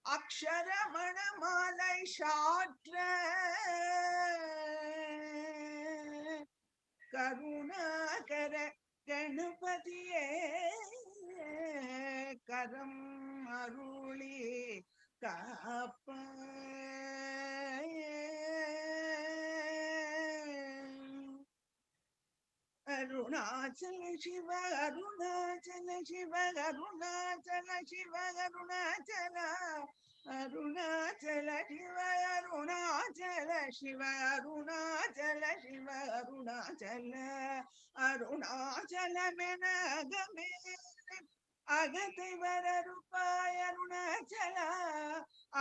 S4: அக்ஷர மணமாலை சாற்ற கருணாகர கணபதியே கரம் அருளி காப்பாயே. அருணாச்சல சிவ அருணாச்சல சிவ அருணாச்சல சிவ அருணாச்சல அருணாச்சல சிவ அருணாச்சல சிவ அருணாச்சல சிவ அருணாச்சல அருணாச்சலமென அகமே அகத்தை வரருப்பாய் அருணாச்சல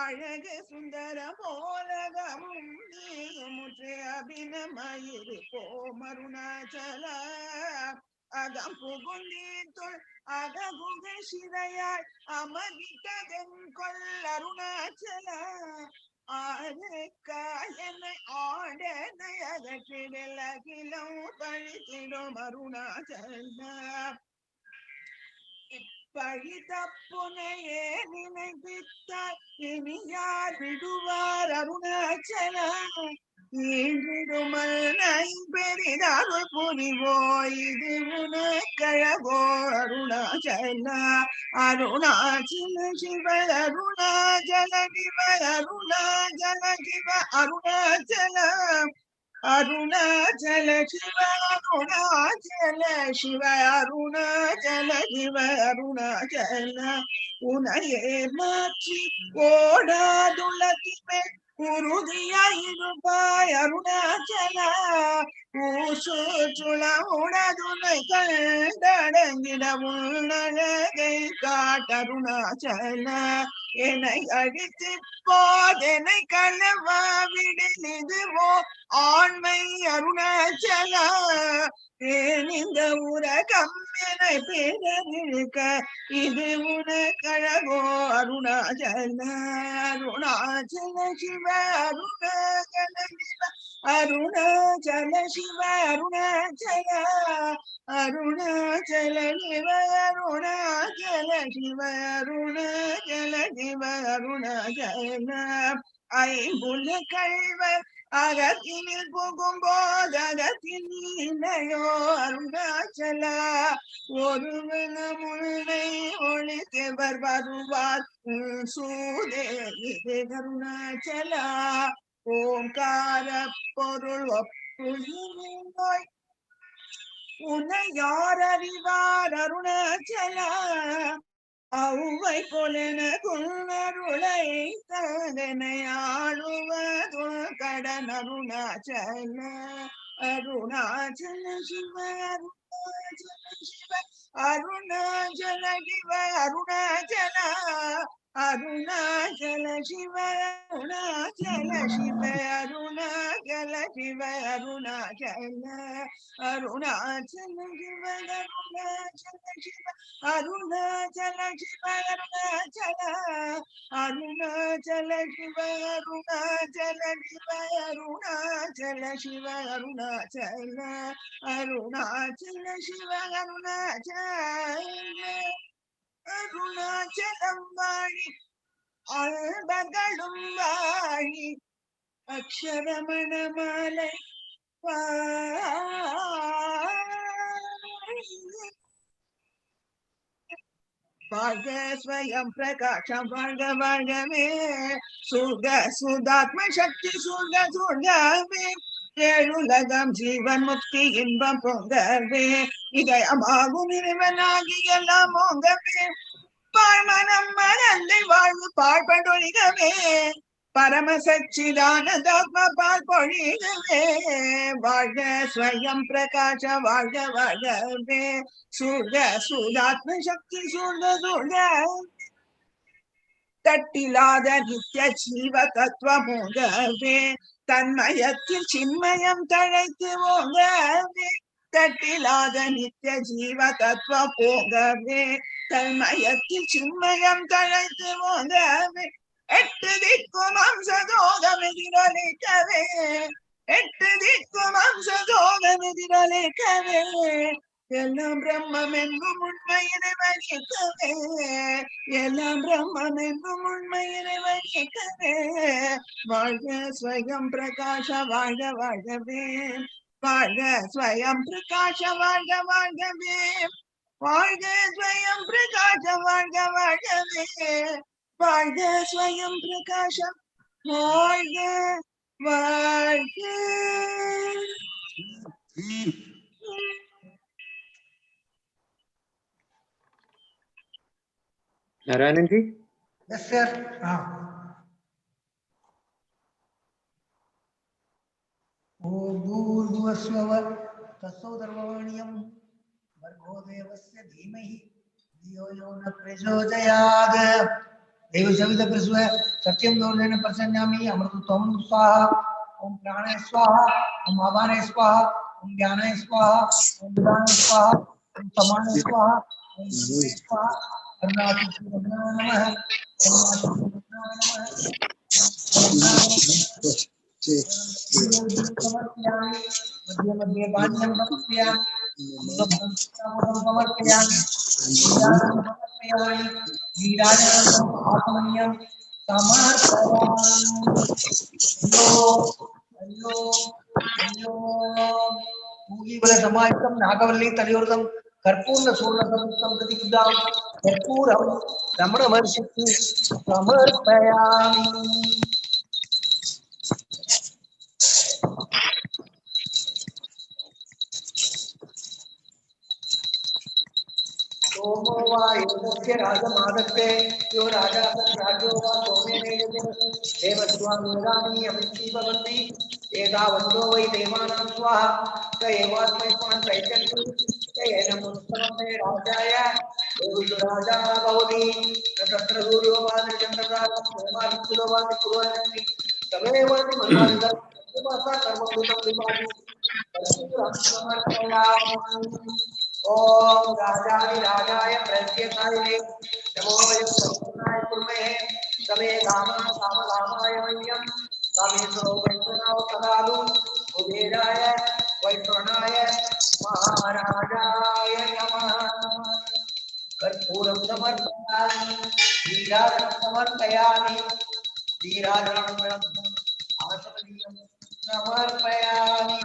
S4: அழகு சுந்தர போலகமும் நீமுற்று அபிநமயிருப்போம் அருணாச்சல அகம் புகுந்தீத்துள் அகபுக சிறையாய் அமர்ந்ததென் கொள் அருணாச்சல ஆடனை ஆடனை அகற்றிடல் அகிலம் பழித்திடும் அருணாச்சல பழி தப்புனையே நினைப்பித்தார் இனி யார் விடுவார் அருணாச்சல ஈன்றிடுமல்லை பெரிதாருள் புரிவோய் இது உனக்கழகோ அருணாச்சல அருணாச்சல சிவ அருணாச்சல சிவ அருணாச்சல சிவ அருணாச்சல அருணாச்சல சிவ அருணாச்சல சிவ அருணாச்சல சிவ அருணாச்சல உனையே மாற்றி ஓடாதுள்ளதிமே உறுதியாயிருப்பாய் அருணாச்சல ஊசுற்றுள உடதுனை கண்டடங்கிட உன்னழகை காட்டருணாச்சல என்னை அழித்து போதெனை களவாவிடில் இதுவோ ஆண்மை அருணாச்சல இந்த உலகம் என்னை பேரிழுக்க இது உனக்கழகோ அருணாச்சல அருணாச்சல சிவ அருணாச்சல சிவ அருணாச்சல சிவ அருணாச்சல அருணாச்சல சிவ அருணாச்சல சிவ அருணாச்சல சிவ அருணாச்சல ஐம்புல கழ்வ அகத்தினில் புகும்போது அகத்தில் இல்லையோ அருணாச்சல ஒருவன முன்னை ஒளித்தவர் வருவார் சூதே இது அருணாச்சல ஓங்கார பொருள் ஒப்புயிர் உன்னை யார் அறிவார் அருணாச்சல அவ்வை கொலன குன்னருளை ததனை ஆளுவதுள் கடன் அருணாச்சல அருணாச்சல சிவ அருணாச்சல சிவ அருணாச்சல சிவ அருணாச்சல அருணாச்சல சிவ அருணாச்சல சிவ அருணாச்சல சிவ அருணாச்சல அருணாச்சல சிவ அருணாச்சல சிவ அருணாச்சல சிவ அருணாச்சல அருணாச்சல சிவ அருணாச்சல சிவ அருணாச்சல சிவ அருணாச்சல அருணாச்சல சிவ அருணாச்சல அருணாச்சலம் வாழி அல்பகளும் வாழி அக்ஷரமண மாலை வாழ்க ஸ்வயம் பிரகாசம் வாழ்க வாழ்கவே சுக சுதாத்ம சக்தி சுக சுகவே ஏழுலகம் ஜீவன் முக்தி இன்பம் பொங்கவே இதயமாகும் இறைவனாகி எல்லாம் ஓங்கவே பாழ்மனம் மறந்து வாழ்வு பாழ்படொழிகவே பரம சச்சிதானந்தாத்ம பால் பொழிகவே வாழ்க ஸ்வயம் பிரகாச வாழ்க வாழ்கவே சூழ்க சூதாத்ம சக்தி சூழ்க சூழ்க தட்டிலாத நித்திய ஜீவ தத்துவமோகவே தன்மயத்தில் சின்மயம் தழைத்து ஓங்கவே தட்டிலாத நித்திய ஜீவ தத்துவ போகவே தன்மயத்தில் சின்மயம் தழைத்து போகவே எட்டு திக்கும் அம்சதோகம் எதிரொலிக்கவே எட்டு திக்கும் அம்சதோகம் எதிரொலிக்கவே எல்லாம் பிரம்மம் என்னும் உண்மையினை வகிக்கவே எல்லாம் பிரம்மம் என்னும் உண்மையினை வகிக்கவே வாழ்க ஸ்வயம் பிரகாஷ வாழ்க வாழ்கவே வாழ்க ஸ்வயம் பிரகாஷ வாழ்க வாழ்கவே வாழ்க ஸ்வயம் பிரகாஷ வாழ்க வாழ்கவே வாழ்க ஸ்வயம் பிரகாஷ வாழ்க வாழ்க.
S1: Narayananji?
S2: Yes, sir. Om Bhurvasvav Tasodharvaniam Bhargo Devasya Dhimahi Dhiyo Yo Na Prachodayad. Devi Savita Prasva Satyam Dorlena Prasanyami Amrutam Swaha Om Prana Swaha Om Avana Swaha Om Jnana Swaha Om Dana Swaha Om Samana Swaha Om Bhave Swaha Arunachal Namaha मध्य मध्य बाह्यं समर्पयामि समर्पयामि समर्पयामि वीराजनं आत्मन्यं समर्पयामि समायुक्तं नागवल्ली तलयोर्धं कर्पूर्ण सूर्णसंयुक्तं प्रतिपदां कर्पूरं रमणमर्षिं समर्पयामि. सोमो वा योगस्य राजमादत्ते यो राजा सद्राजो वा सोमेन देवस्वामीराणि अमिति भवन्ति एतावन्तो वै देवानां स्वाहा स एवास्मै स्वान् प्रयच्छन्तु स एनमुत्तमं राजाय देवराजा भवति तत्र सूर्यो वा चन्द्रतारं सोमादित्यो वा कुर्वन्ति तमेव मन्वादितं कर्मभूतं विभाति ओम राजाय राजाय प्रत्यक्षाय नमो वयं संपूर्णाय कुर्महे तमे कामाय वयं कामेश्वरो वैष्णव सदालु कुबेराय वैष्णवाय महाराजाय नमः. कर्पूरं समर्पयामि वीराजनं समर्पयामि वीराजनं आसमनीयं समर्पयामि.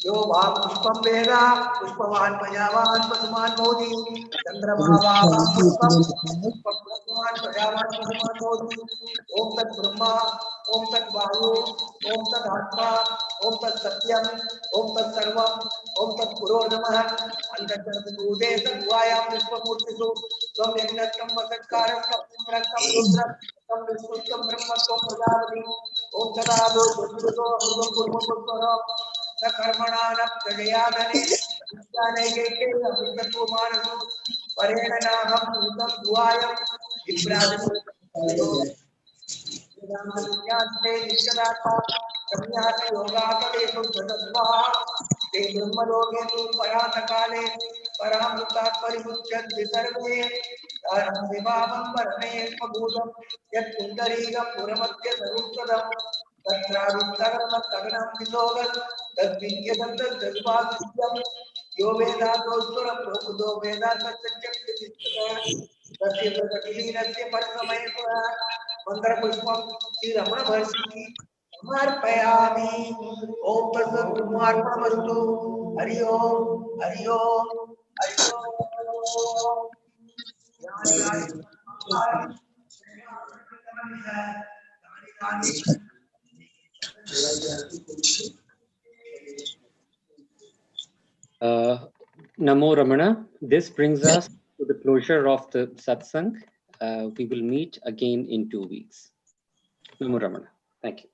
S2: यो वा पुष्पं वेद पुष्पवान् प्रजावान् पशुमान् भवति चन्द्रमा वा पुष्पं पुष्पवान् प्रजावान् पशुमान् भवति. ओम तत् ब्रह्मा ओम तत् वायु ओम तत् आत्मा ओम तत् सत्यम ओम तत् सर्वम ओम तत् गुरो नमः. अंतर्जनभूते तद्वायां विश्वमूर्तिषु त्वं यज्ञत्वं वसत्कारं तत्पुत्रं रुद्रं तं विष्णुत्वं ब्रह्मत्वं प्रजापति. ओम तदादो ज्योतिषो अमृतं कुर्मः न कर्मणा न प्रजयाधने ज्ञानैकैके अमृतत्वो मानसो परेण नाहं भूतं दुआयं विप्रादितो ज्ञाते नित्यदाता सम्याक योगाकलेषु तद्वाहा ते ब्रह्मलोके तु परातकाले परामृतात् परिमुच्यन्ते सर्वे तारं विभावं वर्णे स्वभूतं यत् पुण्डरीकं पुरमध्य सरूपदं तत्रावित्तरमत्तगनं विलोकं तद्विद्यतं तद्वादित्यं यो वेदातोऽस्तुरं प्रोक्तो वेदान्तसत्यं तस्य प्रगतिलीनस्य परसमयः मन्त्रपुष्पं श्रीरमणमहर्षिः समर्पयामि. ओम तत्सत्कृष्णार्पणमस्तु. हरि ओम हरि ओम हरि ओम.
S1: Namo Ramana. This brings us to the closure of the satsang. We will meet again in 2 weeks. Namo Ramana. Thank you.